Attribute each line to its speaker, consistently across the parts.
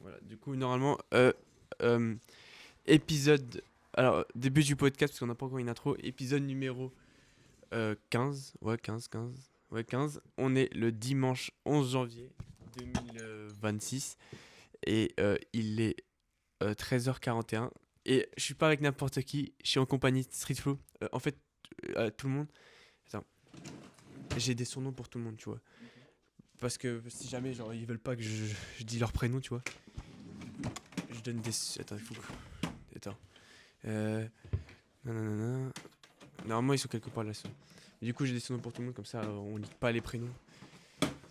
Speaker 1: Voilà, du coup, normalement, euh, épisode. Alors, début du podcast, parce qu'on n'a pas encore une intro. Épisode numéro 15. Ouais, 15. Ouais, 15. On est le dimanche 11 janvier 2026. Et il est 13h41. Et je suis pas avec n'importe qui. Je suis en compagnie de Street Flow. En fait, tout le monde. Attends. J'ai des surnoms pour tout le monde, tu vois. Parce que si jamais, genre, ils veulent pas que je dis leur prénom, tu vois. Je donne des. Attends, il faut que. Attends. Euh. Nanana. Normalement, ils sont quelque part là. Mais du coup, j'ai des surnoms pour tout le monde, comme ça, on lit pas les prénoms.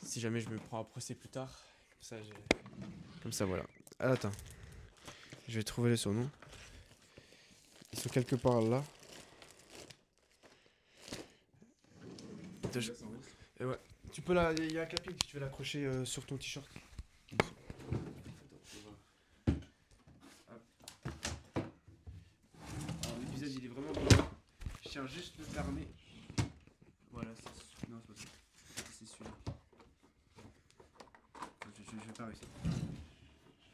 Speaker 1: Si jamais je me prends à procès plus tard. Comme ça, Comme ça, voilà. Ah, attends. Je vais trouver les surnoms. Ils sont quelque part là. Attends, ouais. Tu peux la. Il y a un clapping si tu veux l'accrocher sur ton t-shirt. Alors, l'épisode, il est vraiment bon. Je tiens juste le fermer. Voilà, c'est. Non, c'est pas ça. C'est celui-là. Je vais pas réussir.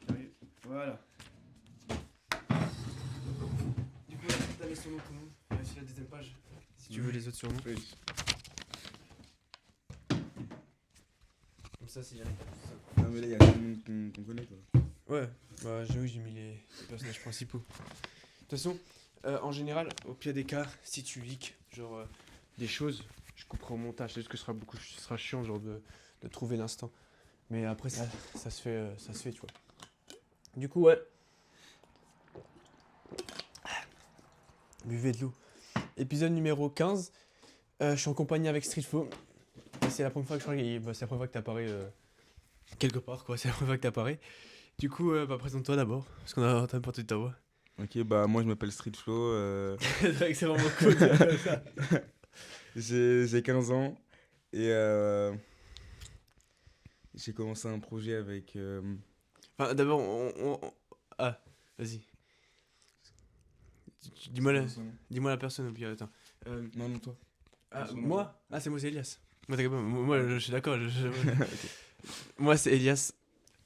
Speaker 1: J'arrive. Voilà. Du coup, t'as les surnoms tout le monde. Il y a aussi la deuxième page. Si tu veux les autres surnoms.
Speaker 2: Oui.
Speaker 1: Comme ça, si jamais.
Speaker 2: Ah, mais là, il y a tout le monde qu'on connaît, quoi.
Speaker 1: Ouais, bah j'ai mis les personnages principaux. De toute façon, en général, au pire des cas, si tu leaks genre des choses, je couperai au montage. C'est juste que ce sera chiant genre de trouver l'instant. Mais après ça se fait, tu vois. Du coup, ouais. Buvez de l'eau. Épisode numéro 15. Je suis en compagnie avec Streetfo. C'est la première fois que c'est la première fois que t'apparais quelque part, quoi. C'est la première fois que t'apparais. Du coup, présente-toi d'abord, parce qu'on a entendu porter de ta voix.
Speaker 2: Ok, bah moi je m'appelle Street Flow.
Speaker 1: C'est vrai que c'est vraiment cool de dire comme ça.
Speaker 2: J'ai 15 ans et j'ai commencé un projet avec.
Speaker 1: Enfin, d'abord, Ah, vas-y. Dis-moi la personne, puis attends.
Speaker 2: Non, non, toi.
Speaker 1: Ah,
Speaker 2: Son nom.
Speaker 1: moi? Ah, c'est moi, c'est Elias. Moi, t'inquiète pas, je suis d'accord. Moi, c'est Elias.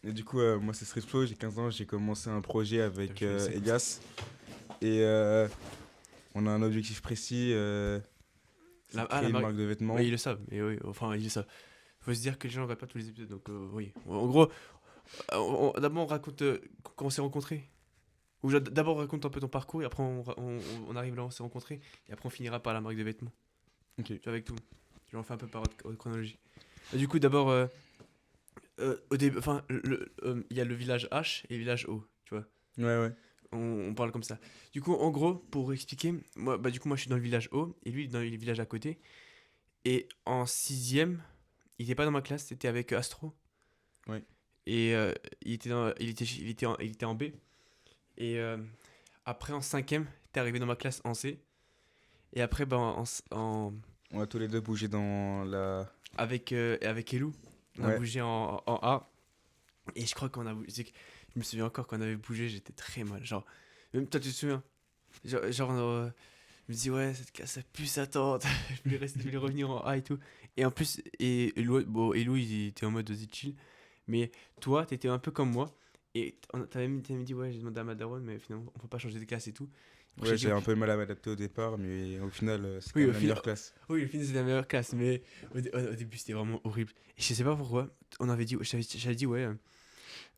Speaker 2: Et du coup, moi c'est Street Flow, j'ai 15 ans, j'ai commencé un projet avec
Speaker 1: Putain, je connaissais
Speaker 2: Elias. Et on a un objectif précis, c'est de créer
Speaker 1: la
Speaker 2: une
Speaker 1: marque.
Speaker 2: marque de vêtements.
Speaker 1: Oui, ils le savent. Et oui, enfin, ils le savent. Faut se dire que les gens regardent pas tous les épisodes, donc oui. En gros, d'abord, on raconte comment on s'est rencontrés. Ou d'abord, on raconte un peu ton parcours, et après, on arrive là où on s'est rencontrés, et après, on finira par la marque de vêtements.
Speaker 2: Ok.
Speaker 1: Tu vois, avec tout. Je l'en fais un peu par ordre chronologie. Et du coup, d'abord, au début, enfin, il y a le village H et le village O, tu vois.
Speaker 2: Ouais, ouais.
Speaker 1: On parle comme ça. Du coup, en gros, pour expliquer, moi, je suis dans le village O et lui, dans le village à côté. Et en sixième, il était pas dans ma classe, c'était avec Astro.
Speaker 2: Ouais.
Speaker 1: Et il était en B. Et après, en cinquième, t'es arrivé dans ma classe en C. Et après,
Speaker 2: On a tous les deux bougé dans la.
Speaker 1: avec Elou, on a
Speaker 2: Ouais.
Speaker 1: bougé en A. Et je crois qu'on a bougé. Je me souviens encore qu'on avait bougé, j'étais très mal. Genre, même toi, tu te souviens? Je me dis, ouais, cette classe, ça pue sa tante. Je voulais revenir en A et tout. Et en plus, Elou, il était en mode vas-y, chill. Mais toi, t'étais un peu comme moi. Et t'avais dit, ouais, j'ai demandé à ma daronne, mais finalement, on peut pas changer de classe et tout. Après,
Speaker 2: Ouais,
Speaker 1: j'ai dit,
Speaker 2: j'ai un peu mal à m'adapter au départ, mais au final, c'est quand
Speaker 1: oui,
Speaker 2: même la meilleure classe.
Speaker 1: oui, au final, c'était la meilleure classe. Mais au début, c'était vraiment horrible. Et je sais pas pourquoi. J'avais dit, ouais.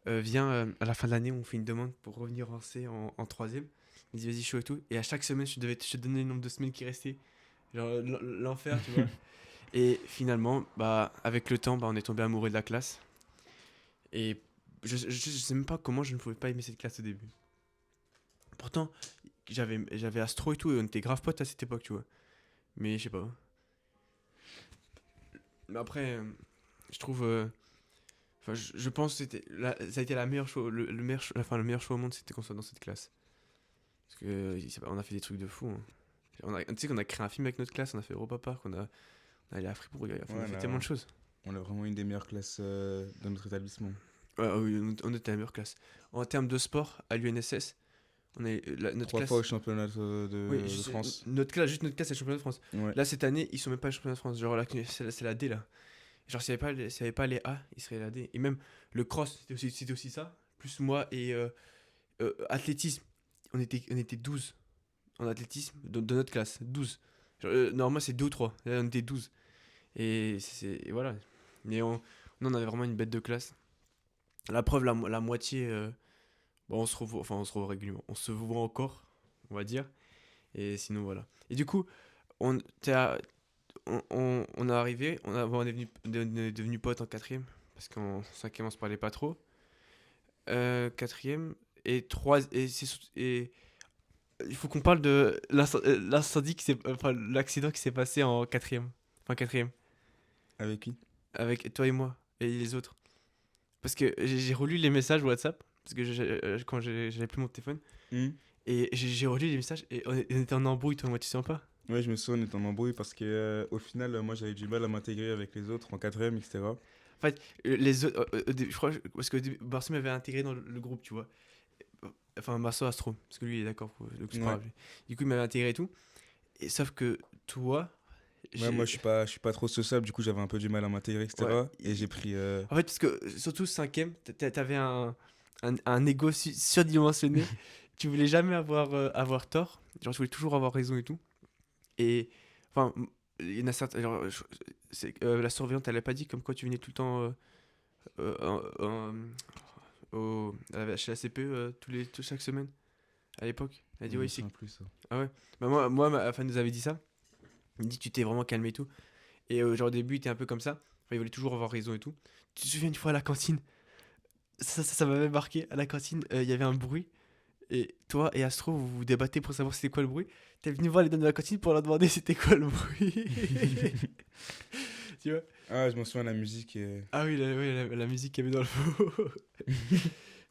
Speaker 1: Viens, à la fin de l'année, on fait une demande pour revenir en C en troisième. Il me dit, vas-y, chaud et tout. Et à chaque semaine, je te donnais le nombre de semaines qui restaient. Genre, l'enfer, tu vois. Et finalement, bah, avec le temps, bah, on est tombé amoureux de la classe. Et je sais même pas comment je ne pouvais pas aimer cette classe au début. Pourtant, j'avais Astro et tout, et on était grave potes à cette époque, tu vois. Mais je sais pas. Mais après, je trouve. Enfin, je pense que ça a été la meilleure chose, le meilleur choix au monde, c'était qu'on soit dans cette classe. Parce que on a fait des trucs de fou. Hein. Tu sais qu'on a créé un film avec notre classe, on a fait Europa Park, on est allé à Fribourg, on a
Speaker 2: Ouais,
Speaker 1: fait tellement de choses.
Speaker 2: on a vraiment une des meilleures classes de notre établissement.
Speaker 1: Ouais, oui, on était la meilleure classe. En termes de sport, à l'UNSS, notre
Speaker 2: 3 fois au
Speaker 1: classe.
Speaker 2: championnat
Speaker 1: Oui,
Speaker 2: de France.
Speaker 1: juste notre classe, c'est le championnat de France.
Speaker 2: Ouais.
Speaker 1: Là, cette année, ils sont même pas le championnat de France. Genre, là, c'est la D là. Genre, s'il n'y avait pas les A, il serait la D. Et même le cross, c'était aussi ça. plus moi et athlétisme. On était 12 en athlétisme de notre classe. 12. Genre, normalement, c'est 2 ou 3. Là, on était 12. Et voilà. Mais nous, on avait vraiment une bête de classe. La preuve, la moitié, bon, on se revoit régulièrement. On se voit encore, on va dire. Et sinon, voilà. Et du coup, on, t'es à- on est arrivé, on est devenu potes en quatrième. Parce qu'en cinquième, on se parlait pas trop. Quatrième. Et il faut qu'on parle de l'incendie enfin, l'accident qui s'est passé en quatrième. Enfin, quatrième.
Speaker 2: Avec qui?
Speaker 1: Avec toi et moi. Et les autres. Parce que j'ai relu les messages WhatsApp. Parce que quand j'avais plus mon téléphone.
Speaker 2: Hmm.
Speaker 1: Et j'ai relu les messages. Et on était en embrouille, toi et moi, tu sens pas?
Speaker 2: Ouais, je me souviens, on était en embrouille parce que au final, moi j'avais du mal à m'intégrer avec les autres en quatrième, etc.
Speaker 1: En fait, les autres. Je crois. Parce que Marceau m'avait intégré dans le groupe, tu vois. Enfin, Marceau Astro. Parce que lui, il est d'accord. Donc, c'est pas
Speaker 2: Ouais.
Speaker 1: grave. Du coup, il m'avait intégré et tout. Et sauf que toi.
Speaker 2: Ouais, moi
Speaker 1: j'ai-
Speaker 2: je suis pas trop sociable, du coup j'avais un peu du mal à m'intégrer,
Speaker 1: Ouais.
Speaker 2: etc. Et j'ai pris.
Speaker 1: En fait, parce que surtout cinquième, t'avais un ego surdimensionné. Tu voulais jamais avoir tort. Genre, tu voulais toujours avoir raison et tout. Et enfin, il y en a certains. Genre, la surveillante, elle a pas dit comme quoi tu venais tout le temps euh, en- en- chez la CPE chaque semaine à l'époque. Elle a dit,
Speaker 2: Je me
Speaker 1: ouais, c'est.
Speaker 2: souviens plus ça.
Speaker 1: Ah ouais. Bah, ma femme nous avait dit ça. Il me dit, tu t'es vraiment calmé et tout. Et genre, au début, il était un peu comme ça. Enfin, il voulait toujours avoir raison et tout. Tu te souviens une fois à la cantine? Ça m'avait marqué. À la cantine, il y avait un bruit. Et toi et Astro, vous vous débattez pour savoir c'était quoi le bruit. T'es venu voir les dames de la cantine pour leur demander c'était quoi le bruit. Tu vois?
Speaker 2: Ah, je m'en souviens, la musique.
Speaker 1: Ah oui, la musique qu'il y avait dans le fond.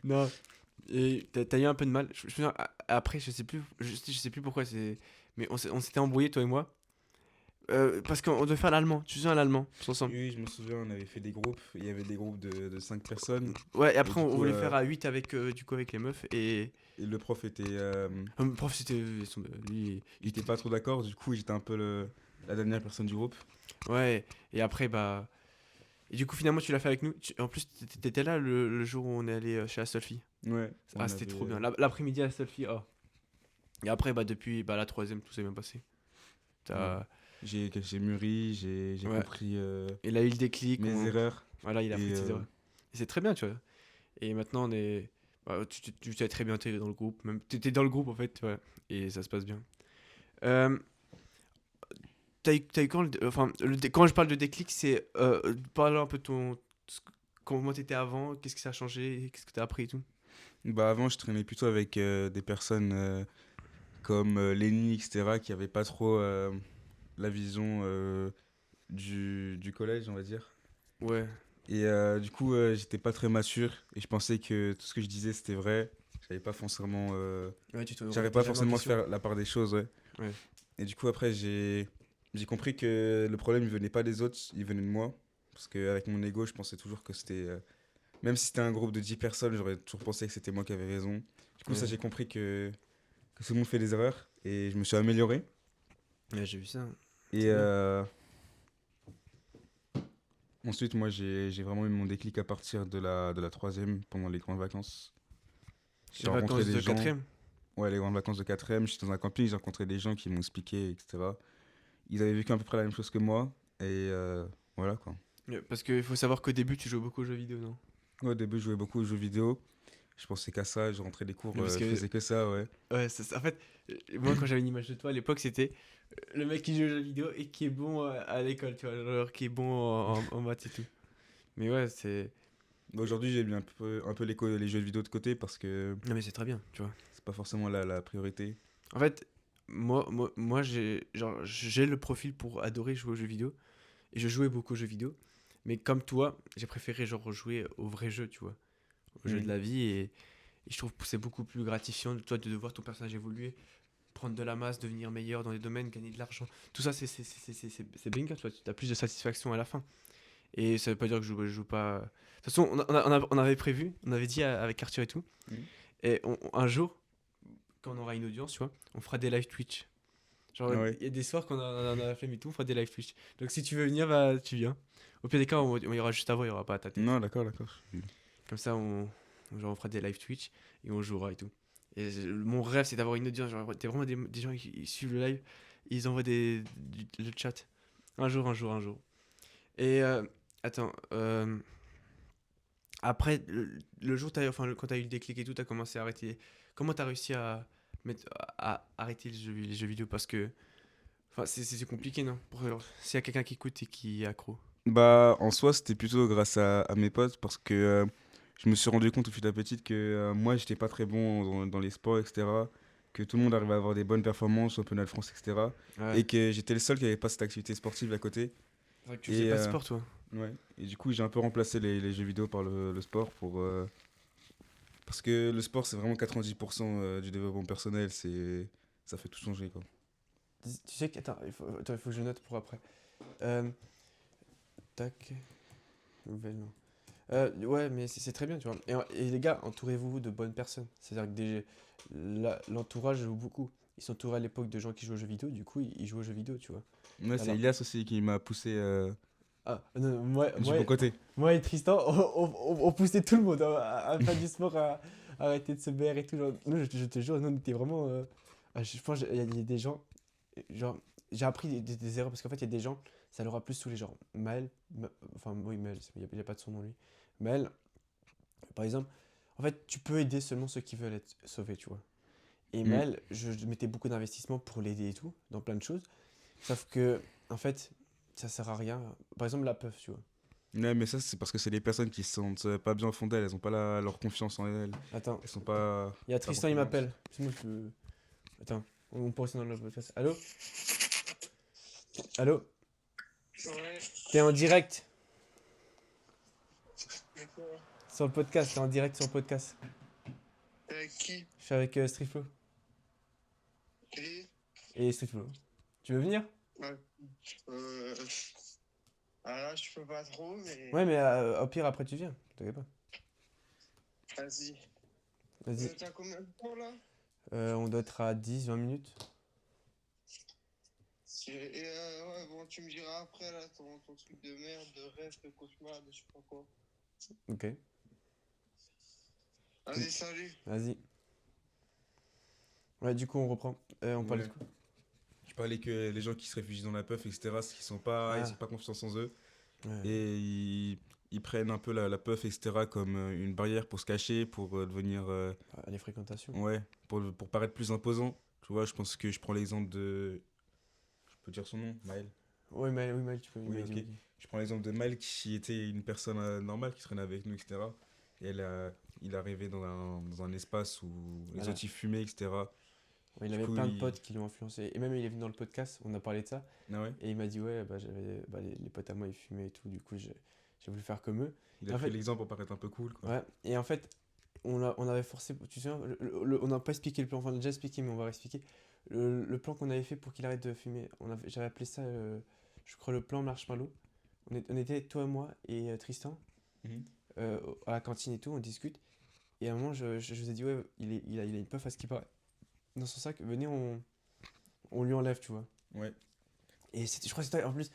Speaker 1: Non. Et t'as eu un peu de mal. Je me souviens, après, je sais plus pourquoi. Mais on s'était embrouillé, toi et moi. Parce qu'on devait faire l'allemand. Tu te souviens l'allemand, tous ensemble.
Speaker 2: Oui, je me souviens, on avait fait des groupes. Il y avait des groupes de 5 personnes.
Speaker 1: Ouais, et
Speaker 2: Et
Speaker 1: après,
Speaker 2: du
Speaker 1: on
Speaker 2: coup,
Speaker 1: voulait faire à 8 avec, du coup, avec les meufs.
Speaker 2: et le prof était.
Speaker 1: Le prof, c'était. Lui,
Speaker 2: Il était pas trop d'accord, du coup, j'étais un peu la dernière personne du groupe.
Speaker 1: ouais, et après, bah. Et du coup, finalement, tu l'as fait avec nous. En plus, t'étais là le jour où on est allé chez Astolfi.
Speaker 2: Ouais.
Speaker 1: Ah,
Speaker 2: On
Speaker 1: c'était
Speaker 2: avait,
Speaker 1: trop bien. L'après-midi à Astolfi, oh. Et après, bah, depuis bah, la troisième, tout s'est bien passé.
Speaker 2: ouais.
Speaker 1: T'as-
Speaker 2: J'ai mûri, j'ai
Speaker 1: Ouais.
Speaker 2: compris
Speaker 1: Il a eu le déclic.
Speaker 2: mes erreurs.
Speaker 1: Voilà, il a appris
Speaker 2: Et
Speaker 1: de ses erreurs. Et c'est très bien, tu vois. Et maintenant, on est. Bah, tu t'es très bien intégré dans le groupe. Même, t'étais dans le groupe, en fait, ouais. Et ça se passe bien. Euh, t'as eu quand enfin, quand je parle de déclic, c'est. Parle un peu de comment t'étais avant, qu'est-ce que ça a changé, qu'est-ce que t'as appris et tout.
Speaker 2: bah, avant, je traînais plutôt avec des personnes comme Lenny, etc., qui avaient pas trop la vision du collège, on va dire.
Speaker 1: Ouais.
Speaker 2: Et du coup, j'étais pas très mature et je pensais que tout ce que je disais c'était vrai. J'avais pas forcément,
Speaker 1: Ouais,
Speaker 2: j'arrivais
Speaker 1: t'es
Speaker 2: pas
Speaker 1: jamais en
Speaker 2: forcément à
Speaker 1: question.
Speaker 2: faire la part des choses, ouais.
Speaker 1: Ouais.
Speaker 2: Et du coup, après, j'ai compris que le problème, il venait pas des autres, il venait de moi. Parce qu'avec mon ego, je pensais toujours que c'était. Même si c'était un groupe de 10 personnes, j'aurais toujours pensé que c'était moi qui avais raison. Du coup, ça,
Speaker 1: Ouais.
Speaker 2: j'ai compris que tout le monde fait des erreurs et je me suis amélioré.
Speaker 1: Ouais, j'ai vu ça.
Speaker 2: Et
Speaker 1: C'est bien.
Speaker 2: ensuite, moi, j'ai vraiment eu mon déclic à partir de la troisième, pendant les grandes vacances. J'ai
Speaker 1: Les
Speaker 2: rencontré
Speaker 1: vacances
Speaker 2: des
Speaker 1: de
Speaker 2: gens.
Speaker 1: quatrième.
Speaker 2: Ouais, les grandes vacances de quatrième, j'étais dans un camping, j'ai rencontré des gens qui m'ont expliqué, etc. Ils avaient vécu à peu près la même chose que moi. Et voilà, quoi.
Speaker 1: Parce qu'il faut savoir qu'au début, tu joues beaucoup aux jeux vidéo, non?
Speaker 2: Ouais, au début, je jouais beaucoup aux jeux vidéo. Je pensais qu'à ça, je rentrais des cours,
Speaker 1: Parce
Speaker 2: je
Speaker 1: que,
Speaker 2: faisais que ça, ouais.
Speaker 1: ouais, en fait, moi, quand j'avais une image de toi à l'époque, c'était le mec qui joue aux jeux vidéo et qui est bon à l'école, tu vois, genre qui est bon en maths et tout. Mais ouais, c'est.
Speaker 2: Bah, aujourd'hui, j'ai mis un peu les jeux vidéo de côté parce que
Speaker 1: Non, mais c'est très bien, tu vois.
Speaker 2: c'est pas forcément la priorité.
Speaker 1: En fait, moi j'ai le profil pour adorer jouer aux jeux vidéo. Et je jouais beaucoup aux jeux vidéo. Mais comme toi, j'ai préféré genre jouer aux vrais jeux, tu vois. Aux jeux de
Speaker 2: Mm.
Speaker 1: la vie. Et je trouve que c'est beaucoup plus gratifiant de toi de voir ton personnage évoluer, prendre de la masse, devenir meilleur dans les domaines, gagner de l'argent. Tout ça, c'est banger, tu vois. Tu as plus de satisfaction à la fin. Et ça veut pas dire que je joue pas. De toute façon, on avait prévu, on avait dit avec Arthur et tout.
Speaker 2: Mm.
Speaker 1: Et un jour, quand on aura une audience, tu vois, on fera des live Twitch. Genre,
Speaker 2: Ah ouais.
Speaker 1: il y a des soirs qu'on a la flemme et tout, on fera des live Twitch. Donc si tu veux venir, bah tu viens. Au pire des cas, on y aura juste avant, il y aura pas à ta tête.
Speaker 2: Non, d'accord, d'accord.
Speaker 1: Comme ça, on Genre, on fera des live Twitch et on jouera et tout. Et mon rêve, c'est d'avoir une audience. Genre, t'es vraiment des gens qui suivent le live, ils envoient le chat. Un jour, un jour, un jour. Et attends, après, le jour, quand t'as eu le déclic et tout, t'as commencé à arrêter. Comment t'as réussi à arrêter les jeux vidéo? Parce que enfin, c'est compliqué, non? S'il y a quelqu'un qui écoute et qui est accro.
Speaker 2: Bah, en soi, c'était plutôt grâce à mes potes parce que je me suis rendu compte au fil de la petite que moi, j'étais pas très bon dans les sports, etc. Que tout le monde arrivait à avoir des bonnes performances, championnat de France, etc.
Speaker 1: Ouais.
Speaker 2: Et que j'étais le seul qui avait pas cette activité sportive à côté.
Speaker 1: C'est vrai que tu faisais
Speaker 2: Et,
Speaker 1: pas de sport, toi.
Speaker 2: ouais. Et du coup, j'ai un peu remplacé les jeux vidéo par le sport parce que le sport, c'est vraiment 90% du développement personnel. Ça fait tout changer, quoi.
Speaker 1: Tu sais que. Attends, il faut que je note pour après. Euh, tac. Nouvelle, non. Ouais, mais c'est très bien, tu vois. Et les gars, entourez-vous de bonnes personnes. C'est-à-dire que l'entourage joue beaucoup. Ils s'entouraient à l'époque de gens qui jouent aux jeux vidéo, du coup, ils jouent aux jeux vidéo, tu vois.
Speaker 2: Ouais, c'est
Speaker 1: Alors,
Speaker 2: Elias aussi qui m'a poussé
Speaker 1: ah, non, moi,
Speaker 2: du
Speaker 1: moi,
Speaker 2: bon côté.
Speaker 1: moi et Tristan, on poussait tout le monde à faire du sport, à arrêter de se BR et tout. Genre, nous, je te jure, nous, on était vraiment. Je pense qu'il y a des gens. Genre, j'ai appris des erreurs parce qu'en fait, il y a des gens, ça leur a plus saoulé. Genre, Maël, enfin, oui, Maël, il n'y a pas de son nom lui. Maël, par exemple, en fait, tu peux aider seulement ceux qui veulent être sauvés, tu vois. Et
Speaker 2: Mm.
Speaker 1: Maël, je mettais beaucoup d'investissement pour l'aider et tout, dans plein de choses. Sauf que, en fait, ça sert à rien. Par exemple, la puff, tu vois.
Speaker 2: Ouais, mais ça, c'est parce que c'est les personnes qui se sentent pas bien au fond d'elles. Elles ont pas leur confiance en elles.
Speaker 1: Attends,
Speaker 2: Elles sont pas,
Speaker 1: il y a
Speaker 2: pas
Speaker 1: Tristan, il
Speaker 2: performantes.
Speaker 1: m'appelle. Moi, je peux. Attends, on peut rester dans le podcast. Allô? Allô?
Speaker 3: Ouais,
Speaker 1: T'es en direct
Speaker 3: d'accord.
Speaker 1: sur le podcast, t'es en direct sur le podcast.
Speaker 3: T'es avec qui?
Speaker 1: Je suis avec Streetflow
Speaker 3: Et
Speaker 1: et Streetflow. Tu veux venir?
Speaker 3: ouais. Euh... Ah là, je peux pas trop, mais
Speaker 1: Ouais, mais au pire, après, tu viens. T'inquiète pas.
Speaker 3: vas-y.
Speaker 1: Vas-y.
Speaker 3: T'as combien de temps là?
Speaker 1: On doit être à 10-20 minutes.
Speaker 3: Et ouais, bon, tu me diras après là ton truc de merde, de rêve, de cauchemar, de je sais pas quoi.
Speaker 1: Ok,
Speaker 3: Allez, salut.
Speaker 1: vas-y. Ouais, du coup, on reprend. On parlait
Speaker 2: Ouais.
Speaker 1: de quoi?
Speaker 2: Je parlais que les gens qui se réfugient dans la puff, etc., c'est qu'ils ils
Speaker 1: Ah,
Speaker 2: sont pas confiance en eux.
Speaker 1: ouais.
Speaker 2: Et ils prennent un peu la puff, etc., comme une barrière pour se cacher, pour devenir.
Speaker 1: Ah, les fréquentations.
Speaker 2: Ouais, pour paraître plus imposant. Tu vois, je pense que je prends l'exemple de. Je peux dire son nom, Maël.
Speaker 1: Oui, mais tu peux.
Speaker 2: Oui,
Speaker 1: Vas-y,
Speaker 2: ok.
Speaker 1: vas-y.
Speaker 2: Je prends l'exemple de Maël qui était une personne normale, qui traînait avec nous, etc. Et il est arrivé dans un espace où les
Speaker 1: Voilà.
Speaker 2: autres ils fumaient, etc.
Speaker 1: Ouais, il
Speaker 2: Du
Speaker 1: avait
Speaker 2: coup,
Speaker 1: plein de potes qui l'ont influencé. Et même, il est venu dans le podcast, on a parlé de ça.
Speaker 2: Ah ouais,
Speaker 1: Et il m'a dit, ouais, bah, les potes à moi, ils fumaient et tout. Du coup, j'ai voulu faire comme eux.
Speaker 2: il
Speaker 1: Et
Speaker 2: a
Speaker 1: en
Speaker 2: pris
Speaker 1: fait,
Speaker 2: l'exemple pour paraître un peu cool, quoi.
Speaker 1: ouais. Et en fait, on avait forcé. Tu sais, on n'a pas expliqué le plan. Enfin, on a déjà expliqué, mais on va réexpliquer. Le plan qu'on avait fait pour qu'il arrête de fumer, j'avais appelé ça, je crois, le plan Marshmallow. On était, toi, moi et Tristan,
Speaker 2: Mhm.
Speaker 1: à la cantine et tout, on discute. Et à un moment, je vous ai dit, ouais, il a une puff à ce qui paraît dans son sac. Venez, on lui enlève, tu vois.
Speaker 2: Ouais,
Speaker 1: Et je crois que c'était en plus.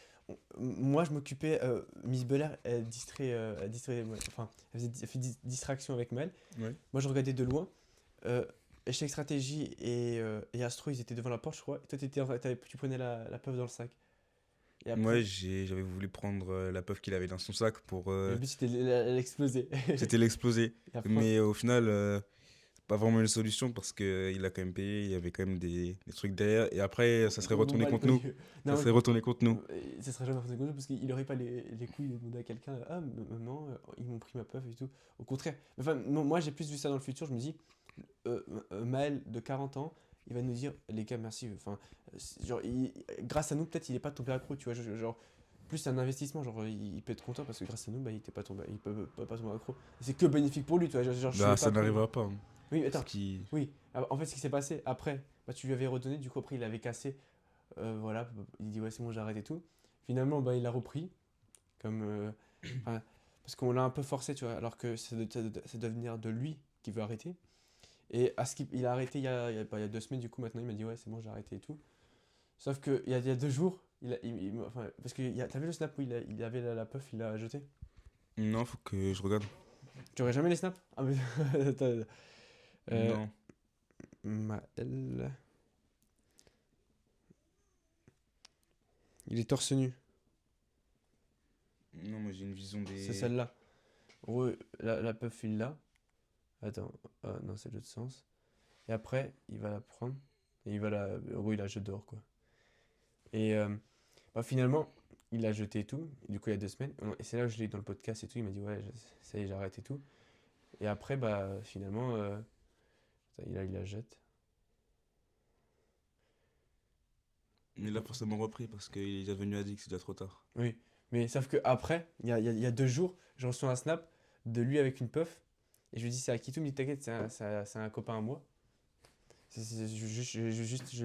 Speaker 1: Moi, je m'occupais. Miss Belair, enfin, elle fait distraction avec Mel.
Speaker 2: ouais.
Speaker 1: Moi, je regardais de loin. Échec Stratégie et Astro, ils étaient devant la porte, je crois. Et toi, tu prenais la puff dans le sac. Et
Speaker 2: Moi,
Speaker 1: après,
Speaker 2: j'avais voulu prendre la puff qu'il avait dans son sac pour.
Speaker 1: le but c'était l'exploser.
Speaker 2: C'était l'exploser.
Speaker 1: Et après,
Speaker 2: Mais au final, pas vraiment une solution parce qu'il a quand même payé, il y avait quand même des trucs derrière. Et après, ça serait
Speaker 1: bon,
Speaker 2: retourné
Speaker 1: bah,
Speaker 2: contre nous. Ça
Speaker 1: non,
Speaker 2: serait retourné contre nous.
Speaker 1: ça serait jamais retourné contre nous parce qu'il aurait pas les couilles de demander à quelqu'un ah, maman, ils m'ont pris ma puff et tout. Au contraire. Enfin, moi, j'ai plus vu ça dans le futur. Je me dis, Maël de 40 ans, il va nous dire les gars merci enfin genre grâce à nous peut-être il est pas tombé accro tu vois genre plus c'est un investissement genre il peut être content parce que grâce à nous bah il était pas tombé il peut pas tomber accro c'est que bénéfique pour lui tu vois genre je
Speaker 2: Bah,
Speaker 1: l'ai pas
Speaker 2: ça
Speaker 1: accro, moi.
Speaker 2: n'arrivera pas, hein.
Speaker 1: Oui
Speaker 2: Ce
Speaker 1: attends
Speaker 2: qui...
Speaker 1: oui en fait ce qui s'est passé après bah tu lui avais redonné du coup après il avait cassé voilà il dit ouais c'est bon j'arrête et tout finalement bah il a repris comme enfin, parce qu'on l'a un peu forcé tu vois alors que ça doit venir de lui qui veut arrêter et à ce qu'il a arrêté il y a 2 semaines, du coup, maintenant il m'a dit ouais, c'est bon, j'ai arrêté et tout. Sauf qu'il y a 2 jours, enfin, parce que t'as vu le snap où il avait la puff, il l'a jeté.
Speaker 2: Non, faut que je regarde.
Speaker 1: Tu aurais jamais les snaps? Ah, mais. Attends.
Speaker 2: Non.
Speaker 1: Maël. Il est torse nu.
Speaker 2: Non, moi j'ai une vision des.
Speaker 1: C'est celle-là. En gros, la puff, il l'a. Attends. Ah, non, c'est l'autre sens. Et après, il va la prendre. Et il va la. En gros, il la jette dehors, quoi. Et bah, finalement, il l'a jeté et tout. Et du coup, il y a 2 semaines. Et c'est là où je l'ai eu dans le podcast et tout. Il m'a dit, ouais, ça y est, j'arrête et tout. Et après, bah, finalement, il la jette.
Speaker 2: Mais là, forcément repris parce qu'il est déjà devenu addict, c'est déjà trop tard.
Speaker 1: Oui. Mais sauf que après, il y a 2 jours, je reçois un snap de lui avec une puff. Et je lui dis, c'est Akitou. Il me dit, t'inquiète, c'est un copain à moi. Je vais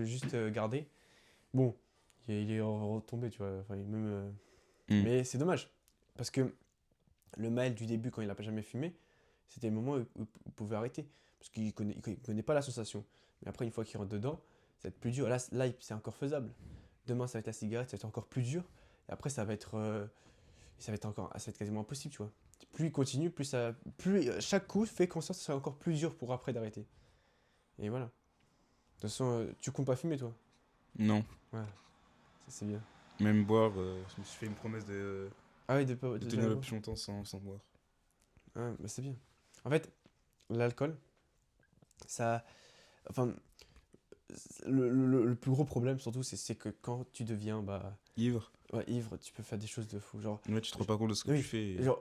Speaker 1: juste garder. Bon, il est retombé, tu vois. Enfin, même, mais c'est dommage. Parce que le Maël du début, quand il n'a pas jamais fumé, c'était le moment où il pouvait arrêter. Parce qu'il connaît pas la sensation. Mais après, une fois qu'il rentre dedans, ça va être plus dur. Là, c'est encore faisable. Demain, ça va être la cigarette, ça va être encore plus dur. Et après, ça va être ça va être quasiment impossible, tu vois. Plus il continue, chaque coup fait qu'en sorte que ça sera encore plus dur pour après d'arrêter. Et voilà. De toute façon, tu comptes pas fumer, toi.
Speaker 2: Non.
Speaker 1: Ouais, ça c'est bien.
Speaker 2: Même boire, je me suis fait une promesse
Speaker 1: Ah oui,
Speaker 2: de tenir le plus longtemps sans boire.
Speaker 1: Ah, bah c'est bien. En fait, l'alcool, ça. Enfin, le plus gros problème, surtout, c'est que quand tu deviens
Speaker 2: Ivre.
Speaker 1: ouais, ivre, tu peux faire des choses de fou. Genre,
Speaker 2: Ouais, tu te rends pas compte de ce que
Speaker 1: oui,
Speaker 2: tu fais.
Speaker 1: genre,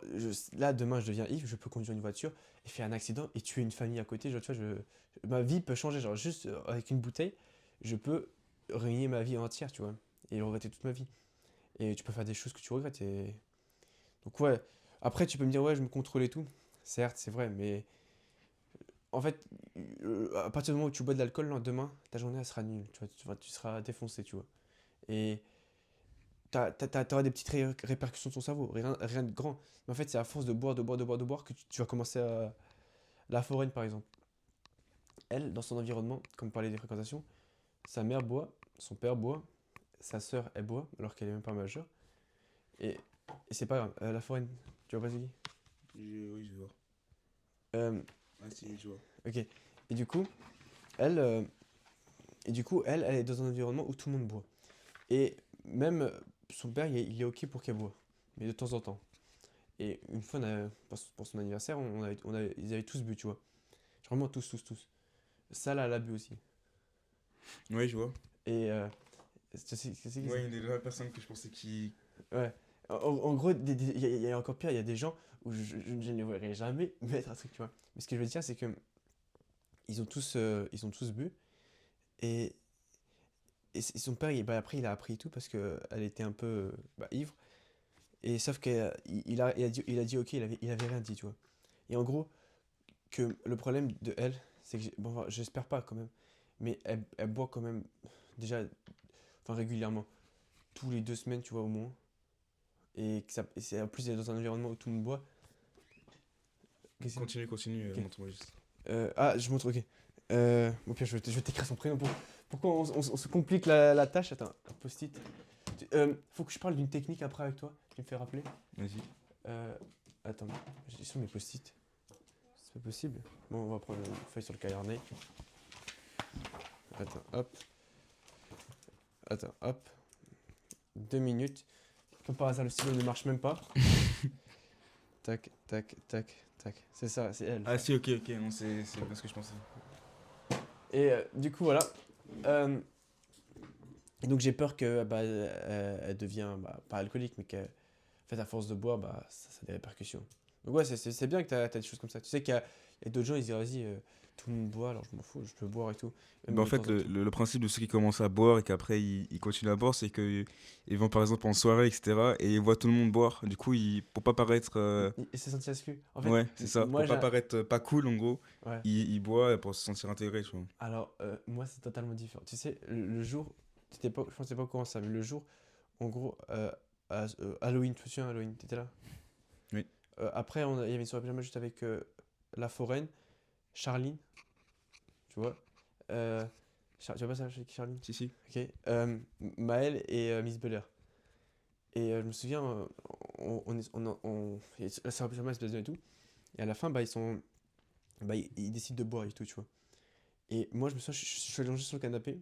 Speaker 1: là, demain, je deviens ivre, je peux conduire une voiture et faire un accident et tuer une famille à côté. Genre, tu vois, ma vie peut changer. Genre, juste avec une bouteille, je peux ruiner ma vie entière, tu vois, et regretter toute ma vie. Et tu peux faire des choses que tu regrettes. Donc, ouais. Après, tu peux me dire, ouais, je me contrôle et tout. Certes, c'est vrai, mais en fait, à partir du moment où tu bois de l'alcool, le lendemain, ta journée, elle sera nulle. Tu seras défoncé, tu vois. Et t'auras des petites répercussions sur ton cerveau, rien de grand. Mais en fait, c'est à force de boire, de boire que tu vas commencer à. La foraine, par exemple. Elle, dans son environnement, comme on parlait des fréquentations, sa mère boit, son père boit, sa sœur, elle boit, alors qu'elle est même pas majeure. Et, et c'est pas grave. La foraine, tu vois pas c'est qui?
Speaker 2: Oui, je vois.
Speaker 1: Euh,
Speaker 2: Ah si, je vois.
Speaker 1: ok. Et du coup, elle, euh, elle est dans un environnement où tout le monde boit. Et même son père, il est ok pour qu'elle boive, mais de temps en temps. Et une fois, pour son anniversaire, ils avaient tous bu, tu vois. Vraiment tous, tous, tous. Ça, là, elle a bu aussi.
Speaker 2: Oui, je vois.
Speaker 1: Et tu sais qui c'est?
Speaker 2: Ouais, une des rares personnes que je pensais qui.
Speaker 1: Ouais. En gros, il y a encore pire, il y a des gens où je ne les verrai jamais mettre un truc, tu vois. Mais ce que je veux dire, c'est que ils ont tous bu. Et, son père, après, il a appris et tout parce qu'elle était un peu ivre. Et sauf il a dit ok, il avait rien dit, tu vois. Et en gros, que le problème de elle, c'est que, bon, enfin, j'espère pas quand même, mais elle boit quand même, déjà, enfin régulièrement, tous les 2 semaines, tu vois, au moins. Et en plus, elle est dans un environnement où tout le monde boit.
Speaker 2: Continue,
Speaker 1: Ok.
Speaker 2: montre-moi juste.
Speaker 1: Ah, je montre, ok. Au pire, je vais t'écrire son prénom. Pourquoi on se complique la tâche? Attends, un post-it. Faut que je parle d'une technique après avec toi. Tu me fais rappeler.
Speaker 2: Vas-y.
Speaker 1: Attends, j'ai sur mes post-it. C'est pas possible. Bon, on va prendre une feuille sur le carnet. Attends, hop. Attends, hop. 2 minutes. Comme par hasard, le stylo ne marche même pas. Tac, tac, tac, tac. C'est ça, c'est elle.
Speaker 2: Ah si, ok, non, c'est bien ce que je pensais.
Speaker 1: Et du coup, voilà. Euh, et donc, j'ai peur que elle devient pas alcoolique, mais qu'en fait, à force de boire, ça a des répercussions. Donc, ouais, c'est bien que t'as des choses comme ça. Tu sais qu'il y a d'autres gens, ils disent, vas-y, tout le monde boit, alors je m'en fous, je peux boire et tout. Même
Speaker 2: Bah, en
Speaker 1: de temps
Speaker 2: fait,
Speaker 1: en temps.
Speaker 2: le principe de ceux qui commencent à boire et qu'après ils continuent à boire, c'est qu'ils vont par exemple en soirée, etc. et ils voient tout le monde boire. Du coup, pour pas paraître.
Speaker 1: Il s'est senti exclu. En fait,
Speaker 2: Ouais, c'est ça.
Speaker 1: moi,
Speaker 2: Pour pas paraître pas cool, en gros,
Speaker 1: ouais.
Speaker 2: ils boivent pour se sentir intégré, tu vois.
Speaker 1: Alors, moi, c'est totalement différent. Tu sais, le jour, je pensais pas au courant ça, mais le jour, en gros, Halloween, tu te souviens, Halloween, t'étais là?
Speaker 2: Oui.
Speaker 1: Après, il y avait une soirée pyjama juste avec la foraine, Charline, tu vois. Tu vois pas ça, Charline?
Speaker 2: Si, si.
Speaker 1: Ok. Maël et Miss Belair. Et je me souviens, la soirée pyjama, elle se passe bien et tout. Et à la fin, ils décident de boire et tout, tu vois. Et moi, je suis allongé sur le canapé,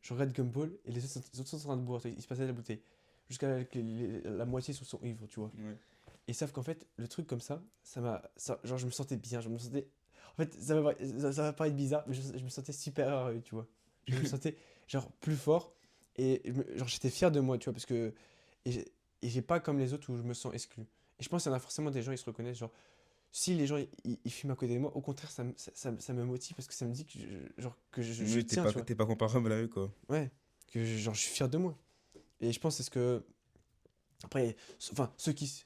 Speaker 1: je regarde Gumball et les autres sont en train de boire. Ils se passaient la bouteille. Jusqu'à que la moitié sont ivres, tu vois.
Speaker 2: Ouais.
Speaker 1: Et sauf qu'en fait, le truc comme ça, genre, je me sentais bien. Je me sentais. En fait, ça va paraître bizarre, mais je me sentais supérieur à eux, tu vois. Je me sentais, genre, plus fort. Et genre, j'étais fier de moi, tu vois, parce que. Et j'ai pas comme les autres où je me sens exclu. Et je pense qu'il y en a forcément des gens, ils se reconnaissent. Genre, si les gens, ils fument à côté de moi, au contraire, ça me motive parce que ça me dit que je
Speaker 2: Oui,
Speaker 1: tiens, tu vois.
Speaker 2: t'es pas comparable à eux, quoi.
Speaker 1: Ouais, genre, je suis fier de moi. Et je pense que c'est ce que. Après, enfin, ceux qui.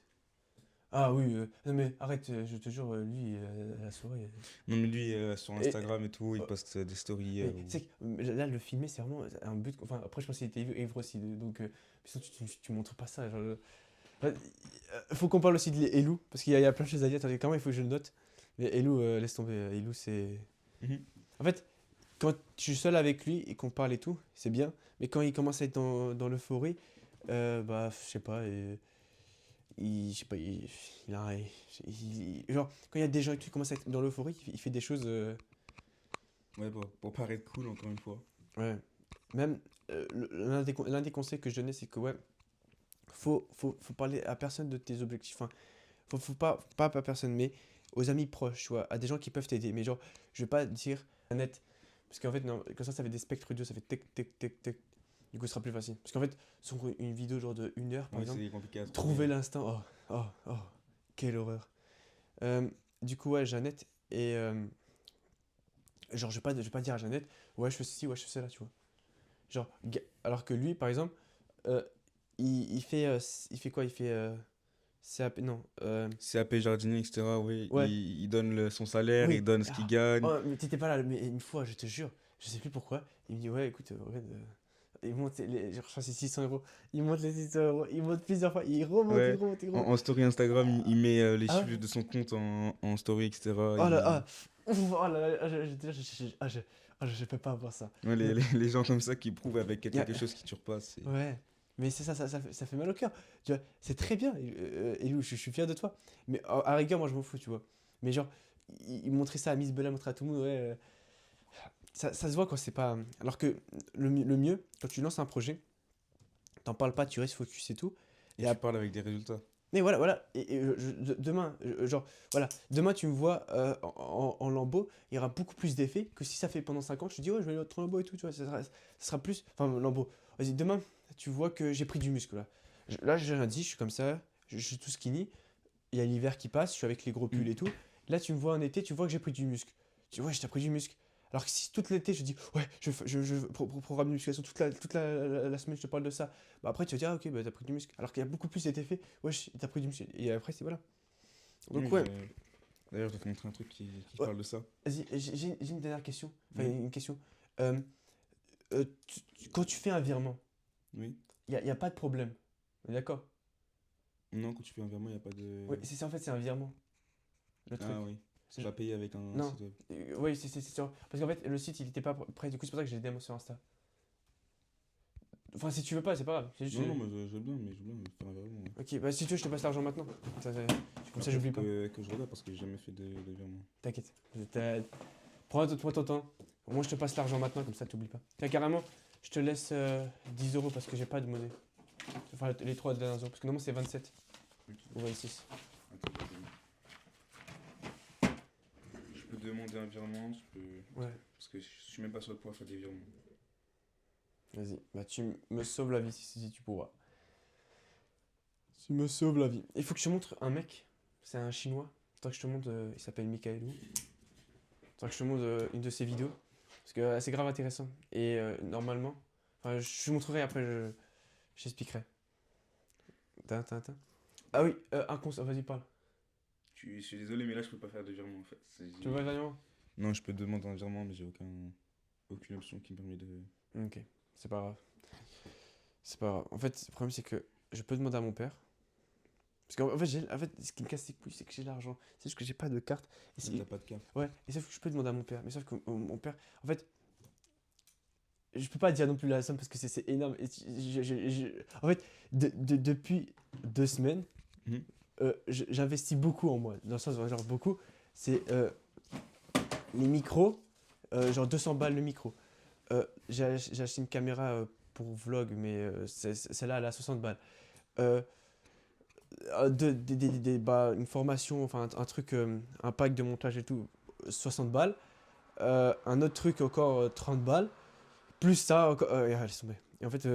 Speaker 1: Ah oui, non mais arrête, je te jure, lui, à la soirée.
Speaker 2: Non, mais lui, sur
Speaker 1: Et,
Speaker 2: Instagram et tout, il
Speaker 1: euh,
Speaker 2: poste des stories.
Speaker 1: mais tu sais, là, le filmer, c'est vraiment un but. Enfin, après, je pense qu'il était ivre aussi. Donc, sinon, tu montres pas ça. Genre, faut qu'on parle aussi de Elou, parce qu'il y a plein de choses à dire. Attendez, comment il faut que je le note? Mais Elou, laisse tomber. Elou, c'est.
Speaker 2: Mhm.
Speaker 1: En fait, quand je suis seul avec lui et qu'on parle et tout, c'est bien. Mais quand il commence à être dans l'euphorie, bah, je sais pas. Je sais pas, genre, quand il y a des gens qui commencent à être dans l'euphorie, il fait des choses.
Speaker 2: Ouais, pour paraître cool, encore une fois.
Speaker 1: Ouais. Même l'un des conseils que je donnais, c'est que ouais, faut parler à personne de tes objectifs. Enfin, faut pas à personne, mais aux amis proches, tu vois, à des gens qui peuvent t'aider. Mais genre, je vais pas dire net, parce qu'en fait, non, comme ça fait des spectres audio, ça fait tic, tic, tic, tic. Du coup, ce sera plus facile. Parce qu'en fait, sur une vidéo genre de 1 heure, par
Speaker 2: Ouais,
Speaker 1: exemple,
Speaker 2: c'est compliqué à
Speaker 1: trouver
Speaker 2: trouver.
Speaker 1: l'instant, quelle horreur. Euh, du coup, ouais, Jeannette, et genre, je vais pas dire à Jeannette, ouais, je fais ceci, ouais, je fais cela, tu vois. Genre, alors que lui, par exemple, euh, il fait quoi? Il fait CAP, non,
Speaker 2: CAP jardinier, etc. Oui,
Speaker 1: ouais,
Speaker 2: il donne son salaire, il
Speaker 1: oui.
Speaker 2: donne ce qu'il
Speaker 1: Ah,
Speaker 2: gagne.
Speaker 1: oh, mais t'étais pas là, mais une fois, je te jure, je sais plus pourquoi, il me dit, ouais, écoute, regarde, il monte genre, je crois que c'est 600 euros, il monte les 600 euros, il monte plusieurs fois, il remonte, il
Speaker 2: Ouais.
Speaker 1: remonte, il
Speaker 2: En,
Speaker 1: remonte.
Speaker 2: en story Instagram, il met les
Speaker 1: Ah
Speaker 2: chiffres
Speaker 1: ouais?
Speaker 2: de son compte en story, etc.
Speaker 1: Oh là, ah, ouf, oh là là, je peux pas avoir ça.
Speaker 2: Ouais,
Speaker 1: Mais,
Speaker 2: les gens comme ça qui prouvent avec
Speaker 1: y a-
Speaker 2: quelque chose qui tue pas, c'est.
Speaker 1: ouais, mais c'est ça fait mal au cœur. Tu vois, c'est très bien, Elou, je suis fier de toi. Mais à rigueur, moi je m'en fous, tu vois. Mais genre, il montrait ça à Miss Bella, montrait à tout le monde, ouais. Ça se voit quand c'est pas. Alors que le mieux, quand tu lances un projet, t'en parles pas, tu restes focus et tout.
Speaker 2: Et
Speaker 1: Et
Speaker 2: tu parles avec des résultats.
Speaker 1: mais voilà, voilà. Et demain, genre, voilà, demain tu me vois en lambeau, il y aura beaucoup plus d'effet que si ça fait pendant 5 ans, je te dis, ouais, je vais aller en lambeau et tout, tu vois, ça sera plus. Enfin, lambeau. Vas-y, demain, tu vois que j'ai pris du muscle là. Là, j'ai rien dit, je suis comme ça, je suis tout skinny. Il y a l'hiver qui passe, je suis avec les gros pulls
Speaker 2: Mm.
Speaker 1: et tout. Là, tu me vois en été, tu vois que j'ai pris du muscle. Tu vois, j'ai pris du muscle. Alors que si toute l'été, je dis, ouais, programme de musculation, la semaine, je te parle de ça. Bah après, tu vas dire, ah, ok, bah t'as pris du muscle. Alors qu'il y a beaucoup plus cet effet, ouais, t'as pris du muscle. Et après, c'est voilà.
Speaker 2: Oui,
Speaker 1: Donc, ouais,
Speaker 2: d'ailleurs, je vais te montrer un truc qui
Speaker 1: ouais.
Speaker 2: parle de ça.
Speaker 1: Vas-y, j'ai une dernière question. Enfin,
Speaker 2: Mm.
Speaker 1: une question. Euh, quand tu fais un virement,
Speaker 2: Oui.
Speaker 1: y a pas de problème. On est d'accord?
Speaker 2: Non, quand tu fais un virement, il n'y a pas de.
Speaker 1: Oui, en fait, c'est un virement, le truc.
Speaker 2: Ah oui. Tu
Speaker 1: C'est-
Speaker 2: vas payer avec un
Speaker 1: Non,
Speaker 2: site web.
Speaker 1: oui, c'est sûr. Parce qu'en fait, le site, il était pas prêt. Du coup, c'est pour ça que j'ai des démos sur Insta. Enfin, si tu veux pas, c'est pas grave. C'est juste,
Speaker 2: Non, non, mais je veux bien faire un virement. Ouais.
Speaker 1: ok, bah si tu veux, je te passe l'argent maintenant. Comme ça,
Speaker 2: Après,
Speaker 1: j'oublie
Speaker 2: faut
Speaker 1: pas.
Speaker 2: que je regarde parce que j'ai jamais fait de virement.
Speaker 1: T'inquiète. Prends ton temps. Moi, je te passe l'argent maintenant, comme ça, t'oublies pas. Tiens, carrément, je te laisse 10 euros parce que j'ai pas de monnaie. Enfin, les 3 derniers euros. Parce que normalement, c'est 27
Speaker 2: Ok.
Speaker 1: ou 26.
Speaker 2: Attends, je peux demander un virement, je peux.
Speaker 1: Ouais,
Speaker 2: Parce que je suis même pas sûr de pouvoir faire des virements.
Speaker 1: vas-y. Bah, tu me sauves la vie si tu pourras. Tu me sauves la vie. Il faut que je te montre un mec. C'est un chinois. Faudra que je te montre. Il s'appelle Michaelou. Faudra que je te montre une de ses vidéos. Parce que c'est grave intéressant. Et normalement. Enfin, je te montrerai après, j'expliquerai. Tintin. Ah oui, un conseil. Vas-y, parle.
Speaker 2: Je suis désolé, mais là, je peux pas faire de virement en fait.
Speaker 1: Tu veux pas vraiment?
Speaker 2: Non, je peux demander un virement, mais j'ai aucune option qui me permet de.
Speaker 1: Ok, c'est pas grave. C'est pas grave. En fait, le problème, c'est que je peux demander à mon père. Parce qu'en fait, en fait, ce qui me casse les couilles, c'est que j'ai l'argent. C'est juste que j'ai pas de carte. Et
Speaker 2: T'as pas de carte.
Speaker 1: ouais, et sauf que je peux demander à mon père. Mais sauf que mon père. En fait, je peux pas dire non plus la somme parce que c'est énorme. Et en fait, depuis 2 semaines,
Speaker 2: Mhm.
Speaker 1: j'investis beaucoup en moi. Dans le sens, genre beaucoup, c'est les micros, genre 200 balles le micro. J'ai acheté une caméra pour vlog, mais celle-là, elle a 60 balles. Euh, une formation, enfin un truc, un pack de montage et tout, 60 balles. Un autre truc encore 30 balles. Plus ça, encore, laisse tomber. Et en fait,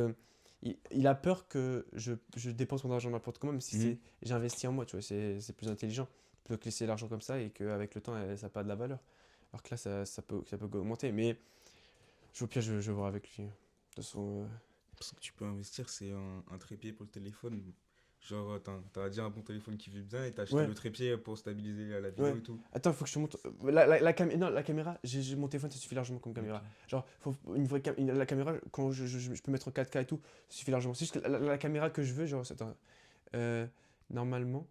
Speaker 1: il a peur que je dépense mon argent n'importe comment, même si
Speaker 2: Mhm.
Speaker 1: j'ai investi en moi, tu vois, c'est plus intelligent. Plutôt que laisser l'argent comme ça et qu'avec le temps, ça n'a pas de la valeur. Alors que là, ça peut augmenter. Mais au pire, je vais voir avec lui. De toute façon,
Speaker 2: Parce que tu peux investir, c'est un trépied pour le téléphone. Genre, t'as déjà un bon téléphone qui vit bien et t'as acheté
Speaker 1: ouais,
Speaker 2: le trépied pour stabiliser la vidéo
Speaker 1: ouais.
Speaker 2: et tout.
Speaker 1: Attends, il faut que je te montre. Non, la caméra, mon téléphone, ça suffit largement comme caméra.
Speaker 2: Ok.
Speaker 1: Genre, faut une vraie la caméra, quand je peux mettre en 4K et tout, ça suffit largement. C'est juste que la caméra que je veux, genre, attends, euh, normalement,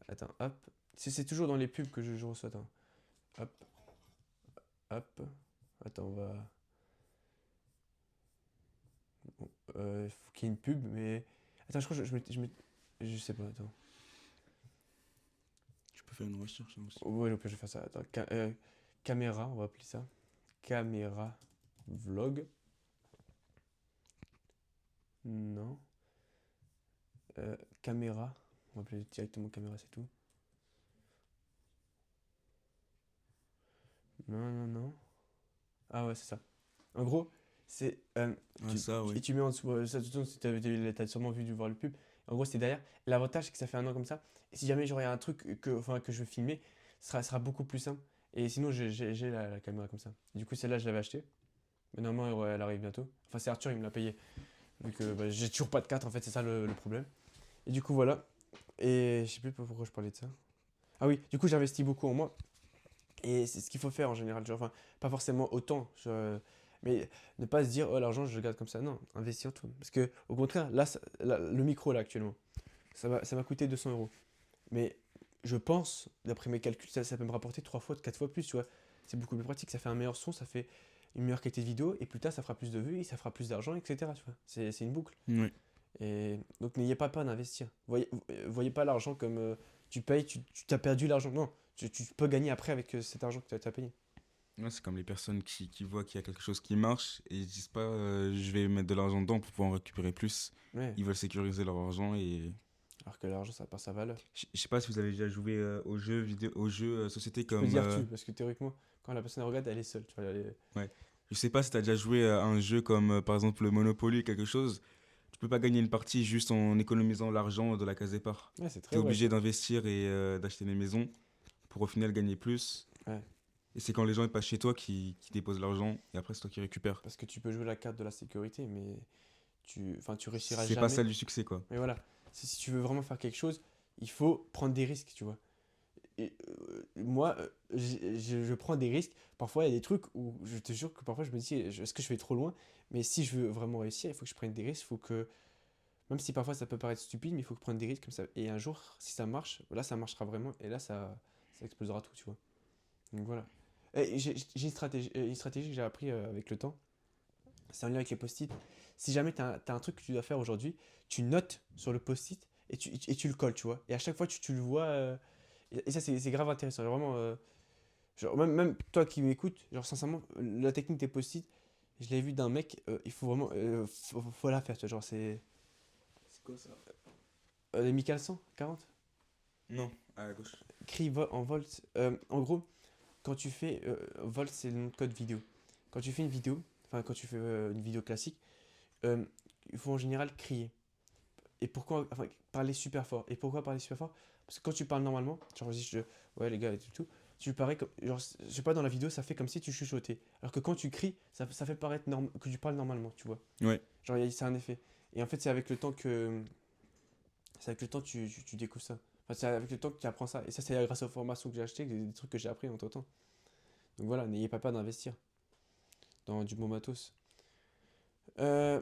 Speaker 1: attends, hop. C'est toujours dans les pubs que je reçois, attends. Hop, hop. Attends, on va. Bon, faut qu'il y ait une pub, mais. Attends, je crois que je sais pas, attends.
Speaker 2: Tu peux faire une recherche hein, aussi.
Speaker 1: Ouais, au pire, je vais faire ça. Attends, caméra, on va appeler ça. Caméra vlog. Non. Caméra. On va appeler directement caméra, c'est tout. Non, non, non. Ah ouais, c'est ça. En gros, c'est.
Speaker 2: Ah, ça,
Speaker 1: Et
Speaker 2: oui.
Speaker 1: tu mets en dessous. Ça, de toute façon, si t'as sûrement vu voir le pub. En gros, c'est derrière. L'avantage, c'est que ça fait un an comme ça. Et si jamais j'aurais un truc que je veux filmer, sera beaucoup plus simple. Et sinon, j'ai la caméra comme ça. Du coup, celle-là, je l'avais achetée. Mais normalement, ouais, elle arrive bientôt. Enfin, c'est Arthur, il me l'a payé. Vu que bah, j'ai toujours pas de 4 en fait, c'est ça le problème. Et du coup, voilà. Et je sais plus pourquoi je parlais de ça. Ah oui, du coup, j'investis beaucoup en moi. Et c'est ce qu'il faut faire en général. Genre, enfin, pas forcément autant. Mais ne pas se dire, oh, l'argent, je le garde comme ça. Non, investir en tout. Parce que, au contraire, là, le micro, là, actuellement, ça m'a coûté 200 euros. Mais je pense, d'après mes calculs, ça peut me rapporter 3 fois, 4 fois plus, tu vois. C'est beaucoup plus pratique. Ça fait un meilleur son, ça fait une meilleure qualité de vidéo. Et plus tard, ça fera plus de vues, et ça fera plus d'argent, etc. Tu vois. C'est une boucle.
Speaker 2: Oui.
Speaker 1: Et donc, n'ayez pas peur d'investir. Voyez pas l'argent comme tu payes, tu t'as perdu l'argent. Non, tu peux gagner après avec cet argent que tu as payé.
Speaker 2: Ouais, c'est comme les personnes qui voient qu'il y a quelque chose qui marche et ils se disent pas je vais mettre de l'argent dedans pour pouvoir en récupérer plus.
Speaker 1: Ouais.
Speaker 2: Ils veulent sécuriser leur argent et
Speaker 1: Alors que l'argent, ça perd sa valeur.
Speaker 2: je sais pas si vous avez déjà joué aux jeux vidéo, aux jeux société
Speaker 1: Tu peux
Speaker 2: comme
Speaker 1: dire tu, parce que théoriquement, quand la personne regarde, elle est seule. Tu vois,
Speaker 2: ouais. Je sais pas si t'as déjà joué à un jeu comme par exemple le Monopoly ou quelque chose. Tu peux pas gagner une partie juste en économisant l'argent de la case départ.
Speaker 1: ouais, c'est
Speaker 2: T'es
Speaker 1: très vrai
Speaker 2: obligé
Speaker 1: ça.
Speaker 2: d'investir et d'acheter des maisons pour au final gagner plus.
Speaker 1: Ouais.
Speaker 2: Et c'est quand les gens ils passent chez toi qui déposent l'argent et après c'est toi qui récupères.
Speaker 1: Parce que tu peux jouer la carte de la sécurité, mais tu réussiras
Speaker 2: C'est pas
Speaker 1: jamais.
Speaker 2: ça du succès quoi.
Speaker 1: Mais voilà, si tu veux vraiment faire quelque chose, il faut prendre des risques, tu vois. Et moi, je prends des risques. Parfois, il y a des trucs où je te jure que parfois je me dis, est-ce que je vais trop loin? Mais si je veux vraiment réussir, il faut que je prenne des risques. Il faut que, même si parfois ça peut paraître stupide, mais il faut que je prenne des risques comme ça. Et un jour, si ça marche, là, ça marchera vraiment. Et là, ça explosera tout, tu vois. Donc voilà. Et j'ai une stratégie que j'ai appris avec le temps. C'est en lien avec les post-it. Si jamais tu as un truc que tu dois faire aujourd'hui, tu notes sur le post-it et tu le colles, tu vois. Et à chaque fois, tu le vois. Et ça, c'est grave intéressant. Genre, vraiment, genre, même toi qui m'écoutes, genre, sincèrement, la technique des post-it, je l'ai vu d'un mec, il faut vraiment. Faut la faire, tu vois. Genre, c'est.
Speaker 2: C'est quoi ça?
Speaker 1: Les 1440
Speaker 2: Non, à gauche.
Speaker 1: cri en volt. En gros, quand tu fais. Volt, c'est le nom de code vidéo. Quand tu fais une vidéo, enfin, quand tu fais une vidéo classique, euh, il faut en général crier. Et pourquoi, enfin, parler super fort. Et pourquoi parler super fort? Parce que quand tu parles normalement, genre, ouais, les gars, et tout, tu parais comme, genre, je sais pas, dans la vidéo, ça fait comme si tu chuchotais. Alors que quand tu cries, ça fait paraître que tu parles normalement, tu vois.
Speaker 2: Ouais.
Speaker 1: Genre, c'est un effet. Et en fait, c'est avec le temps que tu découvres ça. Enfin, c'est avec le temps que tu apprends ça. Et ça, c'est grâce aux formations que j'ai achetées, des trucs que j'ai appris entre temps. Donc voilà, n'ayez pas peur d'investir dans du bon matos. Euh,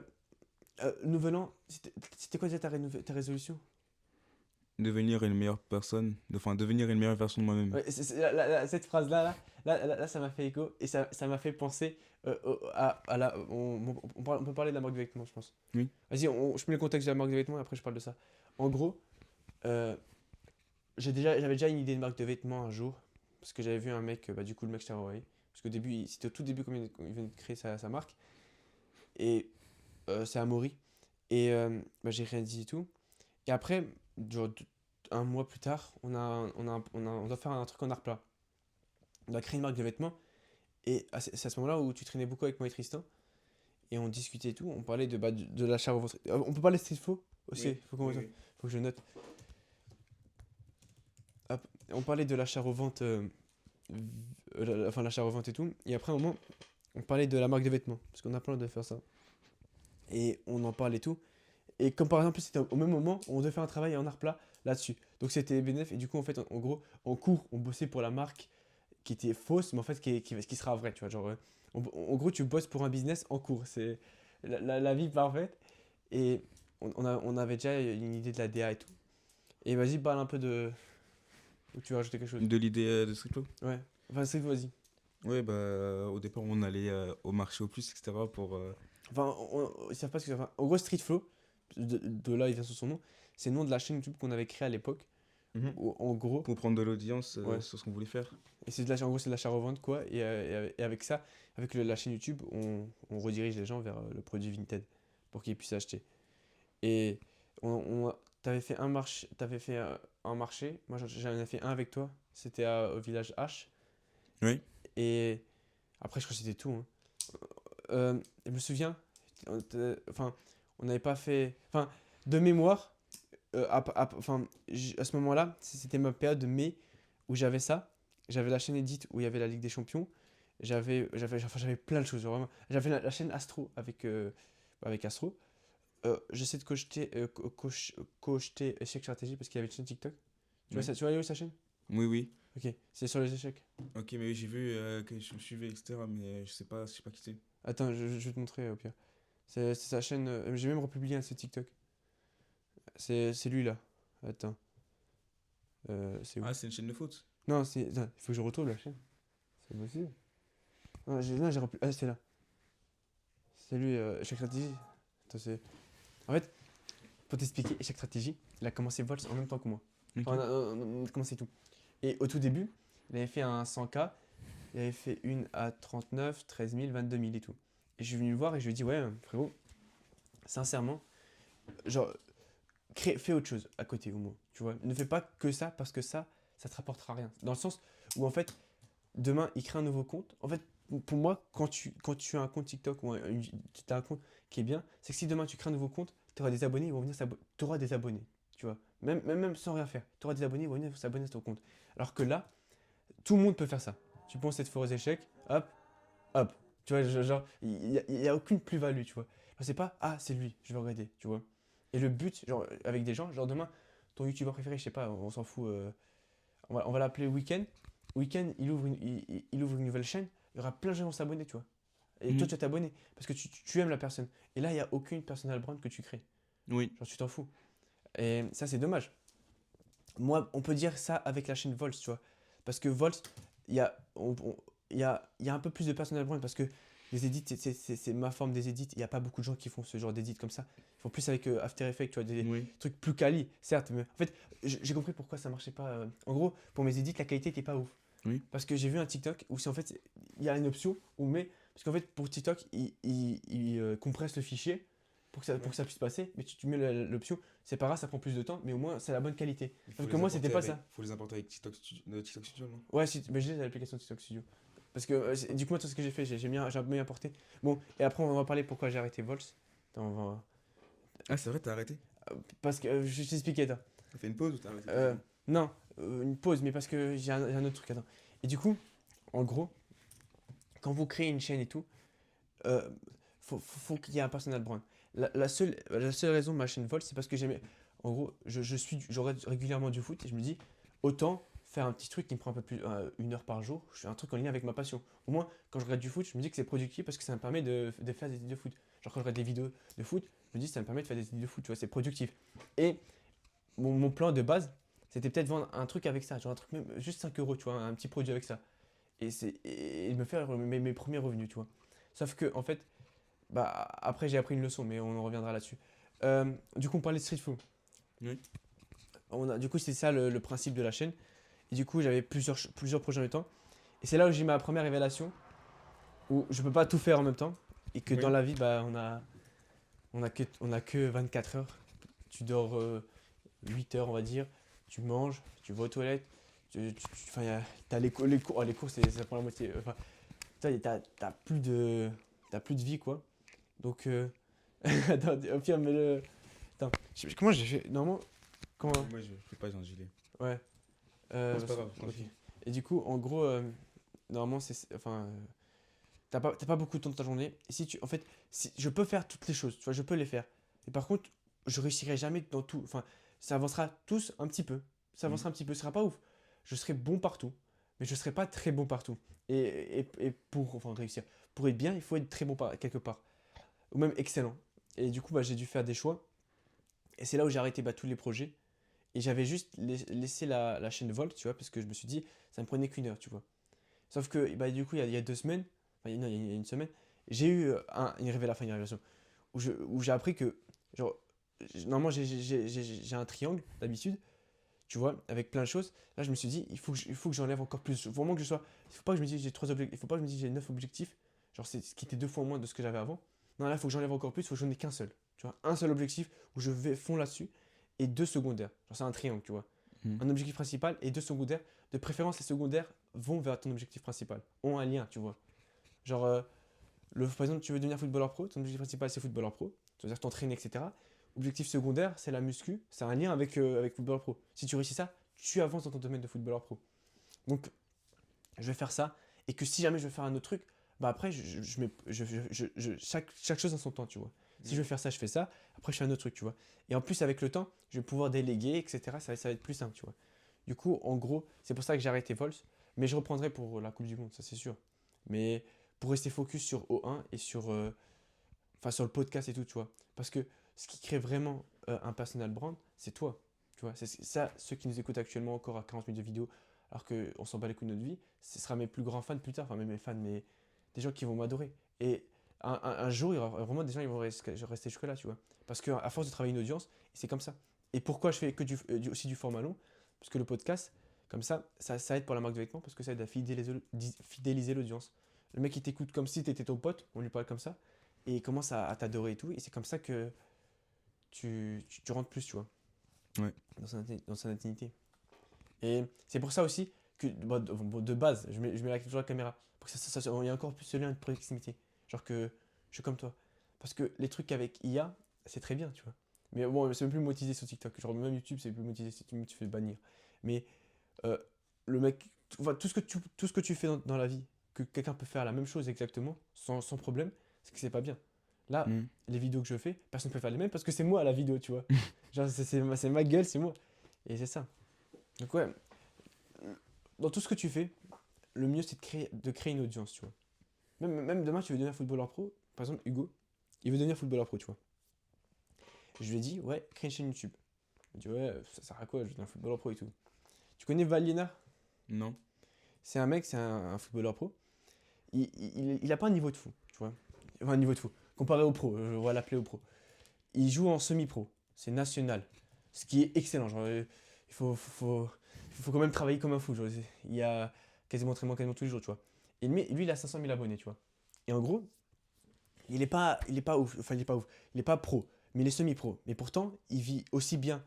Speaker 1: Nouvel an, c'était quoi déjà ta résolution?
Speaker 2: Devenir une meilleure personne, enfin devenir une meilleure version de moi-même.
Speaker 1: Ouais, cette phrase-là, là, ça m'a fait écho et ça m'a fait penser à la. On peut parler de la marque de vêtements, je pense.
Speaker 2: Oui.
Speaker 1: Vas-y, je mets le contexte de la marque de vêtements et après je parle de ça. En gros, euh, j'avais déjà une idée de marque de vêtements un jour. Parce que j'avais vu un mec, du coup, le mec, je t'avais envoyé. Parce qu'au début, c'était au tout début quand il venait de créer sa marque. Et c'est Amaury. Et j'ai rien dit et tout. Et après, genre, un mois plus tard, on doit faire un truc en art plat. On a créé une marque de vêtements. Et c'est à ce moment-là où tu traînais beaucoup avec moi et Tristan. Et on discutait et tout. On parlait de l'achat au ventre. On peut parler de street flow aussi.
Speaker 2: Oui,
Speaker 1: Faut
Speaker 2: oui.
Speaker 1: que je note. Hop. On parlait de l'achat-revente. Enfin, l'achat-revente et tout. Et après, un moment, on parlait de la marque de vêtements. Parce qu'on a plein de faire ça. Et on en parle et tout. Et comme par exemple, c'était au même moment, on devait faire un travail en art plat là-dessus. Donc c'était bénéf. Et du coup, en fait, en gros, en cours, on bossait pour la marque qui était fausse, mais en fait, qui sera vraie. Tu vois, genre, en gros, tu bosses pour un business en cours. C'est la vie parfaite. Et on avait déjà une idée de la DA et tout. Et vas-y, parle un peu de. Ou tu veux rajouter quelque chose?
Speaker 2: De l'idée de street flow.
Speaker 1: Ouais. Enfin, c'est vas-y.
Speaker 2: Ouais, au départ, on allait au marché au plus, etc. pour.
Speaker 1: Enfin, ils savent pas ce que c'est. Enfin, en gros, Street Flow, de là il vient sur son nom, c'est le nom de la chaîne YouTube qu'on avait créée à l'époque.
Speaker 2: Mhm.
Speaker 1: En gros,
Speaker 2: Pour prendre de l'audience
Speaker 1: ouais.
Speaker 2: sur ce qu'on voulait faire.
Speaker 1: Et en gros, c'est de l'achat-revente, quoi. Et avec ça, avec la chaîne YouTube, on redirige les gens vers le produit Vinted pour qu'ils puissent acheter. Et t'avais fait un marché, moi j'en ai fait un avec toi, c'était au village H.
Speaker 2: Oui.
Speaker 1: Et après, je crois que c'était tout, hein. Je me souviens, enfin, on n'avait pas fait. Enfin, de mémoire, enfin, à ce moment-là, c'était ma période de mai où j'avais ça. J'avais la chaîne Edit où il y avait la Ligue des Champions. J'avais plein de choses, vraiment. J'avais la chaîne Astro avec Astro. J'essaie de cocheter Échec Stratégie parce qu'il y avait une chaîne TikTok.
Speaker 2: Oui.
Speaker 1: Tu vois aller où sa chaîne?
Speaker 2: Oui, oui.
Speaker 1: Ok, c'est sur les échecs.
Speaker 2: Ok, mais oui, j'ai vu que je me suivais, etc. Mais je sais pas qui c'est.
Speaker 1: Attends, je vais te montrer au pire. C'est sa chaîne. J'ai même republié un de ses TikTok. C'est lui là. Attends. C'est où?
Speaker 2: Ah, c'est une chaîne de foot.
Speaker 1: Non, attends, il faut que je retrouve la chaîne. C'est possible. Non, j'ai republié. Ah, c'est là. C'est lui, Échec Stratégie. Attends, En fait, pour t'expliquer, Échec Stratégie, il a commencé Vols en même temps que moi.
Speaker 2: Ok.
Speaker 1: Enfin, on a commencé tout. Et au tout début, il avait fait un 100K. Il avait fait une à 39, 13 000, 22 000 et tout. Et je suis venu le voir et je lui ai dit, ouais, frérot, sincèrement, genre, fais autre chose à côté au moins, tu vois. Ne fais pas que ça parce que ça te rapportera rien. Dans le sens où en fait, demain, il crée un nouveau compte. En fait, pour moi, quand tu as un compte TikTok ou tu as un compte qui est bien, c'est que si demain tu crées un nouveau compte, tu auras des abonnés, ils vont venir s'abonner. Tu auras des abonnés, tu vois. Même sans rien faire. Tu auras des abonnés, ils vont venir s'abonner à ton compte. Alors que là, tout le monde peut faire ça. Tu penses être fort aux échecs, hop, hop. Tu vois, genre, il n'y a aucune plus-value, tu vois. Je sais pas, ah, c'est lui, je vais regarder, tu vois. Et le but, genre, avec des gens, genre demain, ton youtubeur préféré, je sais pas, on s'en fout, on va l'appeler Weekend. Weekend, il ouvre une nouvelle chaîne, il y aura plein de gens qui vont s'abonner, tu vois. Et toi, tu vas t'abonner parce que tu aimes la personne. Et là, il n'y a aucune personal brand que tu crées.
Speaker 2: Oui.
Speaker 1: Genre, tu t'en fous. Et ça, c'est dommage. Moi, on peut dire ça avec la chaîne Volts, tu vois. Parce que Volts, il y a, il y a un peu plus de personal brand parce que les edits, c'est ma forme des edits. Il n'y a pas beaucoup de gens qui font ce genre d'edits comme ça. Ils font plus avec After Effects, tu vois, des
Speaker 2: Oui.
Speaker 1: trucs plus quali, certes. Mais en fait, j'ai compris pourquoi ça marchait pas. En gros, pour mes edits, la qualité n'était pas ouf.
Speaker 2: Oui.
Speaker 1: Parce que j'ai vu un TikTok où c'est en fait, il y a une option où parce qu'en fait, pour TikTok, il compresse le fichier pour que ça puisse passer. Mais tu mets l'option, c'est pas grave, ça prend plus de temps, mais au moins, c'est la bonne qualité. Sauf que moi, c'était pas ça.
Speaker 2: Faut les importer avec TikTok Studio, non?
Speaker 1: Ouais, mais j'ai l'application TikTok Studio. Parce que du coup, moi, tout ce que j'ai fait, j'ai un peu importé. Bon, et après, on va parler pourquoi j'ai arrêté Vols. Attends,
Speaker 2: Ah, c'est vrai, t'as arrêté?
Speaker 1: parce que je t'expliquais, attends.
Speaker 2: T'as fait une pause ou t'as arrêté?
Speaker 1: Non, une pause, mais parce que j'ai un autre truc, attends. Et du coup, en gros, quand vous créez une chaîne et tout, faut qu'il y ait un personal brand. La seule raison de ma chaîne Vol, c'est parce que j'aimais. En gros, je regarde régulièrement du foot et je me dis, autant faire un petit truc qui me prend un peu plus 1 heure par jour, je fais un truc en lien avec ma passion. Au moins, quand je regarde du foot, je me dis que c'est productif parce que ça me permet de faire des idées de foot. Genre, quand je regarde des vidéos de foot, je me dis, ça me permet de faire des idées de foot, tu vois, c'est productif. Et mon plan de base, c'était peut-être vendre un truc avec ça, genre un truc même juste 5 euros, tu vois, un petit produit avec ça. Et me faire mes premiers revenus, tu vois. Sauf que, en fait, après j'ai appris une leçon, mais on en reviendra là-dessus. Du coup, on parlait de street food.
Speaker 2: Oui.
Speaker 1: Du coup, c'est ça le principe de la chaîne. Et du coup, j'avais plusieurs projets en même temps. Et c'est là où j'ai eu ma première révélation, où je peux pas tout faire en même temps. Et que dans
Speaker 2: Oui.
Speaker 1: la vie, bah, on a que 24 heures. Tu dors 8 heures, on va dire. Tu manges, tu vas aux toilettes. T'as les cours. Oh, les cours, c'est pour la moitié. Enfin, t'as plus de vie, quoi. Donc, attends, au pire, mets-le. Attends, comment j'ai fait? Normalement, comment.
Speaker 2: Moi, je fais pas un gilet.
Speaker 1: Ouais.
Speaker 2: C'est pas grave,
Speaker 1: Ok.
Speaker 2: continue.
Speaker 1: Et du coup, en gros, normalement, enfin, t'as pas beaucoup de temps de ta journée. Et si tu, en fait, si, je peux faire toutes les choses, tu vois, je peux les faire. Et par contre, je réussirai jamais dans tout. Enfin, ça avancera tous un petit peu. Ça
Speaker 2: Mhm.
Speaker 1: avancera un petit peu, ce sera pas ouf. Je serai bon partout, mais je serai pas très bon partout. Et pour enfin, réussir, pour être bien, il faut être très bon quelque part. Ou même excellent. Et du coup, bah, j'ai dû faire des choix. Et c'est là où j'ai arrêté tous les projets. Et j'avais juste laissé la chaîne Volt, tu vois, parce que je me suis dit, ça me prenait qu'une heure, tu vois. Sauf que, bah, du coup, il y a 2 semaines, enfin, non, il y a une semaine, j'ai eu une révélation, où j'ai appris que, genre, normalement, j'ai un triangle, d'habitude, tu vois, avec plein de choses. Là, je me suis dit, il faut que j'enlève encore plus. Il faut vraiment que je sois. Il faut pas que je me dise j'ai 3 objectifs. Il faut pas que je me dise j'ai 9 objectifs. Genre, c'est ce qui était 2 fois moins de ce que j'avais avant. Non, là, il faut que j'enlève encore plus. Il faut que j'en ai qu'un seul. Tu vois, un seul objectif où je vais fond là-dessus et 2 secondaires. Genre, c'est un triangle, tu vois.
Speaker 2: Mhm.
Speaker 1: Un objectif principal et 2 secondaires. De préférence, les secondaires vont vers ton objectif principal. Ont un lien, tu vois. Genre, par exemple, tu veux devenir footballeur pro. Ton objectif principal, c'est footballeur pro. C'est-à-dire t'entraîner, etc. Objectif secondaire, c'est la muscu. C'est un lien avec footballeur pro. Si tu réussis ça, tu avances dans ton domaine de footballeur pro. Donc, je vais faire ça. Et que si jamais je veux faire un autre truc, bah après, chaque chose a son temps, tu vois. Si je veux faire ça, je fais ça. Après, je fais un autre truc, tu vois. Et en plus, avec le temps, je vais pouvoir déléguer, etc. Ça va être plus simple, tu vois. Du coup, en gros, c'est pour ça que j'ai arrêté Vols. Mais je reprendrai pour la Coupe du Monde, ça c'est sûr. Mais pour rester focus sur O1 et sur le podcast et tout, tu vois. Parce que ce qui crée vraiment un personal brand, c'est toi. Tu vois, c'est ça, ceux qui nous écoutent actuellement encore à 40 minutes de vidéo, alors qu'on s'en bat les couilles de notre vie, ce sera mes plus grands fans plus tard, enfin même mes fans, mais des gens qui vont m'adorer. Et un jour, il y aura vraiment des gens qui vont rester jusque-là, tu vois. Parce qu'à force de travailler une audience, c'est comme ça. Et pourquoi je fais que aussi du format long? Parce que le podcast, comme ça aide pour la marque de vêtements, parce que ça aide à fidéliser l'audience. Le mec, il t'écoute comme si t'étais ton pote, on lui parle comme ça, et il commence à t'adorer et tout, et c'est comme ça que tu rentres plus, tu vois,
Speaker 2: Ouais.
Speaker 1: dans son intimité. Et c'est pour ça aussi que, de base, je mets toujours la caméra, pour que il y a encore plus ce lien de proximité. Genre que je suis comme toi. Parce que les trucs avec IA, c'est très bien, tu vois. Mais bon, c'est même plus monétisé sur TikTok. Genre, même YouTube, c'est plus monétisé si tu fais bannir. Mais euh, le mec, enfin, tout ce que tu fais dans la vie, que quelqu'un peut faire la même chose exactement, sans problème, c'est que c'est pas bien. Là,
Speaker 2: Mhm.
Speaker 1: les vidéos que je fais, personne ne peut faire les mêmes parce que c'est moi la vidéo, tu vois. Genre, c'est ma gueule, c'est moi. Et c'est ça. Donc, ouais, dans tout ce que tu fais, le mieux c'est de créer une audience, tu vois. Même demain, tu veux devenir footballeur pro. Par exemple, Hugo, il veut devenir footballeur pro, tu vois. Je lui ai dit, ouais, crée une chaîne YouTube. Il dit, ouais, ça sert à quoi, je veux devenir footballeur pro et tout. Tu connais Valiena?
Speaker 2: Non.
Speaker 1: C'est un mec, c'est un footballeur pro. Il a pas un niveau de fou, tu vois. Enfin, un niveau de fou. Comparé au pro, on va l'appeler au pro. Il joue en semi-pro. C'est national. Ce qui est excellent. Genre, il faut quand même travailler comme un fou. Genre, il y a quasiment entraînement quasiment tous les jours, tu vois. Et lui, il a 500 000 abonnés, tu vois. Et en gros, il est pas ouf. Enfin, il est pas ouf. Il est pas pro, mais il est semi-pro. Mais pourtant, il vit aussi bien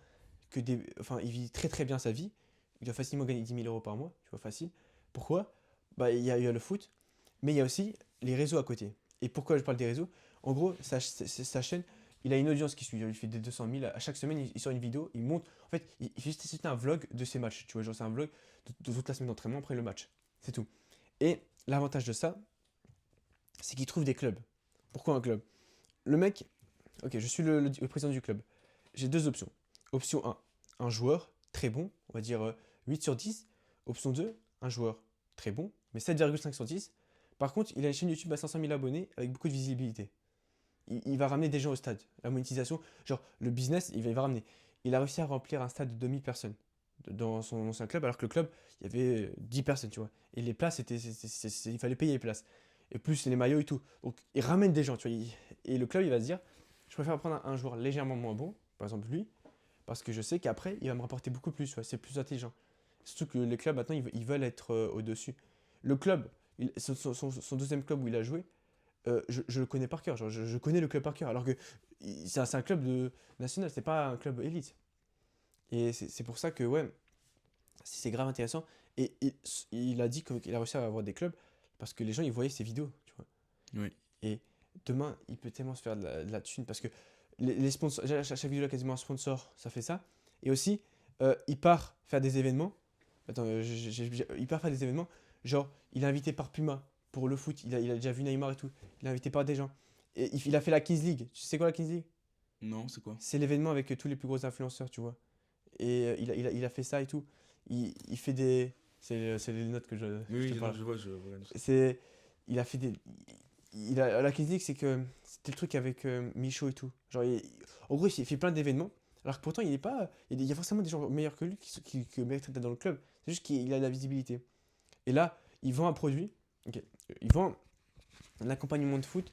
Speaker 1: enfin, il vit très très bien sa vie. Il doit facilement gagner 10 000 euros par mois, tu vois, facile. Pourquoi? Bah, il y a le foot, mais il y a aussi les réseaux à côté. Et pourquoi je parle des réseaux? En gros, sa chaîne, il a une audience qui suit. Il fait des 200 000. À chaque semaine, il sort une vidéo. Il monte. En fait, c'est un vlog de ses matchs. Tu vois, genre, c'est un vlog de toute la semaine d'entraînement après le match. C'est tout. Et l'avantage de ça, c'est qu'il trouve des clubs. Pourquoi un club? Le mec, ok, je suis le président du club. J'ai 2 options. Option 1, un joueur très bon, on va dire 8 sur 10. Option 2, un joueur très bon, mais 7,5 sur 10. Par contre, il a une chaîne YouTube à 500 000 abonnés avec beaucoup de visibilité. Il va ramener des gens au stade. La monétisation, genre le business, il va ramener. Il a réussi à remplir un stade de 2000 personnes dans son ancien club, alors que le club, il y avait 10 personnes, tu vois. Et les places, il fallait payer les places. Et plus les maillots et tout. Donc, il ramène des gens, tu vois. Et le club, il va se dire, je préfère prendre un joueur légèrement moins bon, par exemple lui, parce que je sais qu'après, il va me rapporter beaucoup plus, tu vois, c'est plus intelligent. Surtout que les clubs, maintenant, ils veulent être au-dessus. Le club, son deuxième club où il a joué, je le connais par cœur, genre, je connais le club par cœur, alors que c'est un club national, c'est pas un club élite. Et c'est pour ça que, ouais, c'est grave intéressant. Et il a dit qu'il a réussi à avoir des clubs parce que les gens, ils voyaient ses vidéos, tu vois.
Speaker 2: Oui.
Speaker 1: Et demain, il peut tellement se faire de la thune parce que les sponsors, chaque vidéo a quasiment un sponsor, ça fait ça. Et aussi, il part faire des événements. Attends, il part faire des événements. Genre, il est invité par Puma pour le foot. Il a déjà vu Neymar et tout. Il est invité par des gens. Et il a fait la Kings League. Tu sais quoi la Kings League?
Speaker 2: Non, c'est quoi?
Speaker 1: C'est l'événement avec tous les plus gros influenceurs, tu vois. Et il a fait ça et tout. Il fait des. C'est les notes que je
Speaker 2: Oui,
Speaker 1: te
Speaker 2: oui, non,
Speaker 1: parle.
Speaker 2: je vois, je vois.
Speaker 1: C'est. Il a fait des. La critique, c'est que c'était le truc avec Michaud et tout. Genre, en gros, il fait plein d'événements. Alors que pourtant, il est pas. Il y a forcément des gens meilleurs que lui qui méritent d'être dans le club. C'est juste qu'il a de la visibilité. Et là, il vend un produit. Ok. Il vend un accompagnement de foot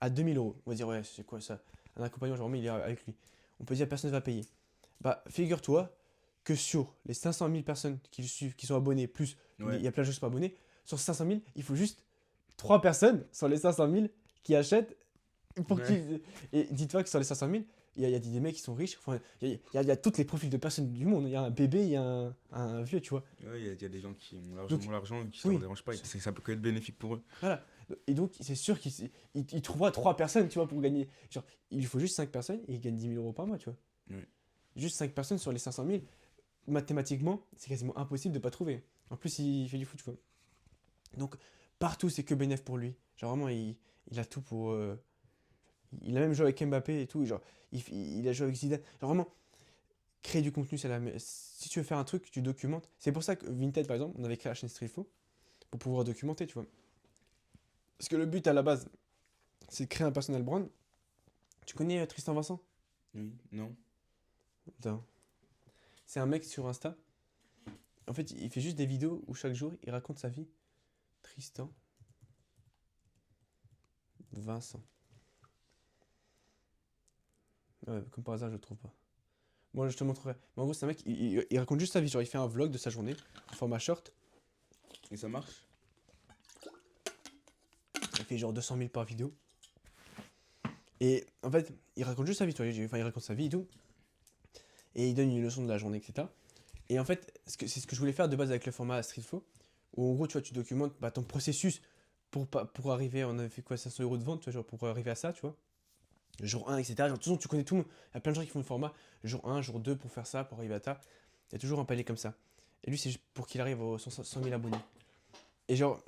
Speaker 1: à 2 000 euros. On va dire, ouais, c'est quoi ça? Un accompagnement, genre, il est avec lui. On peut dire, personne ne va payer. Bah, figure-toi que sur les 500 000 personnes qui le suivent, qui sont abonnées, plus
Speaker 2: Ouais.
Speaker 1: il y a plein de gens qui sont pas abonnés, sur 500 000, il faut juste 3 personnes sur les 500 000 qui achètent pour
Speaker 2: Ouais.
Speaker 1: qu'ils. Et dis-toi que sur les 500 000, il y a des mecs qui sont riches. Enfin, il y a tous les profils de personnes du monde. Il y a un bébé, il y a un vieux, tu vois.
Speaker 2: Ouais, il y a des gens qui ont
Speaker 1: Donc,
Speaker 2: l'argent et qui ça
Speaker 1: oui.
Speaker 2: leur dérange pas. Ça peut que être bénéfique pour eux.
Speaker 1: Voilà. Et donc, c'est sûr qu'il trouvera 3 personnes, tu vois, pour gagner. Genre, il lui faut juste 5 personnes et il gagne 10 000 euros par mois, tu vois.
Speaker 2: Oui.
Speaker 1: Juste 5 personnes sur les 500 000. Mathématiquement, c'est quasiment impossible de pas trouver. En plus, il fait du foot, tu vois. Donc, partout, c'est que bénéf pour lui. Genre, vraiment, il a tout pour. Il a même joué avec Mbappé et tout. Genre, il a joué avec Zidane. Genre, vraiment, créer du contenu, c'est si tu veux faire un truc, tu documentes. C'est pour ça que Vinted, par exemple, on avait créé la chaîne Street Info pour pouvoir documenter, tu vois. Parce que le but à la base, c'est de créer un personal brand. Tu connais Tristan Vincent?
Speaker 2: Oui, non.
Speaker 1: Putain. C'est un mec sur Insta. En fait, il fait juste des vidéos où chaque jour, il raconte sa vie. Tristan Vincent. Ouais, comme par hasard, je le trouve pas. Bon, je te montrerai. Mais en gros, c'est un mec, il raconte juste sa vie. Genre, il fait un vlog de sa journée en format short.
Speaker 2: Et ça marche?
Speaker 1: Il fait genre 200 000 par vidéo. Et en fait, il raconte juste sa vie. Tu vois. Enfin, il raconte sa vie et tout. Et il donne une leçon de la journée, etc. Et en fait, c'est ce que je voulais faire de base avec le format Streetfo. Où en gros, tu vois, tu documentes ton processus pour arriver. On avait fait quoi, 500 euros de vente, tu vois, genre pour arriver à ça, tu vois. Jour 1, etc. Genre, de toute façon, tu connais tout le monde. Il y a plein de gens qui font le format jour 1, jour 2 pour faire ça, pour arriver à ça. Il y a toujours un palier comme ça. Et lui, c'est pour qu'il arrive aux 100 000 abonnés. Et genre,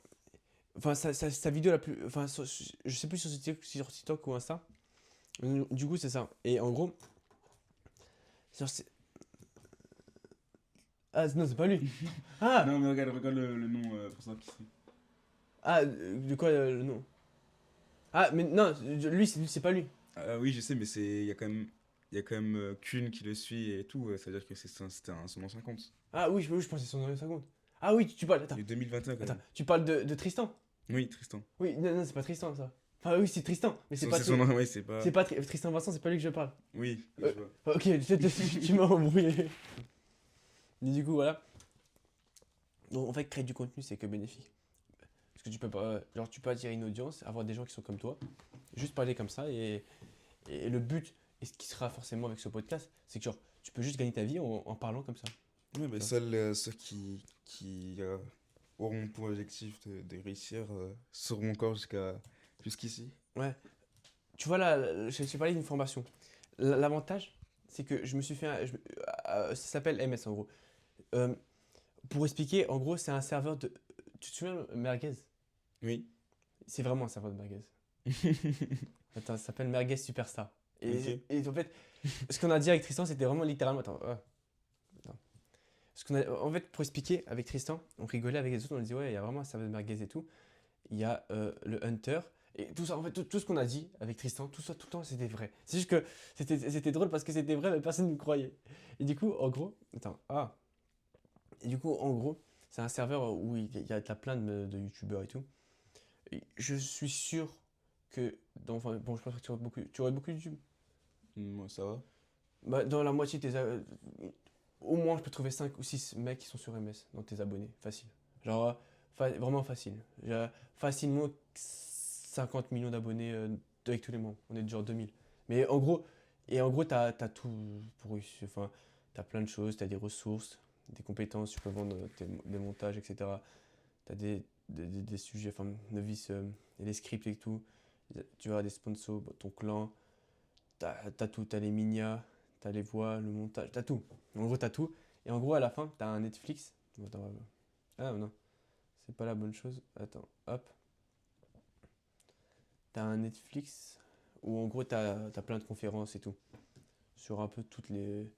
Speaker 1: enfin, sa vidéo la plus. Enfin, je sais plus sur TikTok ou Insta. Du coup, c'est ça. Et en gros, genre, ah, non, c'est pas lui. Ah,
Speaker 2: Non, mais regarde le nom pour ça qui c'est.
Speaker 1: ah, de quoi le nom? Ah, mais non, lui, c'est pas lui.
Speaker 2: Ah oui, je sais, mais il y a quand même Kuhn qui le suit et tout. Ça veut dire que c'était son ancien compte.
Speaker 1: Ah oui, je pensais son nom 50. Ah oui, tu parles. Attends,
Speaker 2: Il est 2021 quand
Speaker 1: attends,
Speaker 2: même.
Speaker 1: tu parles de Tristan.
Speaker 2: Oui, Tristan.
Speaker 1: Oui, non, non, c'est pas Tristan ça. Enfin, oui, c'est Tristan, mais c'est pas
Speaker 2: C'est son nom, oui, c'est pas.
Speaker 1: C'est pas Tristan Vincent, c'est pas lui que je parle.
Speaker 2: Oui, je
Speaker 1: Euh,
Speaker 2: vois.
Speaker 1: Ok, tu m'as embrouillé. Mais du coup, voilà. Donc, en fait, créer du contenu, c'est que bénéfique. Parce que tu peux pas. Genre, tu peux attirer une audience, avoir des gens qui sont comme toi, juste parler comme ça. Et le but, et ce qui sera forcément avec ce podcast, c'est que genre, tu peux juste gagner ta vie en parlant comme ça.
Speaker 2: Oui, mais
Speaker 1: Ça.
Speaker 2: seuls ceux qui auront pour objectif de réussir seront encore jusqu'ici.
Speaker 1: Ouais. Tu vois là, je t'ai parlé d'une formation. L'avantage, c'est que je me suis fait ça s'appelle MS en gros. Euh, pour expliquer, en gros, c'est un serveur de. Tu te souviens, Merguez?
Speaker 2: Oui.
Speaker 1: C'est vraiment un serveur de Merguez. Attends, ça s'appelle Merguez Superstar.
Speaker 2: Ok.
Speaker 1: Et en fait, ce qu'on a dit avec Tristan, c'était vraiment littéralement. Attends. Attends. En fait, pour expliquer, avec Tristan, on rigolait avec les autres, on disait, ouais, il y a vraiment un serveur de Merguez et tout. Il y a le Hunter. Et tout ça, en fait, tout ce qu'on a dit avec Tristan, tout ça, tout le temps, c'était vrai. C'est juste que c'était drôle parce que c'était vrai, mais personne ne croyait. Et du coup, en gros. Attends. Ah. Et du coup, en gros, c'est un serveur où il y a plein de youtubeurs et tout. Et je suis sûr que. Enfin, bon, je pense que tu aurais beaucoup de YouTube.
Speaker 2: Moi, ça va.
Speaker 1: Bah, dans la moitié de au moins, je peux trouver 5 ou 6 mecs qui sont sur MS dans tes abonnés. Facile. Genre, vraiment facile. J'ai facilement 50 millions d'abonnés avec tous les membres. On est genre 2000. Mais en gros, t'as tout pour réussir. Enfin, t'as plein de choses, t'as des ressources, des compétences, tu peux vendre des montages, etc. T'as des sujets, enfin, novices, et les scripts et tout. Tu verras des sponsors, ton clan. T'as tout, t'as les minias, t'as les voix, le montage, t'as tout. En gros, t'as tout. Et en gros, à la fin, t'as un Netflix. Attends, ah non, c'est pas la bonne chose. Attends, hop. T'as un Netflix où en gros, t'as plein de conférences et tout. Sur un peu toutes les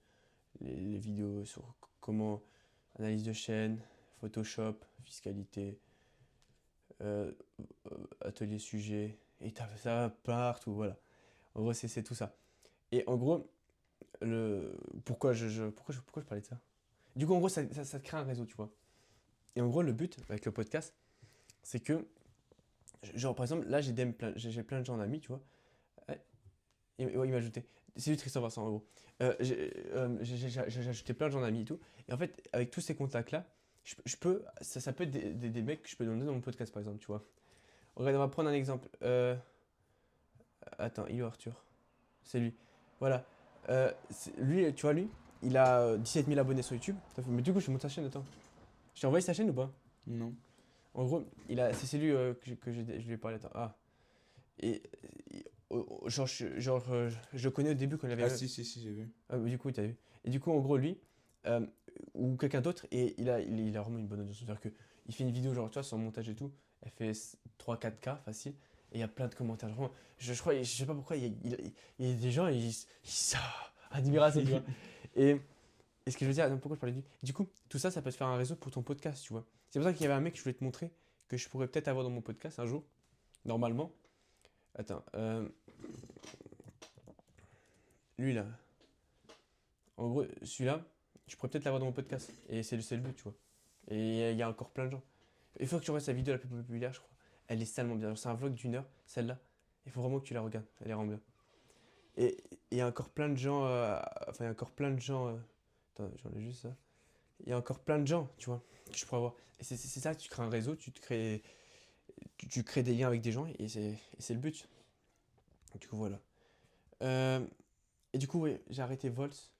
Speaker 1: vidéos, sur comment analyse de chaîne, Photoshop, fiscalité, euh, atelier sujet. Et t'as ça partout, voilà. En gros, c'est tout ça. Et en gros, pourquoi je parlais de ça? Du coup, en gros, ça te crée un réseau, tu vois. Et en gros, le but avec le podcast, c'est que, genre, par exemple, là, j'ai plein de gens d'amis, tu vois. Ouais, ouais, il m'a ajouté. C'est lui, Tristan Vincent, en gros. J'ai ajouté plein de gens d'amis et tout. Et en fait, avec tous ces contacts-là, je peux, ça peut être des mecs que je peux demander dans mon podcast, par exemple, tu vois. Regarde, on va prendre un exemple. Attends, il est où Arthur? C'est lui. Voilà. Lui, tu vois, lui, il a 17 000 abonnés sur YouTube. Mais du coup, je monte sa chaîne, attends. Je t'ai envoyé sa chaîne ou pas?
Speaker 2: Non.
Speaker 1: En gros, c'est lui je lui ai parlé. Attends. Ah. Genre, je le connais au début quand il avait.
Speaker 2: Ah, si, j'ai vu.
Speaker 1: Ah, du coup, t'as vu. Et du coup, en gros, lui, ou quelqu'un d'autre, et il a vraiment une bonne audience. C'est-à-dire qu'il fait une vidéo, genre, tu vois, sans montage et tout, elle fait 3-4K facile, et il y a plein de commentaires. Genre, vraiment, je crois, je sais pas pourquoi, il y a des gens, admiration, tu vois. Et, et ce que je veux dire, donc, pourquoi je parlais du coup, tout ça, ça peut te faire un réseau pour ton podcast, tu vois. C'est pour ça qu'il y avait un mec que je voulais te montrer, que je pourrais peut-être avoir dans mon podcast un jour, normalement. Attends, lui là. En gros, celui-là, je pourrais peut-être l'avoir dans mon podcast. Et c'est le but, tu vois. Et il y a encore plein de gens. Il faut que tu regardes sa vidéo la plus populaire, je crois. Elle est salement bien. Genre, c'est un vlog d'1 heure, celle-là. Il faut vraiment que tu la regardes. Elle est vraiment bien. Et il y a encore plein de gens. Enfin, il y a encore plein de gens. Attends, j'en ai juste ça. Il y a encore plein de gens, tu vois, que je pourrais avoir. Et c'est ça, tu crées un réseau, tu crées des liens avec des gens et c'est le but. Du coup, voilà. Euh, et du coup, oui, j'ai arrêté Volt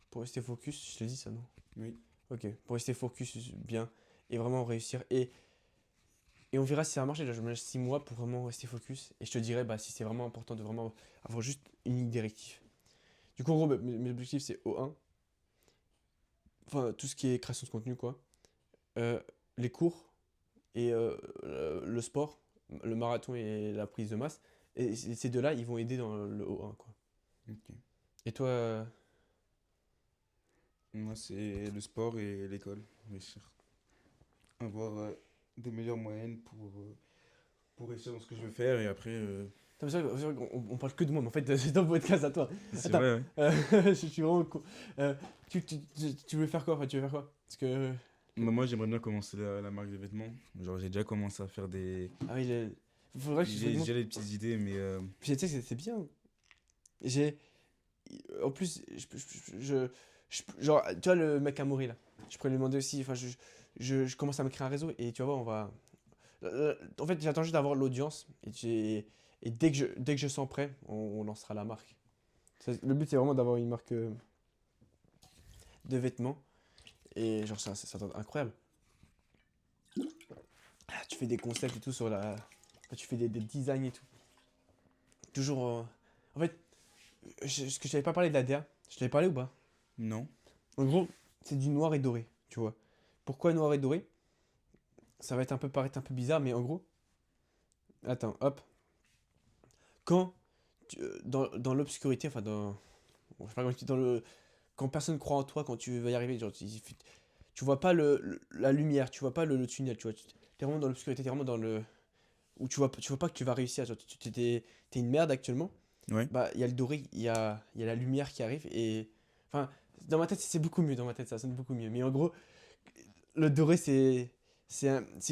Speaker 1: pour rester focus. Je te dis ça, non?
Speaker 2: Oui.
Speaker 1: Ok, pour rester focus bien et vraiment réussir. Et on verra si ça va marcher. Là, je me laisse 6 mois pour vraiment rester focus. Et je te dirai bah, si c'est vraiment important de vraiment avoir juste une ligne directive. Du coup, en gros, mes objectifs, c'est O1. Enfin, tout ce qui est création de contenu, quoi. Les cours et le sport, le marathon et la prise de masse. Et ces deux-là, ils vont aider dans le O1, quoi.
Speaker 2: Ok.
Speaker 1: Et toi,
Speaker 2: Moi, c'est le sport et l'école. Réussir. Avoir des meilleures moyennes pour réussir dans ce que je veux faire et après.
Speaker 1: Attends, c'est vrai on parle que de moi, mais en fait, c'est dans le podcast à toi.
Speaker 2: C'est
Speaker 1: Attends,
Speaker 2: vrai, ouais.
Speaker 1: je suis vraiment con. Tu veux faire quoi? Enfin, tu veux faire quoi? Parce que.
Speaker 2: Moi, j'aimerais bien commencer la marque de vêtements. Genre, j'ai déjà commencé à faire des.
Speaker 1: Ah oui, faudrait que tu
Speaker 2: J'ai déjà des petites idées, mais.
Speaker 1: Puis tu sais que c'est bien. J'ai. En plus, genre, tu vois, le mec à mourir là. Je pourrais lui demander aussi. Enfin, je commence à me créer un réseau et tu vas voir, on va. En fait, j'attends juste d'avoir l'audience et dès que je sens prêt, on lancera la marque. Le but, c'est vraiment d'avoir une marque de vêtements. Et genre, ça doit être incroyable. Ah, tu fais des concepts et tout sur la. Enfin, tu fais des designs et tout. Toujours. En fait, ce que je t'avais pas parlé de la DA, je t'avais parlé ou pas?
Speaker 2: Non.
Speaker 1: En gros, c'est du noir et doré, tu vois. Pourquoi noir et doré? Ça va paraître un peu bizarre, mais en gros. Attends, hop. Quand. Dans l'obscurité, enfin, dans. Bon, je sais pas comment expliquer, quand personne croit en toi, quand tu vas y arriver, genre, tu vois pas la lumière, tu vois pas le tunnel, tu vois. T'es vraiment dans l'obscurité, t'es vraiment dans le. Où tu vois pas que tu vas réussir, genre, t'es une merde actuellement.
Speaker 2: Ouais.
Speaker 1: Bah, il y a le doré, il y a la lumière qui arrive et. Enfin, dans ma tête, c'est beaucoup mieux, dans ma tête, ça sonne beaucoup mieux. Mais en gros, le doré, c'est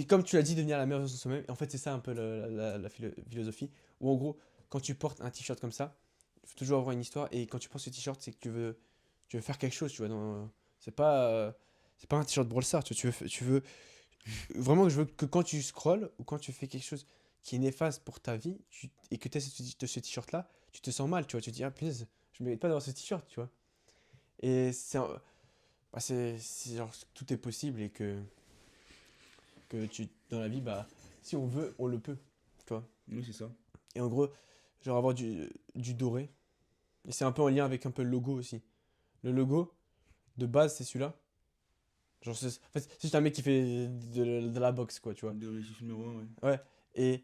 Speaker 1: comme tu l'as dit, devenir la meilleure version de soi-même. Et en fait, c'est ça un peu la philosophie. Où en gros, quand tu portes un t-shirt comme ça, faut toujours avoir une histoire. Et quand tu penses au t-shirt, c'est que tu veux faire quelque chose, tu vois. C'est pas un t-shirt Brawl Stars, tu veux vraiment, je veux que quand tu scrolls ou quand tu fais quelque chose qui est néfaste pour ta vie et que tu as ce t-shirt-là, tu te sens mal, tu vois. Tu te dis, ah punaise, je mérite pas d'avoir ce t-shirt, tu vois. Et c'est genre, tout est possible et dans la vie, bah, si on veut, on le peut, tu vois.
Speaker 2: Oui, c'est ça.
Speaker 1: Et en gros, genre avoir du doré. Et c'est un peu en lien avec un peu le logo aussi. Le logo, de base, c'est celui-là. Genre, en fait, c'est juste un mec qui fait de la boxe, quoi, tu vois.
Speaker 2: De l'objectif numéro 1, ouais.
Speaker 1: Ouais. Et.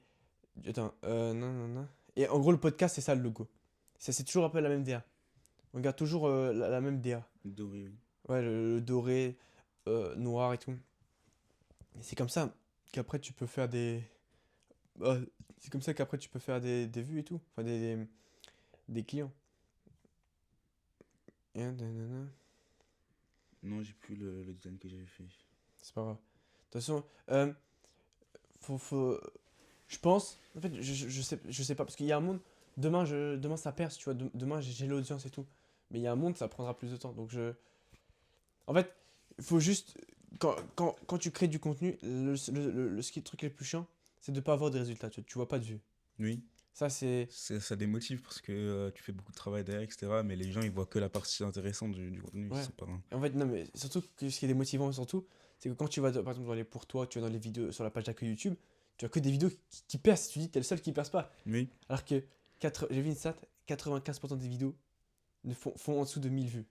Speaker 1: Attends, non, non, non. Et en gros, le podcast, c'est ça le logo. C'est toujours un peu la même DA. On garde toujours la même DA.
Speaker 2: Doré, oui.
Speaker 1: Ouais, le doré, noir et tout. Et c'est comme ça qu'après, tu peux faire des. C'est comme ça qu'après, tu peux faire des vues et tout. Enfin, des clients. Et nanana.
Speaker 2: Non, j'ai plus le design que j'avais fait.
Speaker 1: C'est pas grave. De toute façon, faut. Je pense. En fait, je sais pas. Parce qu'il y a un monde. Demain ça perce, tu vois. Demain, j'ai l'audience et tout. Mais il y a un monde, ça prendra plus de temps. Donc, En fait, il faut juste. Quand tu crées du contenu, le truc le plus chiant, c'est de pas avoir de résultats. Tu vois pas de vues.
Speaker 2: Oui.
Speaker 1: Ça, c'est.
Speaker 2: Ça démotive parce que tu fais beaucoup de travail derrière, etc. Mais les gens, ils voient que la partie intéressante du contenu.
Speaker 1: Ouais.
Speaker 2: C'est pas...
Speaker 1: En fait, non, mais surtout que ce qui est démotivant, surtout, c'est que quand tu vas, par exemple, dans les pour toi, tu vas dans les vidéos sur la page d'accueil YouTube, tu as que des vidéos qui percent. Tu dis, t'es le seul qui perce pas.
Speaker 2: Oui.
Speaker 1: Alors que, j'ai vu une stat, 95% des vidéos font en dessous de 1000 vues.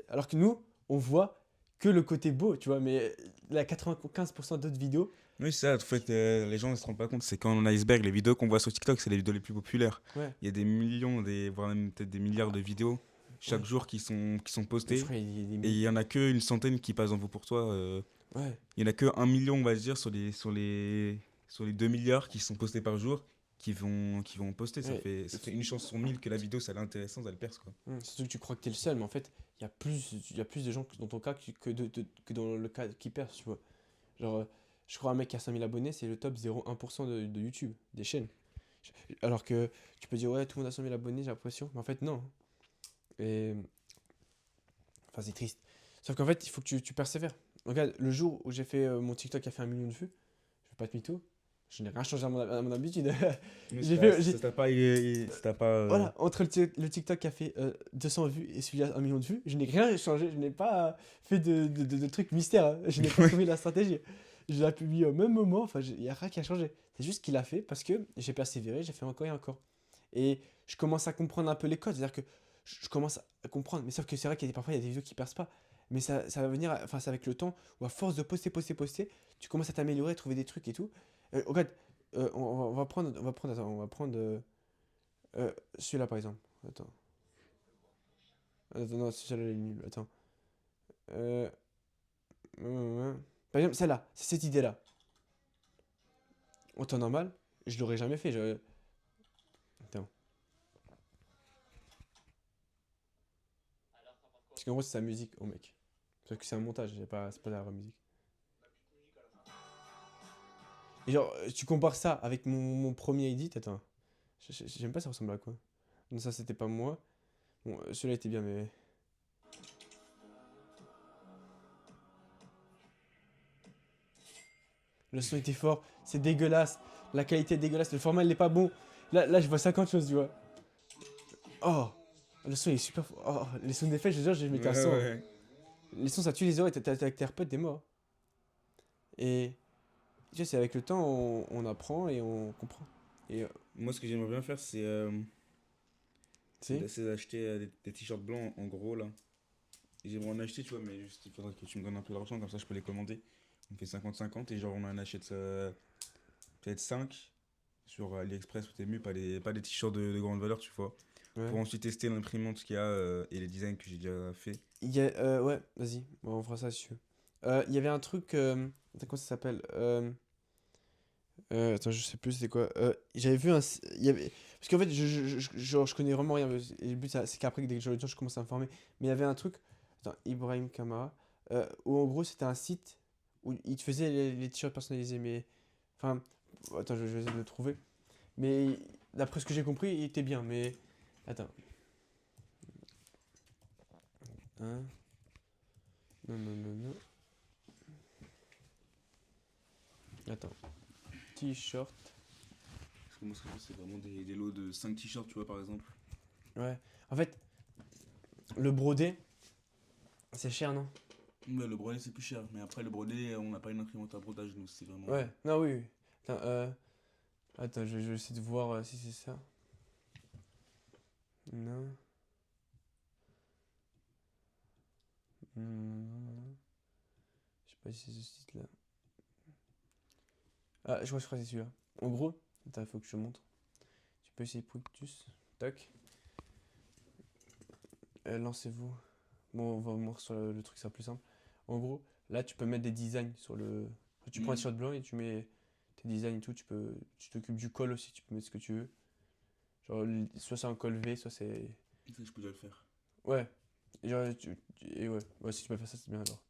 Speaker 1: Alors que nous, on voit que le côté beau, tu vois, mais la 95% d'autres vidéos,
Speaker 2: Oui, c'est ça. En fait, les gens ne se rendent pas compte. C'est quand on iceberg, les vidéos qu'on voit sur TikTok, c'est les vidéos les plus populaires.
Speaker 1: ouais.
Speaker 2: Il y a des millions, voire même peut-être des milliards de vidéos chaque
Speaker 1: Ouais.
Speaker 2: jour qui sont
Speaker 1: Je
Speaker 2: postées.
Speaker 1: crois qu'il y a des
Speaker 2: Et il y en a que une centaine qui passent dans Vous pour toi.
Speaker 1: Ouais.
Speaker 2: Il y en a que 1 million, on va dire, sur les 2 milliards qui sont postés par jour qui vont poster. Ça
Speaker 1: Ouais.
Speaker 2: fait une chance sur 1000 que la vidéo, ça l'est intéressante, elle perce, quoi.
Speaker 1: Surtout que tu crois que t'es le seul, mais en fait, il y a plus de gens dans ton cas que dans le cas qui percent, tu vois. Genre, je crois un mec qui a 5000 abonnés, c'est le top 0,1% de YouTube, des chaînes. Alors que tu peux dire, ouais, tout le monde a 5000 abonnés, j'ai l'impression. Mais en fait, non. Et. Enfin, c'est triste. Sauf qu'en fait, il faut que tu persévères. Regarde, le jour où j'ai fait mon TikTok qui a fait 1 million de vues, je vais pas te mytho, je n'ai rien changé à mon habitude.
Speaker 2: Mais
Speaker 1: J'ai fait.
Speaker 2: ça t'a pas.
Speaker 1: Voilà, entre le TikTok qui a fait 200 vues et celui à 1 million de vues, je n'ai rien changé, je n'ai pas fait de trucs mystères, hein. Je n'ai pas trouvé la stratégie. Je l'ai publié au même moment, enfin, il n'y a rien qui a changé. C'est juste qu'il a fait parce que j'ai persévéré, j'ai fait encore et encore. Et je commence à comprendre un peu les codes, c'est-à-dire que je commence à comprendre, mais sauf que c'est vrai parfois il y a des vidéos qui percent pas. Mais ça va venir, enfin, c'est avec le temps, où à force de poster, tu commences à t'améliorer, à trouver des trucs et tout. Regarde, on va prendre celui-là par exemple. Attends. Attends, non, celui-là il est nul. Attends. Euh, Par exemple, celle-là, c'est cette idée-là. En temps normal, je l'aurais jamais fait. Attends. Parce qu'en gros, c'est sa musique, oh mec. Sauf que c'est un montage, c'est pas la vraie musique. Et genre, tu compares ça avec mon premier edit, attends. J'aime pas, ça ressemble à quoi. Non, ça c'était pas moi. Bon, celui-là était bien, mais. Le son était fort, c'est dégueulasse. La qualité est dégueulasse, le format il est pas bon. Là je vois 50 choses, tu vois. Oh, le son il est super fort. Oh, les sons d'effet, je te jure, je mettais un
Speaker 2: Ouais,
Speaker 1: 100.
Speaker 2: ouais.
Speaker 1: Les sons ça tue les oreilles, t'es avec tes potes, t'es mort. Et tu sais, c'est avec le temps, on apprend et on comprend. Et
Speaker 2: Moi, ce que j'aimerais bien faire, c'est
Speaker 1: tu sais,
Speaker 2: c'est d'acheter des t-shirts blancs en gros, là. Et j'aimerais en acheter, tu vois, mais juste il faudrait que tu me donnes un peu d'argent, comme ça je peux les commander. On fait 50-50 et genre on en achète peut-être 5 sur AliExpress ou Temu, pas des t-shirts de grande valeur, tu vois.
Speaker 1: ouais.
Speaker 2: Pour ensuite tester l'imprimante qu'il y a et les designs que j'ai déjà fait.
Speaker 1: Ouais, vas-y, bon, on fera ça si tu veux. Il y avait un truc, attends, comment ça s'appelle attends, je sais plus c'était quoi. J'avais vu il y avait. Parce qu'en fait, genre, je connais vraiment rien. Et le but, c'est qu'après, dès que j'ai le temps, je commence à me former. Mais il y avait un truc, attends, Ibrahim Kamara, où en gros, c'était un site où il te faisait les t-shirts personnalisés. Mais. Enfin, attends, je vais essayer de le trouver. Mais d'après ce que j'ai compris, il était bien, mais. Attends. Hein? Non, non, non, non. Attends. T-shirt.
Speaker 2: Parce que moi, ce que je veux, c'est vraiment des lots de 5 t-shirts, tu vois, par exemple.
Speaker 1: Ouais. En fait, le brodé, c'est cher, non?
Speaker 2: Ouais, le brodé, c'est plus cher. Mais après, le brodé, on n'a pas une imprimante à brodage, nous, c'est vraiment.
Speaker 1: Ouais. Non, oui, oui. Attends, attends, je vais essayer de voir si c'est ça. Non. Hmm. Je sais pas si c'est ce site-là. Ah, je crois que c'est celui-là. En gros, attends, il faut que je te montre. Tu peux essayer Productus. Tac. Lancez-vous. Bon, on va vous montrer sur le truc, c'est plus simple. En gros, là, tu peux mettre des designs sur le. Tu prends un t-shirt blanc et tu mets tes designs et tout. Tu t'occupes du col aussi, tu peux mettre ce que tu veux. Genre, soit c'est un col V, soit c'est.
Speaker 2: Ça, je peux déjà le faire.
Speaker 1: Ouais. Genre, et ouais. Ouais, si tu peux faire ça, c'est bien alors.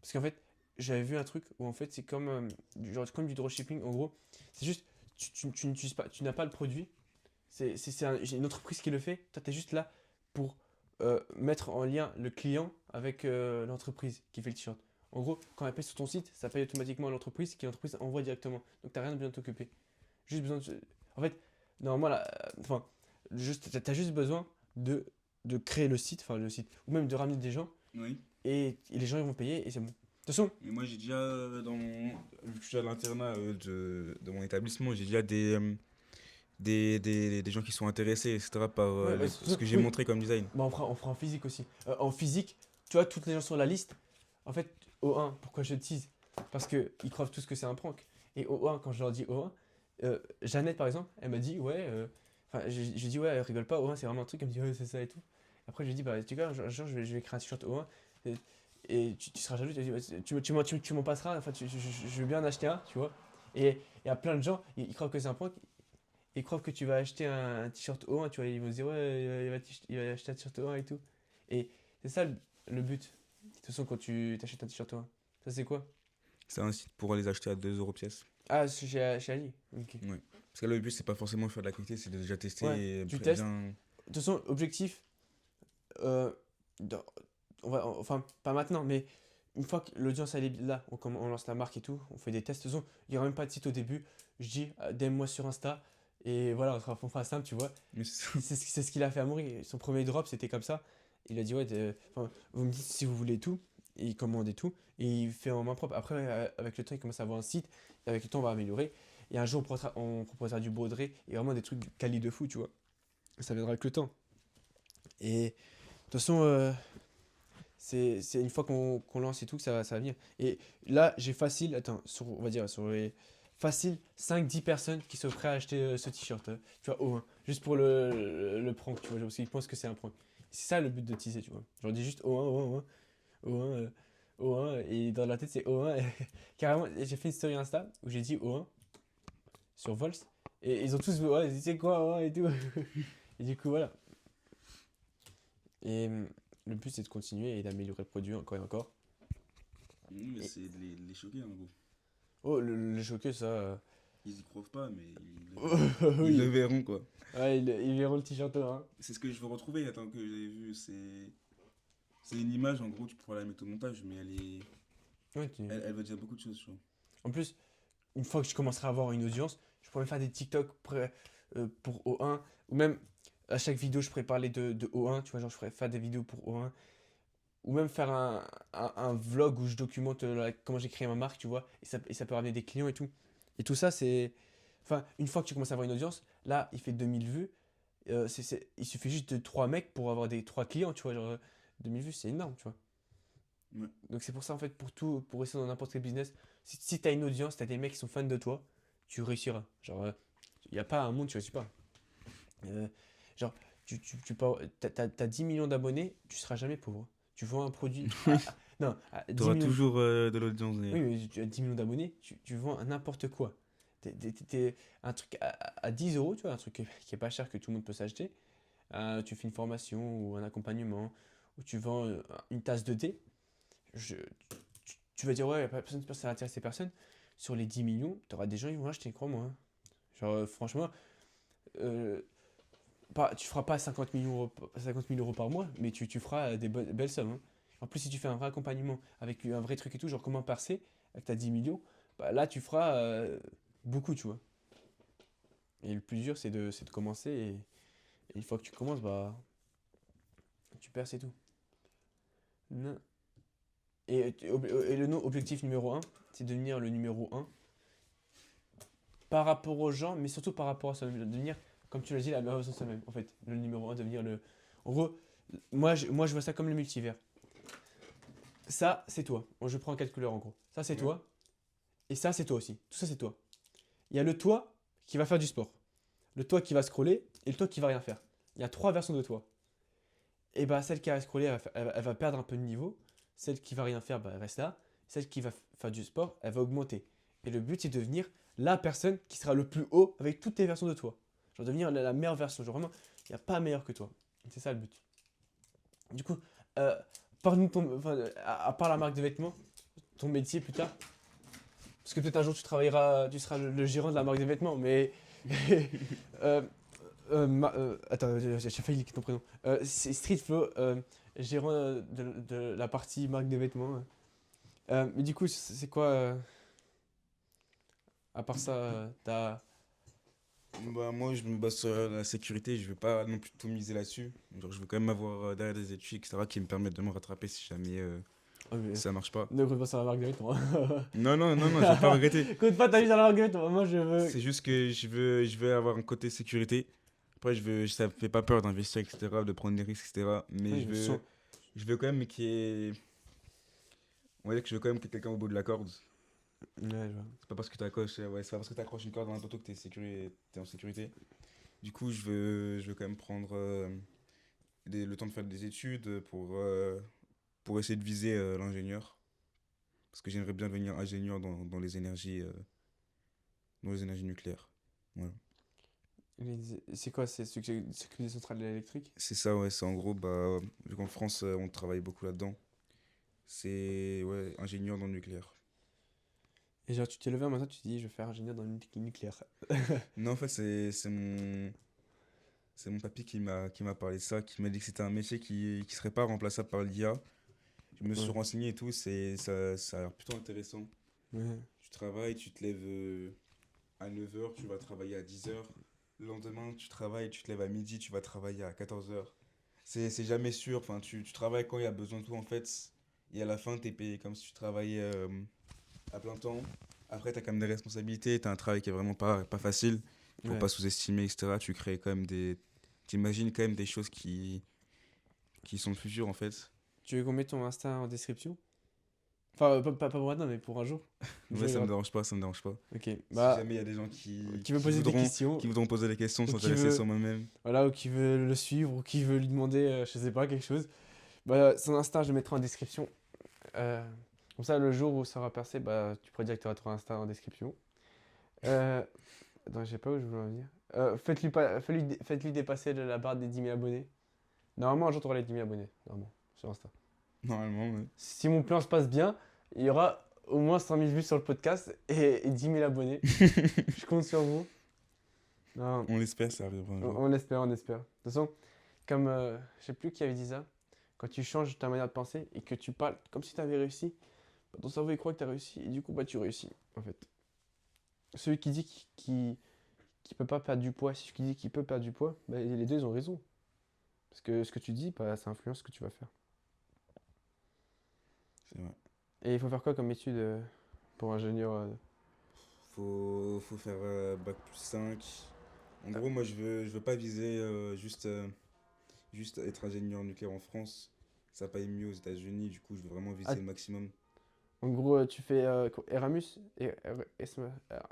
Speaker 1: Parce qu'en fait, j'avais vu un truc où en fait, c'est comme, genre, comme du dropshipping. En gros, c'est juste, tu n'utilises pas, tu n'as pas le produit. J'ai une entreprise qui le fait. Toi, tu es juste là pour mettre en lien le client avec l'entreprise qui fait le t-shirt. En gros, quand elle paye sur ton site, ça paye automatiquement à l'entreprise qui l'entreprise envoie directement. Donc, tu n'as rien besoin de t'occuper. Juste besoin de. En fait, normalement, là, enfin, tu as juste besoin de créer le site, enfin le site, ou même de ramener des gens,
Speaker 2: Oui.
Speaker 1: et les gens ils vont payer et c'est bon. De toute façon,
Speaker 2: Mais moi, j'ai déjà, dans mon. Vu que je suis à l'internat de mon établissement, j'ai déjà des gens qui sont intéressés, etc., par
Speaker 1: ouais, bah,
Speaker 2: ce que j'ai
Speaker 1: oui,
Speaker 2: montré comme design.
Speaker 1: bah, on fera en physique aussi. En physique, tu vois, toutes les gens sur la liste, en fait, O1, pourquoi je tease? Parce qu'ils croient tous que c'est un prank. Et O1, quand je leur dis O1, Jeannette par exemple, elle m'a dit, ouais, enfin, j'ai dit, ouais, rigole pas, O1 c'est vraiment un truc, elle me dit, ouais, c'est ça et tout. Après, je lui ai dit, bah, tu vois, je vais créer un t-shirt O1, et tu seras jaloux, tu vas dire, ouais, tu m'en passeras, enfin, je veux bien en acheter un, tu vois. Et il y a plein de gens, ils croient que c'est un prank, ils croient que tu vas acheter un t-shirt O1, tu vois, ils vont se dire, ouais, il va acheter un t-shirt O1 et tout. Et c'est ça le but. De toute façon, quand tu t'achètes un t-shirt O1, ça c'est quoi?
Speaker 2: C'est un site pour les acheter à 2 € pièce.
Speaker 1: Ah, c'est chez Ali. Ok.
Speaker 2: Ouais. Parce que là, le but, c'est pas forcément faire de la qualité, c'est de déjà tester
Speaker 1: Ouais,
Speaker 2: et
Speaker 1: tu testes.
Speaker 2: bien.
Speaker 1: De toute façon, objectif, euh, dans- enfin, pas maintenant, mais une fois que l'audience elle est là, on lance la marque et tout, on fait des tests. De toute façon, il n'y aura même pas de site au début. Je dis, DM-moi sur Insta. Et voilà, on fera simple, tu vois.
Speaker 2: Mais c'est ça.
Speaker 1: C'est ce qu'il a fait à Maury. Son premier drop, c'était comme ça. Il a dit, ouais, enfin, vous me dites si vous voulez tout. Et il commande et tout. Et il fait en main propre. Après, avec le temps, il commence à avoir un site. Et avec le temps, on va améliorer. Et un jour, on proposera du broderie et vraiment des trucs du quali de fou, tu vois. Ça viendra avec le temps. Et de toute façon, c'est une fois qu'on lance et tout que ça va venir. Et là, j'ai facile, attends, on va dire sur les facile 5-10 personnes qui sont prêtes à acheter ce t-shirt. Tu vois, au 1. Juste pour le prank, tu vois, parce qu'ils pensent que c'est un prank. C'est ça le but de teaser, tu vois. Genre, dis juste O1, O1, O1, O1, et dans la tête, c'est O1. Carrément, j'ai fait une story Insta où j'ai dit O1 sur Vols. Et ils ont tous, ouais, ils disaient quoi, O1 et tout. Et du coup, voilà. Et le but, c'est de continuer et d'améliorer le produit encore et encore.
Speaker 2: Mais
Speaker 1: Et-
Speaker 2: c'est de les choquer, en gros.
Speaker 1: Oh, le choqué, ça.
Speaker 2: Ils y croient pas, mais ils le
Speaker 1: Oui.
Speaker 2: verront, quoi.
Speaker 1: Ouais, ils verront le t-shirt hein.
Speaker 2: C'est ce que je veux retrouver, attends, que j'avais vu. C'est une image, en gros, tu pourras la mettre au montage, mais
Speaker 1: Ouais,
Speaker 2: elle veut dire beaucoup de choses, tu vois.
Speaker 1: en plus, une fois que je commencerai à avoir une audience, je pourrais faire des TikTok pour O1. Ou même, à chaque vidéo, je pourrais parler de O1. Tu vois, genre, je pourrais faire des vidéos pour O1. Ou même faire un vlog où je documente comment j'ai créé ma marque, tu vois. Et ça peut ramener des clients et tout. Et tout ça, c'est. Enfin, une fois que tu commences à avoir une audience, là, il fait 2000 vues. Il suffit juste de 3 mecs pour avoir des 3 clients, tu vois. Genre, 2000 vues, c'est énorme, tu vois.
Speaker 2: Ouais.
Speaker 1: Donc c'est pour ça, en fait, pour tout, pour réussir dans n'importe quel business, si tu as une audience, tu as des mecs qui sont fans de toi, tu réussiras. Genre, il n'y a pas un monde, tu réussis pas. Euh, genre, t'as 10 millions d'abonnés, tu seras jamais pauvre. Tu vends un produit. Non, à 10
Speaker 2: T'auras
Speaker 1: millions.
Speaker 2: toujours de l'audience
Speaker 1: Oui,
Speaker 2: d'ailleurs.
Speaker 1: mais tu as 10 millions d'abonnés, tu vends à n'importe quoi. Un truc à 10 euros, tu vois, un truc qui est pas cher que tout le monde peut s'acheter. Tu fais une formation ou un accompagnement, ou tu vends une tasse de thé. Je, tu vas dire, ouais, personne, ça va intéresser personne. Sur les 10 millions, tu auras des gens qui vont acheter, crois-moi, hein.
Speaker 4: Genre, franchement, euh, tu feras pas 50 000 euros par mois, mais tu feras des belles sommes, hein. En plus, si tu fais un vrai accompagnement avec un vrai truc et tout, genre comment percer, avec ta 10 millions, bah là, tu feras beaucoup, tu vois. Et le plus dur, c'est de commencer. Et une fois que tu commences, bah, tu perds, c'est tout. Non. Et objectif numéro un, c'est de devenir le numéro un par rapport aux gens, mais surtout par rapport à soi-même. Devenir, comme tu l'as dit, la meilleure version de soi-même. En fait, le numéro un, devenir le. En gros, moi, je vois ça comme le multivers. Ça, c'est toi. Bon, je prends en quatre couleurs en gros. Ça, c'est
Speaker 2: Ouais.
Speaker 4: toi. Et ça, c'est toi aussi. Tout ça, c'est toi. Il y a le toi qui va faire du sport. Le toi qui va scroller et le toi qui va rien faire. Il y a trois versions de toi. Et bah, celle qui va scroller, elle va perdre un peu de niveau. Celle qui va rien faire, bah, elle reste là. Celle qui va faire du sport, elle va augmenter. Et le but, c'est de devenir la personne qui sera le plus haut avec toutes les versions de toi. Genre devenir la meilleure version. Genre vraiment, il n'y a pas meilleur que toi. C'est ça le but. Du coup, euh, parle-nous de à part la marque de vêtements, ton métier plus tard. Parce que peut-être un jour tu seras le gérant de la marque de vêtements, mais. euh, attends, j'ai failli liquer ton prénom. C'est Street Flow, gérant de la partie marque de vêtements. Mais du coup, c'est quoi, à part ça, t'as.
Speaker 2: Bah, moi, je me base sur la sécurité, je veux pas non plus tout miser là-dessus. Genre, je veux quand même avoir derrière des études, etc., qui me permettent de me rattraper si jamais
Speaker 4: Oh, mais
Speaker 2: ça marche pas.
Speaker 4: ne compte pas sur la marque de vêtements.
Speaker 2: Non, non, non, non, je vais pas regretter.
Speaker 4: Compte pas ta vie sur la marque de vêtements. Moi, je veux.
Speaker 2: C'est juste que je veux avoir un côté sécurité. Après, ça me fait pas peur d'investir, etc., de prendre des risques, etc. Mais
Speaker 4: Oui,
Speaker 2: je veux quand même qu'il y ait. On va dire que je veux quand même qu'il y ait quelqu'un au bout de la corde.
Speaker 4: Ouais, je vois.
Speaker 2: C'est pas parce que ouais, c'est pas parce que t'accroches une corde dans un poteau que t'es en sécurité. Du coup, je veux quand même prendre le temps de faire des études pour essayer de viser l'ingénieur. Parce que j'aimerais bien devenir ingénieur dans les énergies nucléaires. Voilà.
Speaker 4: C'est quoi? C'est s'occuper des centrales électriques?
Speaker 2: C'est ça, ouais, c'est en gros, bah, vu qu'en France, on travaille beaucoup là-dedans. C'est, ouais, ingénieur dans le nucléaire.
Speaker 4: Et genre, tu t'es levé un matin, tu te dis, je vais faire ingénieur dans le nucléaire.
Speaker 2: Non, en fait, c'est mon papy qui m'a parlé de ça, qui m'a dit que c'était un métier qui serait pas remplaçable par l'IA. Je me suis
Speaker 4: Ouais.
Speaker 2: renseigné et tout, ça a l'air plutôt intéressant.
Speaker 4: Ouais.
Speaker 2: Tu travailles, tu te lèves à 9 h, tu vas travailler à 10 h. Le lendemain, tu travailles, tu te lèves à midi, tu vas travailler à 14 h. C'est jamais sûr, enfin, tu travailles quand il y a besoin de toi en fait. Et à la fin, tu es payé comme si tu travaillais à plein temps. Après, tu as quand même des responsabilités, tu as un travail qui est vraiment pas facile. Faut
Speaker 4: Ouais.
Speaker 2: pas sous-estimer, etc. Tu crées quand même t'imagines quand même des choses qui sont le futur en fait.
Speaker 4: Tu veux qu'on mette ton Insta en description? Enfin, pas pour maintenant, mais pour un jour. Le jour
Speaker 2: Ouais,
Speaker 4: où il y
Speaker 2: ça me
Speaker 4: aura-
Speaker 2: dérange pas, ça me dérange pas.
Speaker 4: Ok,
Speaker 2: Si
Speaker 4: bah,
Speaker 2: jamais il y a des gens
Speaker 4: qui veut poser des questions,
Speaker 2: qui voudront poser des questions,
Speaker 4: ou qui
Speaker 2: s'intéresser
Speaker 4: veut,
Speaker 2: sur moi-même.
Speaker 4: voilà, ou qui veut le suivre, ou qui veut lui demander, je sais pas, quelque chose, bah, son Insta, je le mettrai en description. Euh, Comme ça, le jour où ça aura percé, bah, tu pourrais dire que tu auras ton Insta en description. Euh, Attends, je sais pas où je voulais en venir. Faites-lui dépasser la barre des 10 000 abonnés. Normalement, un jour, tu auras les 10 000 abonnés, normalement, sur Insta.
Speaker 2: Normalement, ouais.
Speaker 4: Si mon plan se passe bien, il y aura au moins 100 000 vues sur le podcast et 10 000 abonnés. Je compte sur vous. Non,
Speaker 2: On l'espère, ça arrivera un jour.
Speaker 4: on espère, on espère. De toute façon, comme je sais plus qui avait dit ça, quand tu changes ta manière de penser et que tu parles comme si tu avais réussi, bah, ton cerveau il croit que tu as réussi et du coup bah tu réussis en fait. Celui qui dit qu'il peut pas perdre du poids, celui qui dit qu'il peut perdre du poids, bah, les deux ils ont raison. Parce que ce que tu dis, bah, ça influence ce que tu vas faire.
Speaker 2: C'est vrai.
Speaker 4: Et il faut faire quoi comme étude pour ingénieur
Speaker 2: Faut faire bac+5. En gros, moi, je veux pas viser juste être ingénieur nucléaire en France. Ça paye mieux aux États-Unis, du coup, je veux vraiment viser
Speaker 4: Ah,
Speaker 2: le maximum.
Speaker 4: en gros, tu fais Erasmus,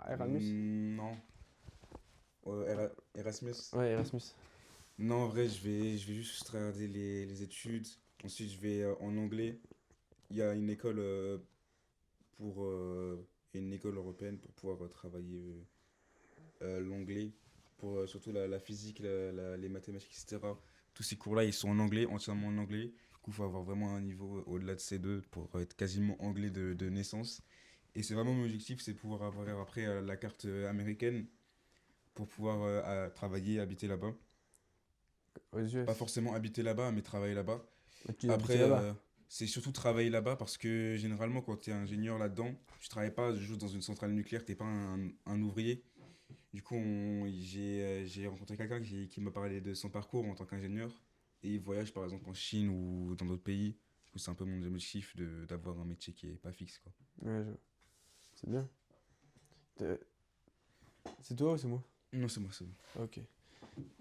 Speaker 4: Erasmus?
Speaker 2: Non. Erasmus.
Speaker 4: Ouais, Erasmus.
Speaker 2: Non, en vrai, je vais juste regarder les études. Ensuite, je vais en anglais. Il y a une école pour une école européenne pour pouvoir travailler l'anglais, pour surtout la physique, les mathématiques, etc. Tous ces cours-là, ils sont en anglais, entièrement en anglais. Du coup, il faut avoir vraiment un niveau au-delà de C2 pour être quasiment anglais de naissance. Et c'est vraiment mon objectif, c'est pouvoir avoir après la carte américaine pour pouvoir travailler, habiter là-bas.
Speaker 4: Aux US.
Speaker 2: Pas forcément habiter là-bas, mais travailler là-bas.
Speaker 4: Tu dois habiter
Speaker 2: Après,
Speaker 4: là-bas.
Speaker 2: c'est surtout travailler là-bas parce que généralement, quand tu es ingénieur là-dedans, tu travailles pas juste dans une centrale nucléaire, t'es pas un ouvrier. Du coup, j'ai rencontré quelqu'un qui m'a parlé de son parcours en tant qu'ingénieur. Et il voyage par exemple en Chine ou dans d'autres pays. Du coup, c'est un peu mon objectif d'avoir un métier qui est pas fixe, quoi.
Speaker 4: Ouais, c'est bien. T'es- C'est toi ou c'est moi?
Speaker 2: Non, c'est moi, c'est moi.
Speaker 4: Ah, ok.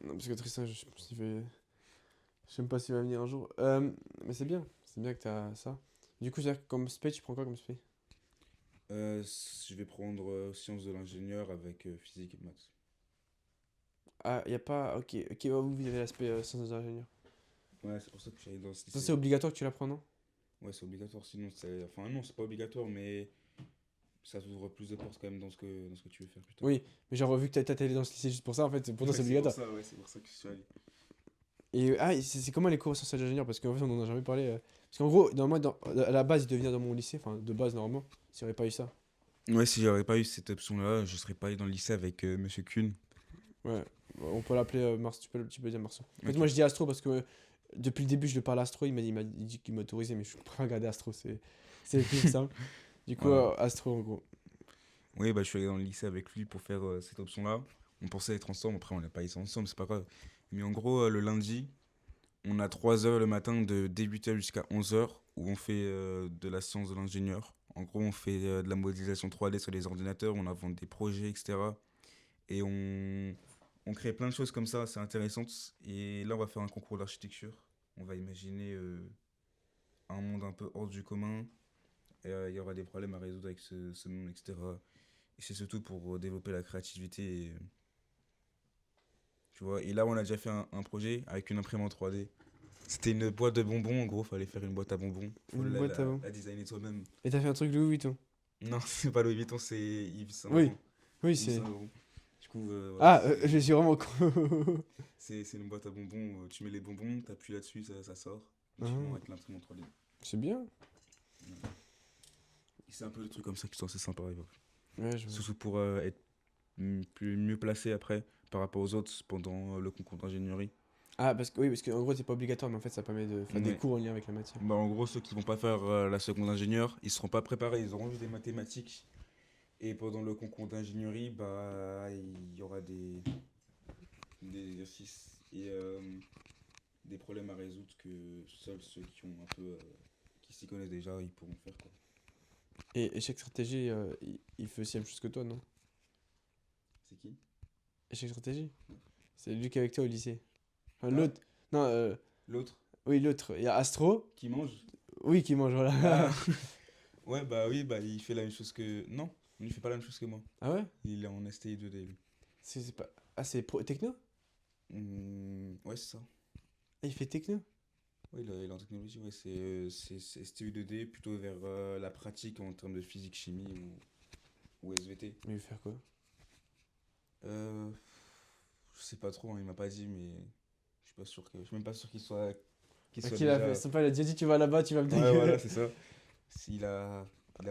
Speaker 4: Non, parce que Tristan, je sais pas je sais même pas s'il va venir un jour. Mais c'est bien que t'as ça. Du coup, c'est-à-dire que comme spé, tu prends quoi comme spé?
Speaker 2: Je vais prendre sciences de l'ingénieur avec physique et maths.
Speaker 4: Ah, y a pas. Ok, ok, ouais, vous avez l'aspect sciences des ingénieurs.
Speaker 2: Ouais, c'est pour ça que je suis allé dans ce
Speaker 4: Ça,
Speaker 2: lycée.
Speaker 4: c'est obligatoire que tu l'apprends, non?
Speaker 2: Ouais, c'est obligatoire, sinon c'est... Enfin non, c'est pas obligatoire, mais ça t'ouvre plus de portes quand même dans ce que tu veux faire plus tard.
Speaker 4: Oui, mais genre, vu que t'as allé dans ce lycée juste pour ça, en fait, pour toi, c'est
Speaker 2: Ouais,
Speaker 4: obligatoire.
Speaker 2: pour ça, ouais, c'est pour ça que je suis allé.
Speaker 4: Et c'est comment les cours sciences des ingénieurs? Parce qu'en fait, on en a jamais parlé. Parce qu'en gros, normalement, à la base, il devait venir dans mon lycée, enfin, de base, normalement, s'il n'y aurait pas eu ça.
Speaker 2: Ouais, si j'aurais pas eu cette option-là, je serais pas allé dans le lycée avec Monsieur Kuhn.
Speaker 4: Ouais, on peut l'appeler Marceau, tu peux dire Marceau. En fait,
Speaker 2: Ok.
Speaker 4: moi, je dis Astro parce que depuis le début, je lui parle Astro, il dit qu'il m'a autorisé, mais je peux pas regarder Astro, c'est plus simple. Du coup,
Speaker 2: Voilà.
Speaker 4: Astro, en gros.
Speaker 2: Oui, bah, je suis allé dans le lycée avec lui pour faire cette option-là. On pensait être ensemble, après on n'a pas été ensemble, c'est pas grave. Mais en gros, le lundi, on a 3 heures le matin dès 8h jusqu'à 11h où on fait de la science de l'ingénieur. En gros, on fait de la modélisation 3D sur les ordinateurs, on invente des projets, etc. Et on crée plein de choses comme ça, c'est intéressant. Et là, on va faire un concours d'architecture. On va imaginer un monde un peu hors du commun. Et il y aura des problèmes à résoudre avec ce monde, etc. Et c'est surtout pour développer la créativité. Tu vois. Et là, on a déjà fait un projet avec une imprimante 3D. C'était une boîte de bonbons, en gros, fallait faire une boîte à bonbons. Faut
Speaker 4: Une boîte à bonbons.
Speaker 2: la designer toi-même.
Speaker 4: Et t'as fait un truc Louis Vuitton.
Speaker 2: Non, c'est pas Louis Vuitton, c'est Yves Saint
Speaker 4: Oui,
Speaker 2: Laurent.
Speaker 4: oui,
Speaker 2: Yves
Speaker 4: c'est.
Speaker 2: Saint Laurent. Du coup, voilà,
Speaker 4: Ah, je suis vraiment con.
Speaker 2: c'est une boîte à bonbons. Tu mets les bonbons, t'appuies là-dessus, ça sort.
Speaker 4: Ah.
Speaker 2: Tu avec l'imprimante 3D.
Speaker 4: C'est bien.
Speaker 2: Et c'est un peu le truc comme ça qui sont assez sympas.
Speaker 4: Ouais, je vois.
Speaker 2: Surtout pour être mieux placé après par rapport aux autres pendant le concours d'ingénierie.
Speaker 4: Ah, parce que oui, parce qu'en gros, c'est pas obligatoire, mais en fait, ça permet de faire des
Speaker 2: Ouais.
Speaker 4: cours en lien avec la matière.
Speaker 2: Bah, en gros, ceux qui vont pas faire la seconde ingénieure, ils seront pas préparés, ils auront juste des mathématiques. Et pendant le concours d'ingénierie, bah, il y aura des exercices et des problèmes à résoudre que seuls ceux qui ont un peu qui s'y connaissent déjà, ils pourront faire, quoi.
Speaker 4: Et échec stratégie, il fait aussi la même chose que toi, non?
Speaker 2: C'est qui?
Speaker 4: Échec stratégie? C'est lui qui est avec toi au lycée. Enfin,
Speaker 2: Ah.
Speaker 4: l'autre. Non,
Speaker 2: L'autre
Speaker 4: oui, l'autre. Il y a Astro.
Speaker 2: qui mange?
Speaker 4: Oui, qui mange, voilà.
Speaker 2: Ah. Ouais, bah oui, bah il fait la même chose que... Non, il fait pas la même chose que moi.
Speaker 4: Ah ouais?
Speaker 2: Il est en STI 2D, lui.
Speaker 4: C'est pas. Ah, c'est techno?
Speaker 2: Ouais, c'est ça.
Speaker 4: Ah, il fait techno?
Speaker 2: Oui, il est en technologie, ouais, c'est STI 2D, plutôt vers la pratique en termes de physique, chimie ou SVT.
Speaker 4: Mais il veut faire quoi?
Speaker 2: Je sais pas trop, hein, il m'a pas dit, mais je suis même pas sûr qu'il
Speaker 4: Ah,
Speaker 2: soit
Speaker 4: qu'il a
Speaker 2: déjà...
Speaker 4: fait. Son père, il a déjà dit, tu vas là-bas, tu vas me
Speaker 2: Ouais,
Speaker 4: dégueuler.
Speaker 2: voilà, c'est ça. Il a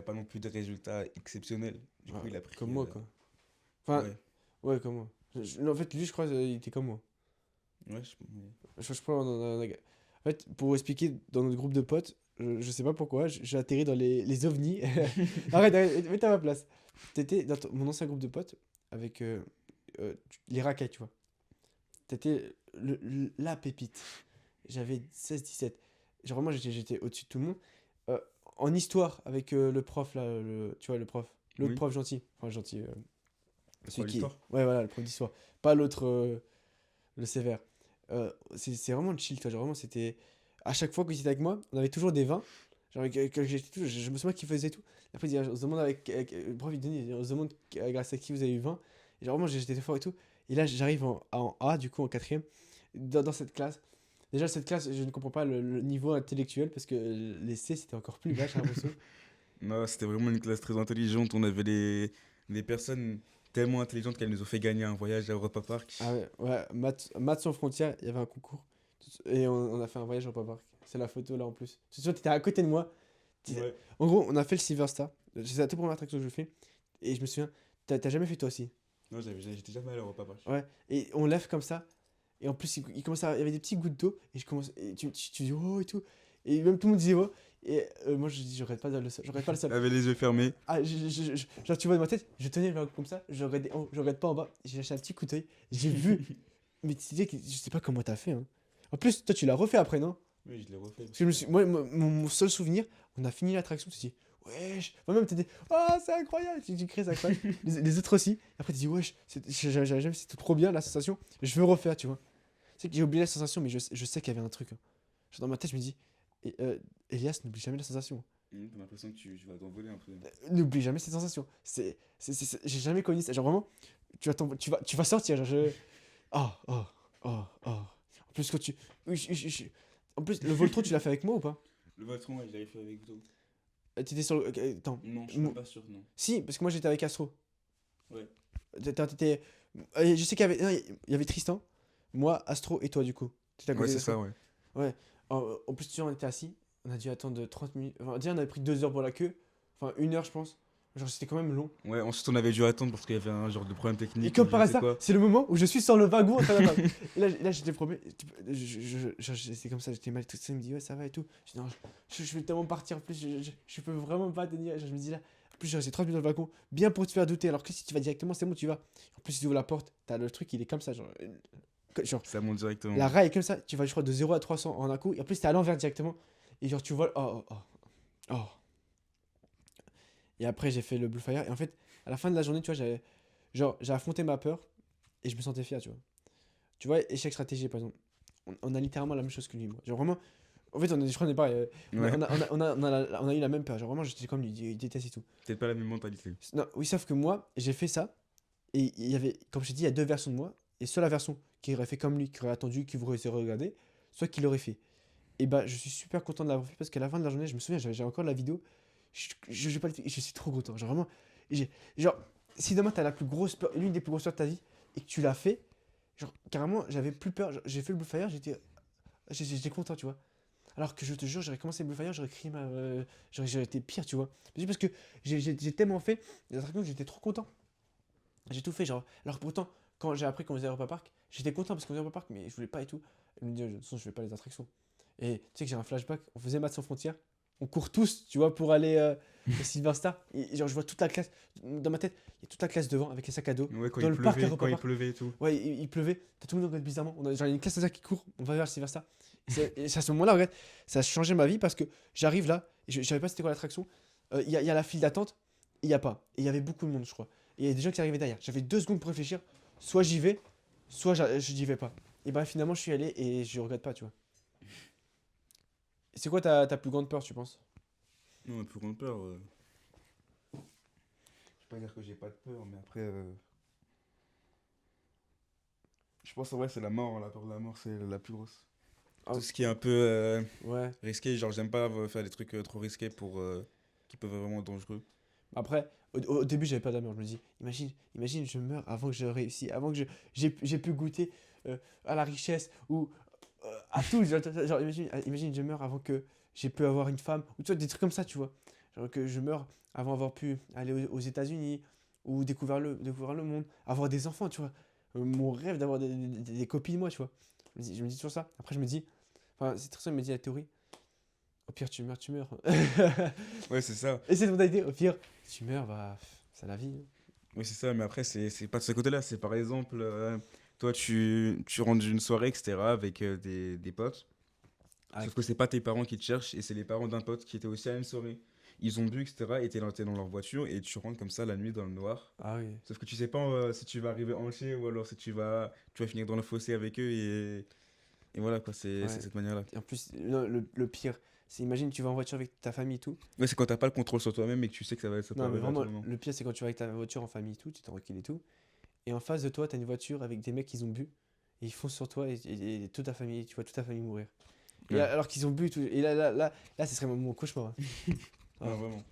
Speaker 2: pas non plus de résultats exceptionnels. Du coup,
Speaker 4: Ah,
Speaker 2: il a pris...
Speaker 4: comme moi, quoi. Enfin,
Speaker 2: Ouais,
Speaker 4: ouais, comme moi. En fait, lui, je crois, il était comme moi.
Speaker 2: ouais,
Speaker 4: Je crois en fait, pour expliquer, dans notre groupe de potes, je sais pas pourquoi, j'ai atterri dans les ovnis. Arrête, mets-toi à ma place. T'étais dans mon ancien groupe de potes avec les raquettes, tu vois. T'étais la pépite. J'avais 16-17. Genre vraiment, j'étais au-dessus de tout le monde. En histoire, avec le prof, là, tu vois, le prof. L'autre
Speaker 2: Oui.
Speaker 4: prof gentil. Enfin, gentil. Celui qui...
Speaker 2: d'histoire.
Speaker 4: Ouais, voilà, le prof d'histoire. Pas l'autre, le sévère. C'est vraiment chill, toi. Genre vraiment, c'était... À chaque fois que était avec moi, on avait toujours des vins. Genre, quand j'étais tout, je me souviens qu'il faisait tout. Après, il dit, on se demande le prof, il dit, on se demande grâce à qui vous avez eu 20. Et genre, vraiment, j'étais fort et tout. Et là, j'arrive en A, du coup, en quatrième, dans cette classe. Déjà, cette classe, je ne comprends pas le niveau intellectuel parce que les C, c'était encore plus vache, j'ai l'impression.
Speaker 2: Non, c'était vraiment une classe très intelligente. On avait des personnes tellement intelligentes qu'elles nous ont fait gagner un voyage à Europa Park.
Speaker 4: Ah ouais, maths sans frontières, il y avait un concours. Et on a fait un voyage au Europa Park. C'est la photo là en plus. C'est sûr, tu étais à côté de moi.
Speaker 2: Ouais.
Speaker 4: En gros, on a fait le Silver Star. C'est la toute première attraction que je fais. Et je me souviens, t'as jamais fait toi aussi.
Speaker 2: Non, j'étais jamais allé au repas party.
Speaker 4: Ouais, et on lève comme ça. Et en plus, il commence il y avait des petits gouttes d'eau. Et je commence, et tu dis oh et tout. Et même tout le monde disait oh. Et moi, je dis, je regrette pas le sol. Je regrette pas le sol.
Speaker 2: Avec les yeux fermés.
Speaker 4: Ah, genre, tu vois, dans ma tête, je tenais le verre comme ça. Je regardais en haut, je regarde pas en bas. J'ai lâché un petit coup d'œil. J'ai vu. Mais tu sais que je sais pas comment t'as fait. Hein. En plus, toi, tu l'as refait après, non?
Speaker 2: Oui, je l'ai refait.
Speaker 4: Parce que moi, mon seul souvenir, on a fini l'attraction. Tu te dis wesh. Moi-même, t'es dit oh, c'est incroyable. Tu cries, c'est incroyable. Les autres aussi. Après, tu dis wesh, c'était trop bien la sensation. Je veux refaire, tu vois. C'est que j'ai oublié la sensation, mais je sais qu'il y avait un truc. Hein. Genre, dans ma tête, je me dis Elias, n'oublie jamais la sensation.
Speaker 2: T'as l'impression que tu vas t'envoler un peu.
Speaker 4: N'oublie jamais cette sensation. J'ai jamais connu ça. Genre vraiment, tu vas sortir. Genre, oh, oh, oh, oh. En plus, quand tu. Oui, en plus, le Voltron, tu l'as fait avec moi ou pas?
Speaker 2: Le Voltron, ouais, je l'avais fait avec toi.
Speaker 4: T'étais sur le. Attends.
Speaker 2: Non, je suis même pas sûr, non.
Speaker 4: Si, parce que moi j'étais avec Astro.
Speaker 2: Ouais.
Speaker 4: T'étais. Je sais qu'il y avait. Non, il y avait Tristan, moi, Astro et toi du coup. T'étais à côté
Speaker 2: Ouais,
Speaker 4: de
Speaker 2: c'est ça, ouais.
Speaker 4: Ouais. En plus, tu vois, on était assis. On a dû attendre 30 minutes. Enfin, déjà, on avait pris 2 heures pour la queue. Enfin, 1 heure, je pense. Genre, c'était quand même long.
Speaker 2: Ouais, ensuite on avait dû attendre parce qu'il y avait un genre de problème technique.
Speaker 4: Et comme
Speaker 2: ou
Speaker 4: par
Speaker 2: je sais
Speaker 4: hasard,
Speaker 2: quoi.
Speaker 4: c'est le moment où je suis sur le wagon en train d'attendre. Et là j'étais promis. C'est comme ça, j'étais mal. Tout ça, il me dit, ouais, ça va et tout. Je dis, non, je vais tellement partir. En plus, je peux vraiment pas tenir. Je me dis là. En plus, j'ai resté 30 minutes dans le wagon. Bien pour te faire douter. Alors que si tu vas directement, c'est bon, tu vas. En plus, si tu ouvres la porte, t'as le truc, il est comme ça. Genre
Speaker 2: Ça monte directement.
Speaker 4: la rail est comme ça. Tu vas, je crois, de 0 à 300 en un coup. Et en plus, t'es à l'envers directement. Et genre, tu vois. Oh, oh, oh. Oh. Et après, j'ai fait le Blue Fire. Et en fait, à la fin de la journée, tu vois, j'ai affronté ma peur et je me sentais fier, tu vois. Tu vois, échec stratégie, par exemple. On a littéralement la même chose que lui, moi. Genre vraiment, en fait, je crois qu'on est pareil.
Speaker 2: Ouais.
Speaker 4: On a eu la même peur. Genre vraiment, j'étais comme lui, il déteste et tout.
Speaker 2: Peut-être pas la même mentalité.
Speaker 4: Non, oui, sauf que moi, j'ai fait ça. Et il y avait, comme je t'ai dit, il y a 2 versions de moi. Et soit la version qui aurait fait comme lui, qui aurait attendu, qui vous aurait regardé, soit qui l'aurait fait. Et bah, je suis super content de l'avoir fait parce qu'à la fin de la journée, je me souviens, j'ai encore la vidéo. Je suis trop content. Genre vraiment, genre, si demain t'as la plus grosse peur, l'une des plus grosses peurs de ta vie, et que tu l'as fait, genre, carrément, j'avais plus peur. J'ai fait le Blue Fire, j'étais content, tu vois. Alors que je te jure, j'aurais commencé le Blue Fire, j'aurais crié j'aurais été pire, tu vois. Mais c'est parce que j'ai tellement fait des attractions que j'étais trop content. J'ai tout fait, genre. Alors que pourtant, quand j'ai appris qu'on faisait Europa Park, j'étais content parce qu'on faisait Europa Park, mais je voulais pas et tout. Je me dis, de toute façon, je fais pas les attractions. Et tu sais que j'ai un flashback, on faisait Maths sans frontières, on court tous, tu vois, pour aller au Silver Star. Et genre, je vois toute la classe, dans ma tête, il y a toute la classe devant avec les sacs à dos.
Speaker 2: Ouais, quand
Speaker 4: Dans
Speaker 2: il
Speaker 4: le parc
Speaker 2: pleuvait,
Speaker 4: Europa
Speaker 2: quand il
Speaker 4: Park.
Speaker 2: pleuvait et tout.
Speaker 4: Ouais, il pleuvait, t'as tout le monde qui regarde bizarrement. Genre, il y a une classe de ça qui court, on va vers le Silver Star. Et c'est à ce moment-là, regarde, ça a changé ma vie parce que j'arrive là, et je savais pas c'était quoi l'attraction. Il y a la file d'attente, il y a pas. Et il y avait beaucoup de monde, je crois. Et il y a des gens qui arrivaient derrière. J'avais 2 secondes pour réfléchir, soit j'y vais, soit je n'y vais pas. Et bah finalement, je suis allé et je regrette pas, tu vois. C'est quoi ta plus grande peur, tu penses?
Speaker 2: Non, la plus grande peur. Je vais pas dire que j'ai pas de peur, mais après. Je pense en vrai, c'est la mort. La peur de la mort, c'est la plus grosse.
Speaker 4: Ah,
Speaker 2: Tout ce qui est un peu
Speaker 4: ouais.
Speaker 2: risqué, genre j'aime pas faire des trucs trop risqués pour qui peuvent être vraiment dangereux.
Speaker 4: Après, au début, j'avais pas d'amour. Je me dis, imagine, je meurs avant que je réussisse, avant que j'ai pu goûter à la richesse ou à tout. Genre, imagine, je meurs avant que j'ai pu avoir une femme ou tu vois, des trucs comme ça, tu vois. Genre que je meurs avant avoir pu aller aux États-Unis ou découvrir le monde, avoir des enfants, tu vois. Mon rêve d'avoir des copines, moi, tu vois. Je me dis toujours ça. Après, je me dis, enfin, c'est très ça, je me dis la théorie. Au pire, tu meurs, tu meurs.
Speaker 2: Ouais, c'est ça.
Speaker 4: Et c'est ton idée. Au pire, tu meurs, bah, c'est la vie.
Speaker 2: Oui, c'est ça, mais après, c'est pas de ce côté-là. C'est par exemple, toi, tu rentres d'une soirée, etc., avec des potes.
Speaker 4: Ah,
Speaker 2: Sauf que c'est pas tes parents qui te cherchent, et c'est les parents d'un pote qui était aussi à une soirée. Ils ont bu, etc., et t'es dans leur voiture, et tu rentres comme ça la nuit dans le noir.
Speaker 4: Ah oui.
Speaker 2: Sauf que tu sais pas si tu vas arriver entier, ou alors si tu vas finir dans le fossé avec eux, et voilà, quoi, c'est
Speaker 4: Ouais.
Speaker 2: cette manière-là.
Speaker 4: Et en plus, non, le pire, c'est imagine, tu vas en voiture avec ta famille et tout.
Speaker 2: Ouais, c'est quand t'as pas le contrôle sur toi-même, et que tu sais que ça peut
Speaker 4: Non, mais
Speaker 2: arriver à tout
Speaker 4: vraiment,
Speaker 2: moment.
Speaker 4: le pire, c'est quand tu vas avec ta voiture en famille et tout, tu es tranquille et tout. Et en face de toi, t'as une voiture avec des mecs qui ont bu. Et ils foncent sur toi et toute ta famille, tu vois toute ta famille mourir. Et
Speaker 2: Ouais.
Speaker 4: alors qu'ils ont bu et tout. Et là, ce serait mon cauchemar. Hein.
Speaker 2: Non, vraiment.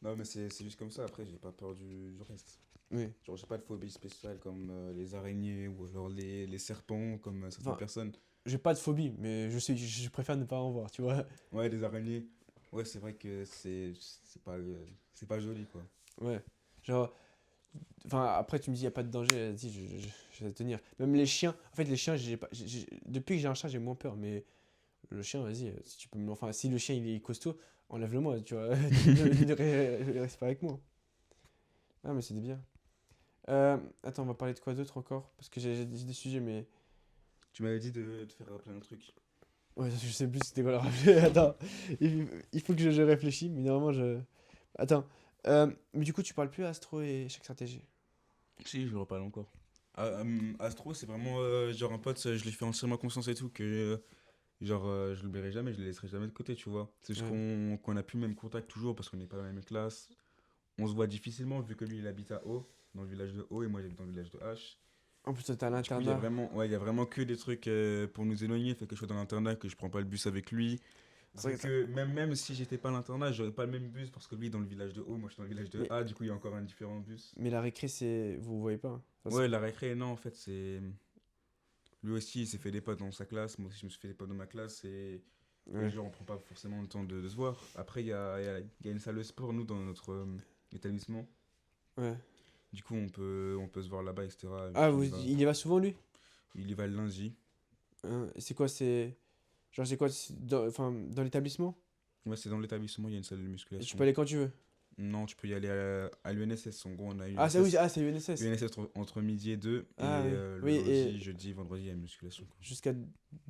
Speaker 2: Non, mais c'est juste comme ça. Après, j'ai pas peur du reste.
Speaker 4: Oui.
Speaker 2: Genre, j'ai pas de phobie spéciale comme les araignées ou alors les serpents comme certaines
Speaker 4: Enfin,
Speaker 2: personnes.
Speaker 4: J'ai pas de phobie, mais je préfère ne pas en voir, tu vois.
Speaker 2: Ouais, les araignées. Ouais, c'est vrai que c'est pas joli, quoi.
Speaker 4: Ouais. Genre, Enfin, après, tu me dis, il n'y a pas de danger, vas-y, je vais tenir. Même les chiens, en fait, les chiens, depuis que j'ai un chat, j'ai moins peur, mais le chien, vas-y, si tu peux enfin, si le chien il est costaud, enlève-le moi, tu vois. Il reste pas avec moi. Ah, mais c'était bien. Attends, on va parler de quoi d'autre encore? Parce que j'ai des sujets, mais.
Speaker 2: Tu m'avais dit de te faire rappeler un truc.
Speaker 4: Ouais, je sais plus c'était quoi le rappeler. Attends, il faut que je réfléchisse, mais normalement je. Attends. Mais du coup, tu parles plus Astro et chaque stratégie.
Speaker 2: Si, je le reparle encore. Astro, c'est vraiment genre un pote, je l'ai fait entièrement conscience et tout, que genre je l'oublierai jamais, je le laisserai jamais de côté, tu vois. C'est juste
Speaker 4: Ouais.
Speaker 2: qu'on a plus le même contact toujours parce qu'on n'est pas dans la même classe. On se voit difficilement vu que lui il habite à O, dans le village de O, et moi j'habite dans le village de H.
Speaker 4: En plus, toi, t'es à
Speaker 2: Du coup, il y a
Speaker 4: l'internat.
Speaker 2: vraiment, ouais, il y a vraiment que des trucs pour nous éloigner, fait que je sois dans l'internat, que je prends pas le bus avec lui.
Speaker 4: C'est vrai
Speaker 2: Vu
Speaker 4: que ça-
Speaker 2: que même si j'étais pas à l'internat, j'aurais pas le même bus parce que lui est dans le village de O, moi je suis dans le village de
Speaker 4: Mais,
Speaker 2: A, du coup il y a encore un différent bus.
Speaker 4: mais la récré, c'est. Vous voyez pas, hein. Enfin,
Speaker 2: Ouais, la récré, non, en fait, c'est. Lui aussi, il s'est fait des potes dans sa classe, moi aussi, je me suis fait des potes dans ma classe, et
Speaker 4: ouais.
Speaker 2: genre, on prend pas forcément le temps de se voir. Après, il y a une salle de sport, nous, dans notre établissement.
Speaker 4: Ouais.
Speaker 2: Du coup, on peut se voir là-bas, etc.
Speaker 4: Ah,
Speaker 2: Puis
Speaker 4: il y va souvent lui?
Speaker 2: il y va le lundi.
Speaker 4: Hein, et c'est quoi, c'est. Genre, c'est quoi, enfin, dans l'établissement?
Speaker 2: Ouais, c'est dans l'établissement, il y a une salle de
Speaker 4: Et tu
Speaker 2: musculation.
Speaker 4: peux aller quand tu veux.
Speaker 2: Non, tu peux y aller à l'UNSS. En gros, on a
Speaker 4: Ah, c'est oui,
Speaker 2: UNSS.
Speaker 4: ah, c'est UNSS.
Speaker 2: UNSS entre midi et 2. Et
Speaker 4: Ah, oui.
Speaker 2: le
Speaker 4: Oui,
Speaker 2: lundi,
Speaker 4: et
Speaker 2: jeudi, vendredi, il y a une musculation, quoi.
Speaker 4: jusqu'à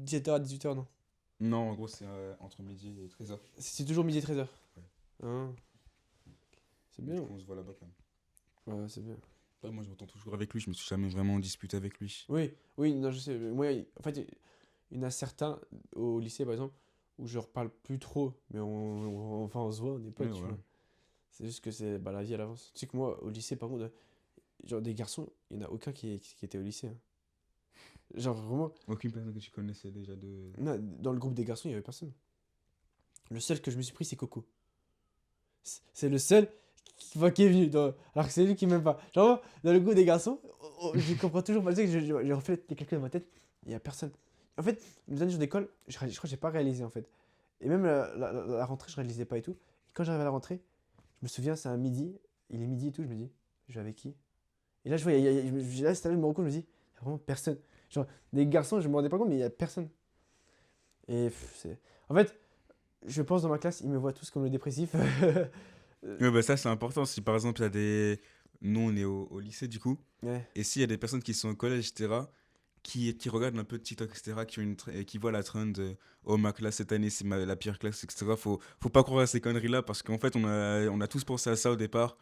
Speaker 4: 17h à 18h, non?
Speaker 2: Non, en gros, c'est entre midi et 13h.
Speaker 4: C'est toujours midi 13h.
Speaker 2: Ouais.
Speaker 4: Hein, c'est
Speaker 2: Du
Speaker 4: bien.
Speaker 2: coup, on se voit là-bas quand même.
Speaker 4: Ouais, c'est bien.
Speaker 2: Ouais, moi, je m'entends toujours avec lui. Je me suis jamais vraiment disputé avec lui.
Speaker 4: Oui, oui, non, je sais. Moi, en fait, il y en a certains au lycée, par exemple, où je reparle plus trop, mais enfin, on se voit, on est potes,
Speaker 2: Ouais,
Speaker 4: tu
Speaker 2: voilà.
Speaker 4: vois. C'est juste que c'est bah, la vie à l'avance. Tu sais que moi, au lycée, par contre, genre des garçons, il n'y en a aucun qui était au lycée, hein. Genre vraiment,
Speaker 2: Aucune personne que tu connaissais déjà de.
Speaker 4: non, dans le groupe des garçons, il n'y avait personne. Le seul que je me suis pris, c'est Coco. C'est le seul qui est venu, alors que c'est lui qui m'aime pas. Genre, dans le groupe des garçons, je comprends toujours pas. Tu sais que je refais les calculs dans ma tête, il n'y a personne. En fait, le dernier jour d'école, je crois que j'ai pas réalisé en fait. Et même la rentrée, je réalisais pas et tout. Et quand j'arrive à la rentrée, je me souviens, c'est un midi, il est midi et tout, je me dis, je vais avec qui? Et là, je vois, là, cette année, je me rends compte, je me dis, il n'y a vraiment personne. Genre, des garçons, je me rendais pas compte, mais il n'y a personne. Et c'est. En fait, je pense dans ma classe, ils me voient tous comme le dépressif.
Speaker 2: Ouais, bah ça, c'est important. Si par exemple, il y a des. Nous, on est au lycée, du coup.
Speaker 4: Ouais,
Speaker 2: Et s'il y a des personnes qui sont au collège, etc., qui regardent un peu de TikTok, etc., qui voient la trend de oh, ma classe cette année, c'est la pire classe, etc., faut pas croire à ces conneries-là parce qu'en fait, on a tous pensé à ça au départ.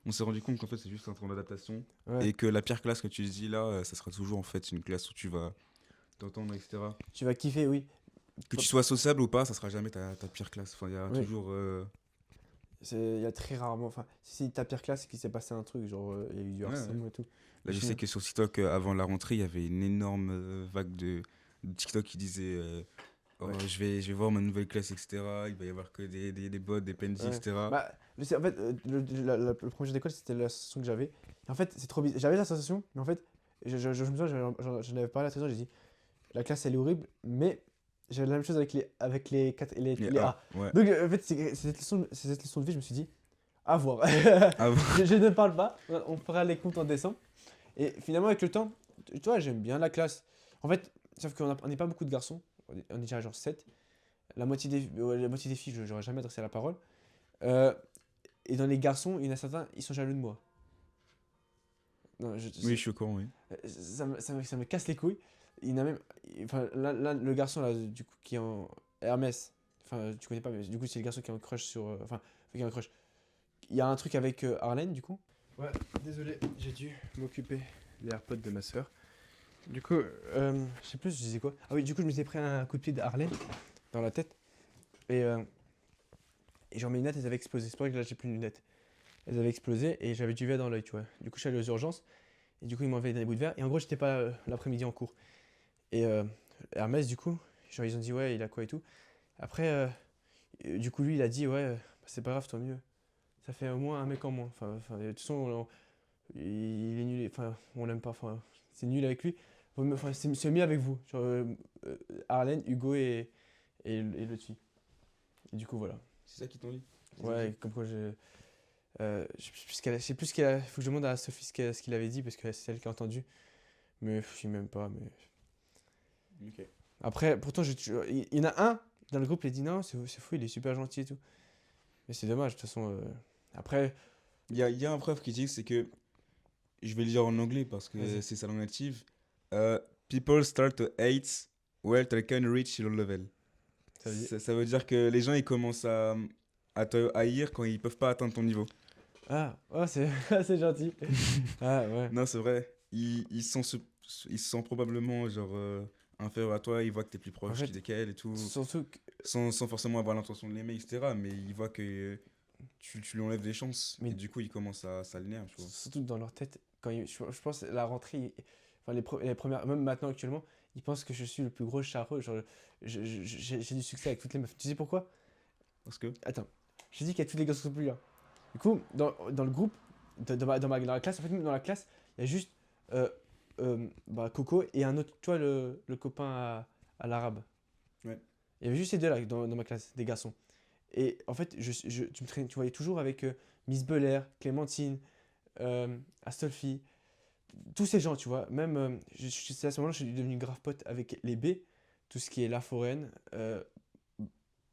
Speaker 2: On s'est rendu compte qu'en fait, c'est juste un temps d'adaptation.
Speaker 4: ouais.
Speaker 2: Et que la pire classe que tu dis là, ça sera toujours en fait une classe où tu vas t'entendre, etc.
Speaker 4: Tu vas kiffer, oui.
Speaker 2: Que tu sois sociable ou pas, ça sera jamais ta pire classe. Enfin, il y a
Speaker 4: Oui.
Speaker 2: toujours.
Speaker 4: Il y a très rarement. Enfin, si c'est ta pire classe, c'est qu'il s'est passé un truc, genre, il y a eu du
Speaker 2: Ouais,
Speaker 4: harcèlement
Speaker 2: ouais.
Speaker 4: et tout.
Speaker 2: Là, je sais que sur TikTok, avant la rentrée, il y avait une énorme vague de TikTok qui disait oh,
Speaker 4: Ouais.
Speaker 2: je vais voir ma nouvelle classe, etc. Il va y avoir que des bots, des PNJ,
Speaker 4: Ouais.
Speaker 2: etc.
Speaker 4: Bah, en fait, le premier jour d'école, c'était la sensation que j'avais. Et en fait, c'est trop bizarre. J'avais la sensation, mais en fait, je me souviens, j'en avais parlé à 13 ans, j'ai dit, la classe, elle est horrible, mais j'avais la même chose avec les A.
Speaker 2: Ouais.
Speaker 4: Donc, en fait, c'est cette leçon de vie, je me suis dit, à voir.
Speaker 2: Ah bon.
Speaker 4: Je ne parle pas, on fera les comptes en décembre. Et finalement, avec le temps, tu vois, j'aime bien la classe. En fait, sauf qu'on n'est pas beaucoup de garçons, on est déjà genre 7. La moitié des filles, je n'aurais jamais adressé la parole. Euh, et dans les garçons, il y en a certains, ils sont jaloux de moi. Non,
Speaker 2: Oui, je suis au courant, oui.
Speaker 4: ça me casse les couilles. Il y en a même. Enfin, là, le garçon, là, du coup, qui est en Hermès. Enfin, tu connais pas, mais du coup, c'est le garçon qui est en crush sur. Enfin, qui est en crush. Il y a un truc avec Arlène, du coup. Ouais, désolé, j'ai dû m'occuper des AirPods de ma soeur. Du coup, je sais plus, je disais quoi. Ah oui, du coup, je m'étais pris un coup de pied d'Arlène dans la tête. Et genre mes lunettes, elles avaient explosé. C'est pour ça que là, j'ai plus de lunettes. Elles avaient explosé et j'avais du verre dans l'œil, tu vois. Du coup, je suis allé aux urgences et du coup, ils m'ont enlevé des bouts de verre. Et en gros, j'étais pas l'après-midi en cours. Et Hermès, du coup, genre, ils ont dit, ouais, il a quoi et tout. Après, du coup, lui, il a dit, ouais, bah, c'est pas grave, tant mieux. Ça fait au moins un mec en moins. De toute façon, il est nul. Enfin, on l'aime pas. Enfin, c'est nul avec lui. Enfin, c'est mieux avec vous. Genre, Arlène, Hugo et l'autre fille. Et du coup, voilà.
Speaker 2: C'est ça qui t'en dit.
Speaker 4: Ouais, comme quoi j'ai. Je sais plus ce qu'elle a. Faut que je demande à Sophie ce qu'il avait dit parce que c'est elle qui a entendu. Mais je sais même pas. Mais...
Speaker 2: Ok.
Speaker 4: Après, pourtant, il y en a un dans le groupe, il a dit non, c'est fou, il est super gentil et tout. Mais c'est dommage, de toute façon. Après,
Speaker 2: Il y a un prof qui dit c'est que, je vais le dire en anglais parce que
Speaker 4: Vas-y.
Speaker 2: c'est sa langue native. People start to hate where they can reach your level.
Speaker 4: ça veut dire.
Speaker 2: Ça veut dire que les gens ils commencent à te haïr quand ils peuvent pas atteindre ton niveau.
Speaker 4: Ah, oh, c'est c'est gentil. Ah, ouais.
Speaker 2: Non, c'est vrai. Ils se sentent probablement genre inférieurs à toi. Ils voient que t'es plus
Speaker 4: En
Speaker 2: proche
Speaker 4: fait,
Speaker 2: qu'elle et tout.
Speaker 4: surtout,
Speaker 2: Sans forcément avoir l'intention de l'aimer, etc. Mais ils voient que tu lui enlèves des chances.
Speaker 4: Mais-
Speaker 2: Et du coup, ils commencent à s'aligner, tu vois.
Speaker 4: surtout dans leur tête, je pense la rentrée, enfin les premières, même maintenant actuellement, ils pensent que je suis le plus gros charreux. Genre, j'ai du succès avec toutes les meufs. Tu sais pourquoi?
Speaker 2: Parce que.
Speaker 4: Attends, je dis qu'il y a tous les gars qui sont plus là. Du coup, dans le groupe, dans la classe, en fait, même dans la classe, il y a juste Coco et un autre, tu vois, le copain à l'arabe.
Speaker 2: Ouais.
Speaker 4: Il y avait juste ces deux-là dans ma classe, des garçons. Et en fait, tu voyais toujours avec Miss Belair, Clémentine, Astolfi, tous ces gens, tu vois. Même, c'est à ce moment-là que je suis devenu grave pote avec les B, tout ce qui est La Foraine,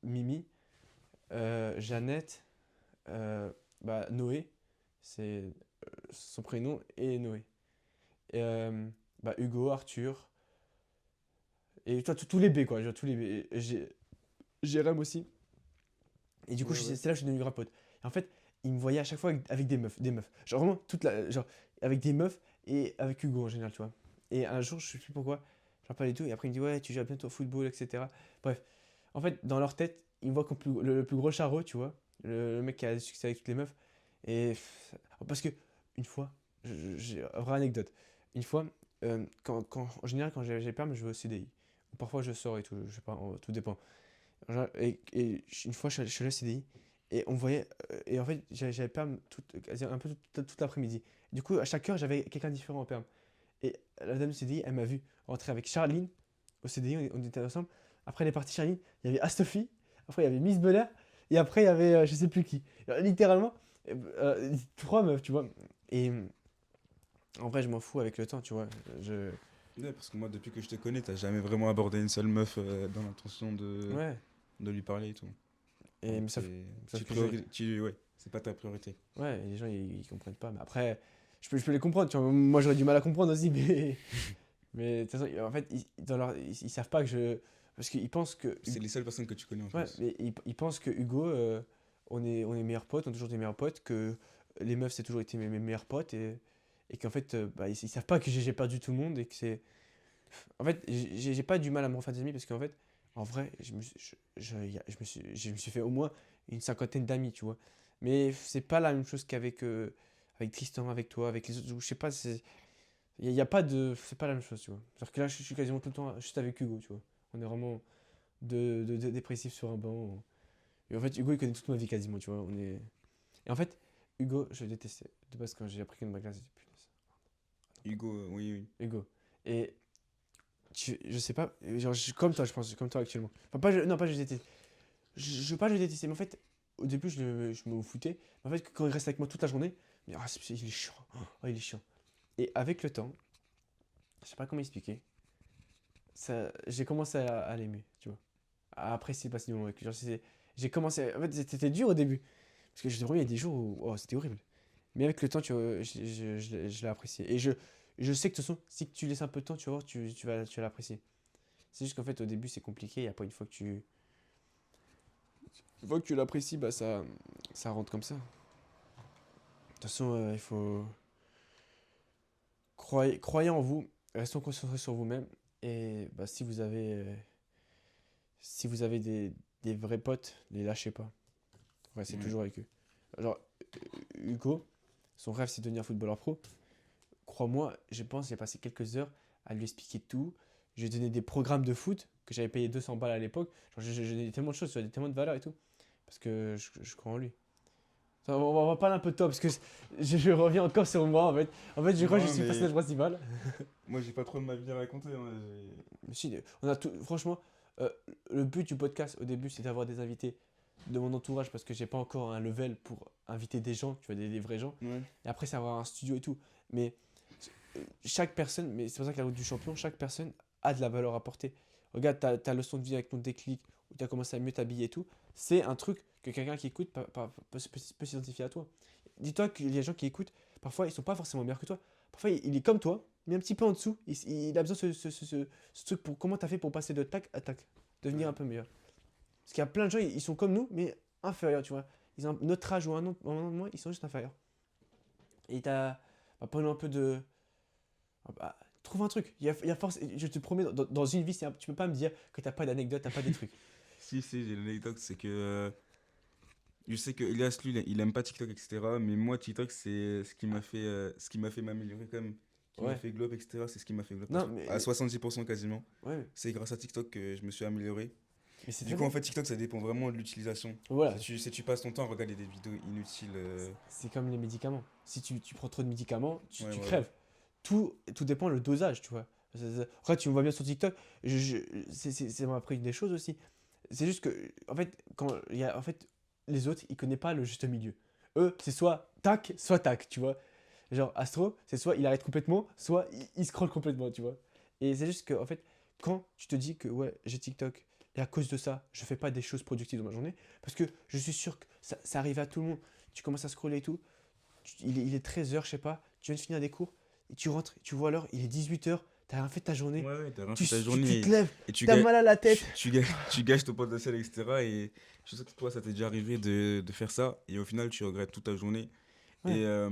Speaker 4: Mimi, Jeannette, Noé, c'est son prénom, et Noé. Et, Hugo, Arthur, et toi, tous les B, quoi, genre tous les B. Et Jérém aussi. Et du coup,
Speaker 2: Ouais, ouais.
Speaker 4: c'est là que je suis devenu grave pote. Et en fait, il me voyait à chaque fois avec des meufs, des meufs. Genre vraiment, genre, avec des meufs et avec Hugo en général, tu vois. Et un jour, je sais plus pourquoi, j'en parlais et tout, et après il me dit, ouais, tu joues bientôt au football, etc. Bref, en fait, dans leur tête, ils me voient comme le plus gros charreux, tu vois. Le mec qui a du succès avec toutes les meufs. Et parce que, une fois, j'ai une vraie anecdote. Une fois, en général, quand j'ai permis, je vais au CDI. Ou parfois, je sors et tout, je sais pas, tout dépend. Et une fois, je suis allé au CDI et on voyait. Et en fait, j'avais perm quasi un peu toute l'après-midi. Du coup, à chaque heure, j'avais quelqu'un de différent en perm. Et la dame du CDI, elle m'a vu rentrer avec Charline au CDI, on était ensemble. Après, elle est partie, Charline. Il y avait Astofi. Après, il y avait Miss Belair. Et après, il y avait je sais plus qui. Alors, littéralement, trois meufs, tu vois. Et en vrai, je m'en fous avec le temps, tu vois. Je...
Speaker 2: Ouais, parce que moi, depuis que je te connais, t'as jamais vraiment abordé une seule meuf dans l'intention
Speaker 4: Ouais.
Speaker 2: de lui parler et tout.
Speaker 4: Et,
Speaker 2: Donc,
Speaker 4: mais sauf, sauf
Speaker 2: tu
Speaker 4: que
Speaker 2: ouais, c'est pas ta priorité.
Speaker 4: ouais, les gens ils comprennent pas. Mais après, je peux les comprendre. Tu vois, moi j'aurais du mal à comprendre aussi, mais de toute façon, en fait, ils savent pas que je. Parce qu'ils pensent que.
Speaker 2: C'est les seules personnes que tu connais en
Speaker 4: Ouais,
Speaker 2: plus.
Speaker 4: mais ils pensent que Hugo, on est meilleurs potes, on a toujours des meilleurs potes, que les meufs c'est toujours été mes meilleurs potes et qu'en fait, ils savent pas que j'ai perdu tout le monde et que c'est. En fait, j'ai pas du mal à me refaire des amis parce qu'en fait, en vrai, je me suis fait au moins une cinquantaine d'amis, tu vois. Mais c'est pas la même chose qu'avec avec Tristan, avec toi, avec les autres. Je sais pas, y a pas de. C'est pas la même chose, tu vois. C'est-à-dire que là, je suis quasiment tout le temps juste avec Hugo, tu vois. On est vraiment deux dépressifs sur un banc. Et en fait, Hugo, il connaît toute ma vie quasiment, tu vois. Et en fait, Hugo, je le détestais. De base, quand j'ai appris qu'il de ma classe, j'ai dit, punaise.
Speaker 2: Hugo, oui, oui.
Speaker 4: Hugo. Et je sais pas, genre, comme toi, je pense, comme toi actuellement. Enfin, non, pas je déteste. Je veux pas le détester, mais en fait, au début, je me foutais. Mais en fait, quand il reste avec moi toute la journée, mais, il est chiant. Oh, il est chiant. Et avec le temps, je sais pas comment expliquer, j'ai commencé à l'aimer, tu vois. À apprécier passer du moment avec lui. Genre, j'ai commencé. En fait, c'était dur au début. Parce que je te promets, il y a des jours où oh, c'était horrible. Mais avec le temps, tu vois, je l'ai apprécié. Et je sais que de toute façon, si tu laisses un peu de temps, tu vas voir, tu vas l'apprécier. C'est juste qu'en fait, au début, c'est compliqué. Et après, une fois que tu l'apprécies, bah ça rentre comme ça. De toute façon, il faut. Croyez en vous. Restons concentrés sur vous-même. Et bah, si vous avez des vrais potes, les lâchez pas. Restez
Speaker 2: Ouais.
Speaker 4: toujours avec eux. Genre, Hugo, son rêve, c'est de devenir footballeur pro. Crois-moi, je pense, j'ai passé quelques heures à lui expliquer tout. Je lui ai donné des programmes de foot que j'avais payé 200 balles à l'époque. Genre, j'ai donné tellement de choses, tellement de valeurs et tout. Parce que je crois en lui. Attends, on va parler un peu de toi parce que je reviens encore sur moi en fait. En fait, je crois que je
Speaker 2: Non,
Speaker 4: suis le
Speaker 2: mais
Speaker 4: personnage principal.
Speaker 2: moi, j'ai pas trop de ma vie à raconter. Hein.
Speaker 4: Mais si, on a tout, franchement, le but du podcast au début, c'est d'avoir des invités de mon entourage parce que j'ai pas encore un level pour inviter des gens, tu vois, des vrais gens.
Speaker 2: Ouais.
Speaker 4: Et après, c'est avoir un studio et tout. Mais chaque personne, mais c'est pour ça que la route du champion, chaque personne a de la valeur à apporter. Regarde, ta leçon de vie avec ton déclic, où tu as commencé à mieux t'habiller et tout, c'est un truc que quelqu'un qui écoute peut s'identifier à toi. Dis-toi qu'il y a des gens qui écoutent, parfois ils sont pas forcément meilleurs que toi. Parfois il est comme toi, mais un petit peu en dessous. Il a besoin de ce truc pour comment tu as fait pour passer de tac à tac, devenir un peu meilleur. Parce qu'il y a plein de gens, ils sont comme nous, mais inférieurs, tu vois. Ils ont notre âge ou un an de moins, ils sont juste inférieurs. Et t'as, prenons un peu de. Trouve un truc. Il y a force. Je te promets, dans une vie, tu peux pas me dire que t'as pas d'anecdote, t'as pas des trucs.
Speaker 2: Si, j'ai l'anecdote, c'est que je sais que Elias, lui, il aime pas TikTok, etc. Mais moi, TikTok, c'est ce qui m'a fait m'améliorer quand même. Qui m'a
Speaker 4: Ouais.
Speaker 2: fait globe, etc. C'est ce qui m'a fait globe.
Speaker 4: Non, mais.
Speaker 2: À 70% quasiment.
Speaker 4: Ouais,
Speaker 2: C'est grâce à TikTok que je me suis amélioré.
Speaker 4: mais c'est
Speaker 2: Du
Speaker 4: très
Speaker 2: coup, en
Speaker 4: bien.
Speaker 2: fait, TikTok, ça dépend vraiment de l'utilisation.
Speaker 4: Voilà,
Speaker 2: Si tu passes ton temps à regarder des vidéos inutiles.
Speaker 4: c'est comme les médicaments. Si tu prends trop de médicaments, tu
Speaker 2: Ouais.
Speaker 4: crèves. Tout dépend le dosage, tu vois. Après, tu me vois bien sur TikTok, ça m'a appris des choses aussi. C'est juste que, en fait, en fait, les autres, ils connaissent pas le juste milieu. Eux, c'est soit tac, tu vois. Genre, Astro, c'est soit il arrête complètement, soit il scrolle complètement, tu vois. Et c'est juste que, en fait, quand tu te dis que, ouais, j'ai TikTok, et à cause de ça, je fais pas des choses productives dans ma journée, parce que je suis sûr que ça arrive à tout le monde. Tu commences à scroller et tout, il est 13h, je sais pas, tu viens de finir des cours, et tu rentres, tu vois l'heure, il est 18h, t'as rien fait de ta journée,
Speaker 2: Ouais, t'as rien
Speaker 4: tu,
Speaker 2: fait ta
Speaker 4: tu-
Speaker 2: journée
Speaker 4: tu te lèves,
Speaker 2: et tu
Speaker 4: t'as
Speaker 2: gagnes.
Speaker 4: mal à la tête.
Speaker 2: Tu gâches ton potentiel, etc. Et je sais que toi, ça t'est déjà arrivé de faire ça. Et au final, tu regrettes toute ta journée.
Speaker 4: Ouais.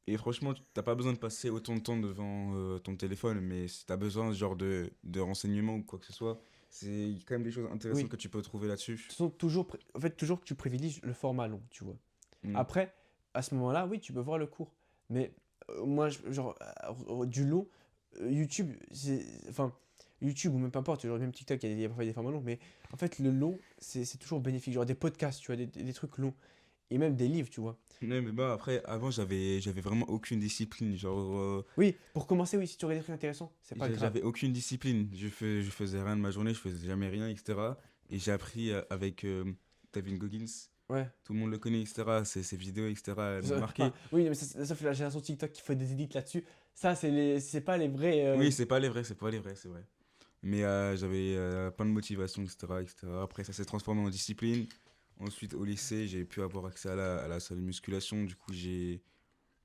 Speaker 2: Et franchement, t'as pas besoin de passer autant de temps devant ton téléphone. Mais si t'as besoin genre de renseignements ou quoi que ce soit, c'est quand même des choses intéressantes
Speaker 4: Oui.
Speaker 2: que tu peux trouver là-dessus.
Speaker 4: De toute façon, en fait, toujours que tu privilégies le format long, tu vois.
Speaker 2: Mm.
Speaker 4: Après, à ce moment-là, oui, tu peux voir le cours. Mais moi, du long, YouTube, enfin, YouTube ou même peu importe, genre même TikTok, il y a parfois des formats longs, mais en fait, le long, c'est toujours bénéfique. Genre des podcasts, tu vois, des trucs longs. Et même des livres, tu vois.
Speaker 2: Ouais, mais bah après, avant, j'avais vraiment aucune discipline. Genre,
Speaker 4: Oui, pour commencer, oui, si tu regardes des trucs intéressants, c'est pas grave.
Speaker 2: j'avais aucune discipline. Je faisais rien de ma journée, je faisais jamais rien, etc. Et j'ai appris avec David Goggins.
Speaker 4: Ouais.
Speaker 2: Tout le monde le connaît, etc. Ses vidéos, etc. Elles m'ont marqué.
Speaker 4: Enfin, oui, mais ça fait la génération TikTok qui fait des edits là-dessus. Ça, c'est pas les vrais.
Speaker 2: Oui, c'est pas les vrais, c'est vrai. Mais j'avais plein de motivation, etc., etc. Après, ça s'est transformé en discipline. Ensuite, au lycée, j'ai pu avoir accès à la salle de musculation. Du coup, j'ai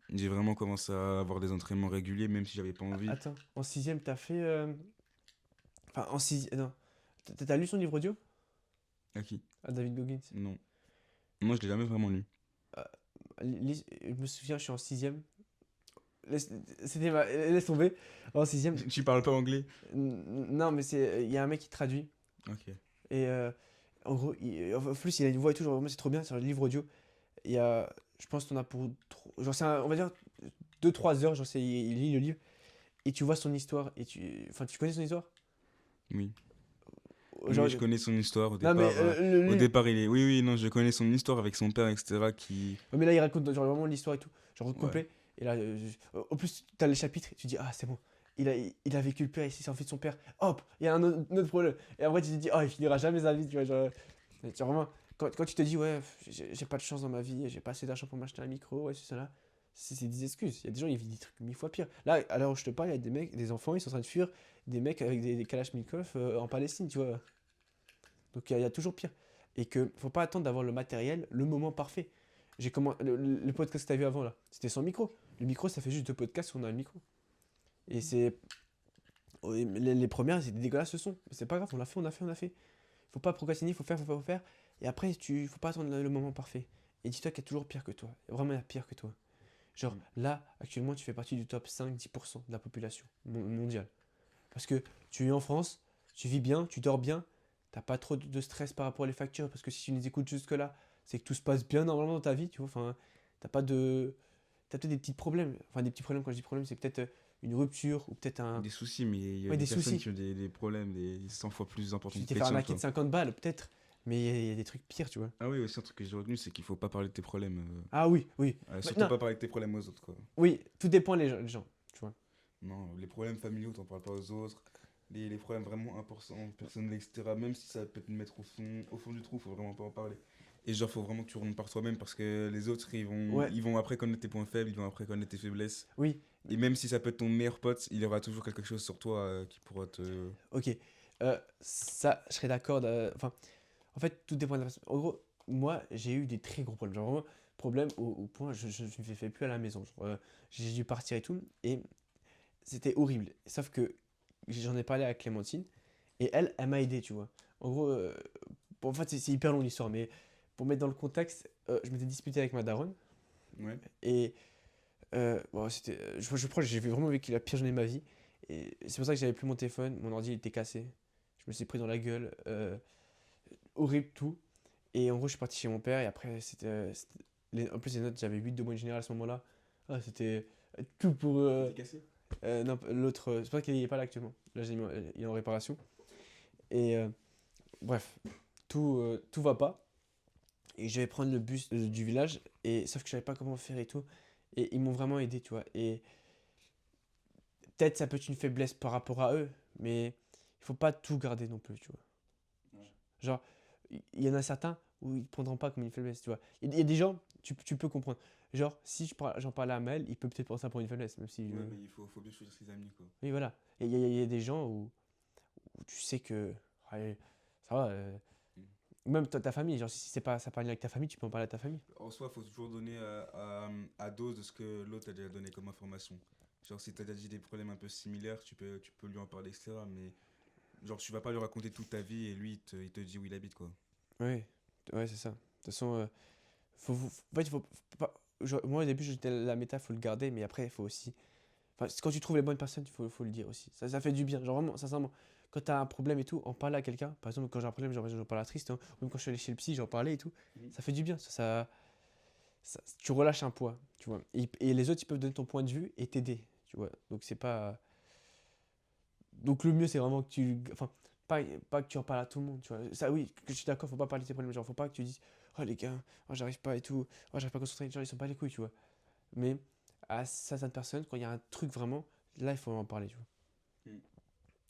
Speaker 2: vraiment commencé à avoir des entraînements réguliers, même si j'avais pas envie.
Speaker 4: Attends, en sixième, t'as fait. Enfin, en sixième. Non. T'as lu son livre audio?
Speaker 2: À qui?
Speaker 4: À David Goggins.
Speaker 2: Non. Non, je l'ai jamais vraiment lu.
Speaker 4: Je me souviens, je suis en sixième. Laisse tomber. En sixième.
Speaker 2: Tu parles pas anglais?
Speaker 4: Non, mais il y a un mec qui traduit.
Speaker 2: Ok.
Speaker 4: Et en gros, en plus, il a une voix et tout. Genre, vraiment, c'est trop bien. C'est un livre audio. Il y a, je pense qu'on a pour. Genre, on va dire 2-3 heures. Genre, il lit le livre. Et tu vois son histoire. Enfin, tu connais son histoire?
Speaker 2: Oui.
Speaker 4: Genre,
Speaker 2: Oui, je connais son histoire au
Speaker 4: non,
Speaker 2: départ.
Speaker 4: mais
Speaker 2: Au départ, il est. Oui, oui, non, je connais son histoire avec son père, etc. Qui.
Speaker 4: ouais, mais là, il raconte genre, vraiment l'histoire et tout. Genre,
Speaker 2: Ouais.
Speaker 4: complet. Et là, au plus, t'as le chapitre et tu dis, ah, c'est bon. Il a vécu le père, il s'est enfui de son père. Hop, il y a un autre problème. Et après, tu te dis, oh, il finira jamais sa vie. Tu vois, genre, vraiment, quand tu te dis, ouais, j'ai pas de chance dans ma vie, j'ai pas assez d'argent pour m'acheter un micro, ouais, c'est cela. C'est des excuses. Il y a des gens, ils vivent des trucs 1000 fois pire. Là, à l'heure où je te parle, il y a des mecs, des enfants, ils sont en train de fuir des mecs avec des Kalachnikov en Palestine, tu vois. Donc il y a toujours pire. Et que faut pas attendre d'avoir le matériel, le moment parfait. Le podcast que tu as vu avant là, c'était sans micro. Le micro, ça fait juste 2 podcasts où on a le micro. Et c'est. Les premières, c'était dégueulasse ce son. Mais c'est pas grave, on a fait. Faut pas procrastiner, faut faire. Et après, faut pas attendre le moment parfait. Et dis-toi qu'il y a toujours pire que toi. Vraiment, il y a pire que toi. Genre, là, actuellement, tu fais partie du top 5-10% de la population mondiale. Parce que tu es en France, tu vis bien, tu dors bien, t'as pas trop de stress par rapport aux factures. Parce que si tu les écoutes jusque-là, c'est que tout se passe bien normalement dans ta vie, tu vois. Enfin, t'as pas de. T'as peut-être des petits problèmes. Enfin, des petits problèmes, quand je dis problème, c'est peut-être une rupture ou peut-être un.
Speaker 2: Des soucis, mais il y a
Speaker 4: Ouais,
Speaker 2: des
Speaker 4: des
Speaker 2: personnes
Speaker 4: soucis.
Speaker 2: qui ont des problèmes 100 fois plus importants
Speaker 4: Tu
Speaker 2: que
Speaker 4: t'es
Speaker 2: les
Speaker 4: fait
Speaker 2: tiens,
Speaker 4: arnaquer
Speaker 2: quoi.
Speaker 4: de 50 balles, peut-être. Mais il y a des trucs pires, tu vois.
Speaker 2: Ah oui, aussi un truc que j'ai retenu, c'est qu'il faut pas parler de tes problèmes.
Speaker 4: Ah oui, oui.
Speaker 2: Surtout
Speaker 4: Non.
Speaker 2: pas parler de tes problèmes aux autres, quoi.
Speaker 4: Oui, tout dépend les gens, tu vois.
Speaker 2: Non, les problèmes familiaux, t'en parles pas aux autres. les problèmes vraiment importants, personnels, etc. Même si ça peut te mettre au fond du trou, faut vraiment pas en parler. Et genre, faut vraiment que tu remontes par toi-même parce que les autres,
Speaker 4: Ouais,
Speaker 2: ils vont après connaître tes points faibles, ils vont après connaître tes faiblesses.
Speaker 4: oui,
Speaker 2: Et même si ça peut être ton meilleur pote, il y aura toujours quelque chose sur toi qui pourra te.
Speaker 4: ok. Ça, je serais d'accord. Enfin, en fait, tout dépend de la personne. En gros, moi, j'ai eu des très gros problèmes. Genre, vraiment, problème au point, je ne me fais plus à la maison. Genre, j'ai dû partir et tout. Et c'était horrible. Sauf que j'en ai parlé à Clémentine. Et elle m'a aidé, tu vois. En gros, bon, en fait, c'est hyper long l'histoire. Mais pour mettre dans le contexte, je m'étais disputé avec ma daronne.
Speaker 2: Ouais.
Speaker 4: Et bon, c'était, je crois que j'ai vraiment vécu la pire journée de ma vie. Et c'est pour ça que j'avais plus mon téléphone. Mon ordi il était cassé. Je me suis pris dans la gueule. Horrible tout. Et en gros, je suis parti chez mon père. Et après, en plus, les notes, j'avais 8 de moyenne générale à ce moment-là. Ah, c'était tout pour.
Speaker 2: T'es cassé?
Speaker 4: Non, l'autre, c'est pas qu'il est pas là actuellement. Là, il est en réparation. Et bref, tout va pas. Et je vais prendre le bus du village. Et sauf que je savais pas comment faire et tout. Et ils m'ont vraiment aidé, tu vois. Et peut-être ça peut être une faiblesse par rapport à eux. Mais il faut pas tout garder non plus, tu vois.
Speaker 2: Ouais.
Speaker 4: Genre, il y en a certains où ils ne prendront pas comme une faiblesse, tu vois. Il y a des gens, tu peux comprendre. Genre, si j'en parle à Maël, il peut peut-être prendre ça pour une faiblesse, même si...
Speaker 2: Ouais, mais faut bien choisir ses amis, quoi.
Speaker 4: Oui, voilà. Et il y a des gens où tu sais que... allez, ça va. Même ta famille, genre, si c'est pas, ça parle avec ta famille, tu peux en parler à ta famille.
Speaker 2: En soi, faut toujours donner à dose de ce que l'autre a déjà donné comme information. Genre, si t'as déjà dit des problèmes un peu similaires, tu peux lui en parler, etc. Mais genre, tu vas pas lui raconter toute ta vie et lui, il te dit où il habite, quoi.
Speaker 4: Oui, ouais, c'est ça. De toute façon, en fait, faut pas... moi, au début, je disais la méta, faut le garder, mais après, il faut aussi... Enfin, quand tu trouves les bonnes personnes, faut le dire aussi. Ça fait du bien. Genre vraiment, sincèrement, quand t'as un problème et tout, en parler à quelqu'un. Par exemple, quand j'ai un problème, j'en parle à Triste. Hein, ou même quand je suis allé chez le psy, j'en parlais et tout.
Speaker 2: Mhm.
Speaker 4: Ça fait du bien. Tu relâches un poids, tu vois. Et les autres, ils peuvent donner ton point de vue et t'aider, tu vois. Donc c'est pas... Donc le mieux, c'est vraiment que tu... Enfin, pas que tu en parles à tout le monde, tu vois. Ça, oui, que je suis d'accord, faut pas parler de tes problèmes. Genre, faut pas que tu dises, oh les gars, oh, j'arrive pas et tout. Oh, j'arrive pas à concentrer. Genre, ils sont pas les couilles, tu vois. Mais à certaines personnes, quand il y a un truc vraiment, là, il faut en parler, tu vois.
Speaker 2: Mm.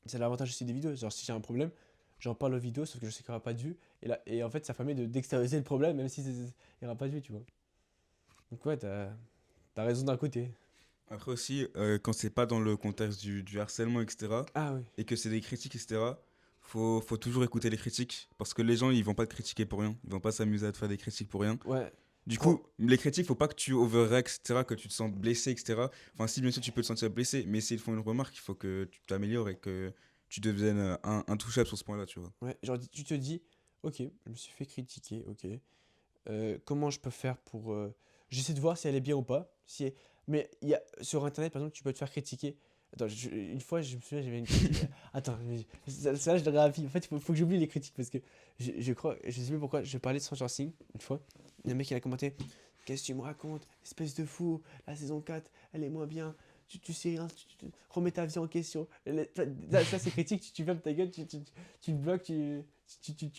Speaker 4: C'est l'avantage aussi des vidéos. Genre, si j'ai un problème, j'en parle aux vidéos, sauf que je sais qu'il n'y aura pas de vue. Et en fait, ça permet d'extérioriser le problème, même si il n'y aura pas de vue, tu vois. Donc, ouais, t'as raison d'un côté.
Speaker 2: Après aussi, quand c'est pas dans le contexte du harcèlement, etc.,
Speaker 4: Ah oui.
Speaker 2: et que c'est des critiques, etc., faut toujours écouter les critiques, parce que les gens, ils vont pas te critiquer pour rien, ils vont pas s'amuser à te faire des critiques pour rien.
Speaker 4: Ouais.
Speaker 2: Du
Speaker 4: Je crois.
Speaker 2: coup, les critiques, faut pas que tu overreacts, etc., que tu te sens blessé, etc. Enfin, si bien sûr tu peux te sentir blessé, mais s'ils font une remarque, il faut que tu t'améliores et que tu deviennes intouchable sur ce point-là, tu vois.
Speaker 4: Ouais. Genre, tu te dis, ok, je me suis fait critiquer, ok. Comment je peux faire pour. J'essaie de voir si elle est bien ou pas. Mais sur internet, par exemple, tu peux te faire critiquer. Attends, une fois, je me souviens, j'avais une critique. Attends, ça, je devrais rapide. En fait, faut que j'oublie les critiques parce que je crois, je sais plus pourquoi, je parlais de Stranger Things une fois. Il y a un mec qui a commenté: qu'est-ce que tu me racontes, espèce de fou, la saison 4, elle est moins bien. Tu sais rien, remets ta vie en question. Ça, c'est critique, tu fermes ta gueule, tu te bloques, tu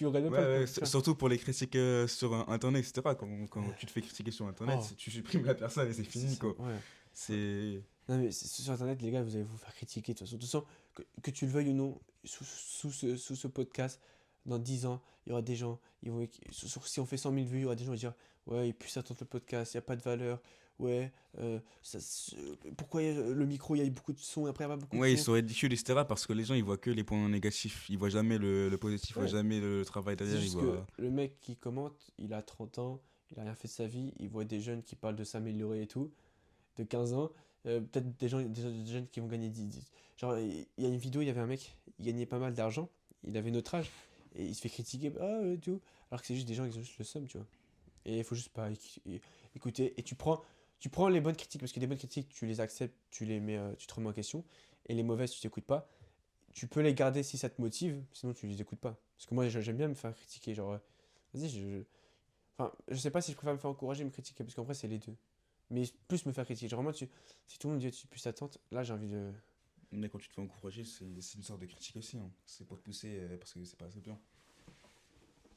Speaker 4: aurais même
Speaker 2: Ouais,
Speaker 4: pas
Speaker 2: ouais,
Speaker 4: le temps.
Speaker 2: surtout pour les critiques sur Internet, etc. Quand tu te fais critiquer sur Internet,
Speaker 4: Oh.
Speaker 2: tu supprimes la personne et c'est fini, quoi.
Speaker 4: Ouais.
Speaker 2: C'est.
Speaker 4: Non, mais sur internet, les gars, vous allez vous faire critiquer de toute façon. De toute façon, que tu le veuilles ou non, sous ce podcast, dans 10 ans, il y aura des gens, si on fait 100 000 vues, il y aura des gens qui vont dire: ouais, et puis ça tente le podcast, il n'y a pas de valeur. Ouais, pourquoi le micro, il y a eu beaucoup de son, et après il n'y a pas beaucoup de
Speaker 2: Ouais, ils
Speaker 4: son.
Speaker 2: sont ridicules, etc. Parce que les gens, ils voient que les points négatifs. Ils voient jamais le positif, ils
Speaker 4: Ouais.
Speaker 2: voient jamais le travail
Speaker 4: C'est
Speaker 2: derrière. Ils
Speaker 4: juste que
Speaker 2: voient.
Speaker 4: le mec qui commente, il a 30 ans, il a rien fait de sa vie, il voit des jeunes qui parlent de s'améliorer et tout, de 15 ans, peut-être des jeunes qui vont gagner 10. Genre, il y a une vidéo, il y avait un mec, il gagnait pas mal d'argent, il avait notre âge, et il se fait critiquer, tout, alors que c'est juste des gens qui ont juste le seum, tu vois. Et il faut juste pas écouter, et tu prends les bonnes critiques, parce que des bonnes critiques, tu les acceptes, tu les mets, tu te remets en question, et les mauvaises, tu t'écoutes pas. Tu peux les garder si ça te motive, sinon tu les écoutes pas. Parce que moi, j'aime bien me faire critiquer, genre, vas-y, enfin, je sais pas si je préfère me faire encourager ou me critiquer, parce qu'en vrai, c'est les deux. Mais plus me faire critiquer. Genre, vraiment, si tout le monde dit tu plus attente, là, j'ai envie de.
Speaker 2: Mais quand tu te fais encourager, c'est une sorte de critique aussi, hein. C'est pour te pousser parce que c'est pas assez bien.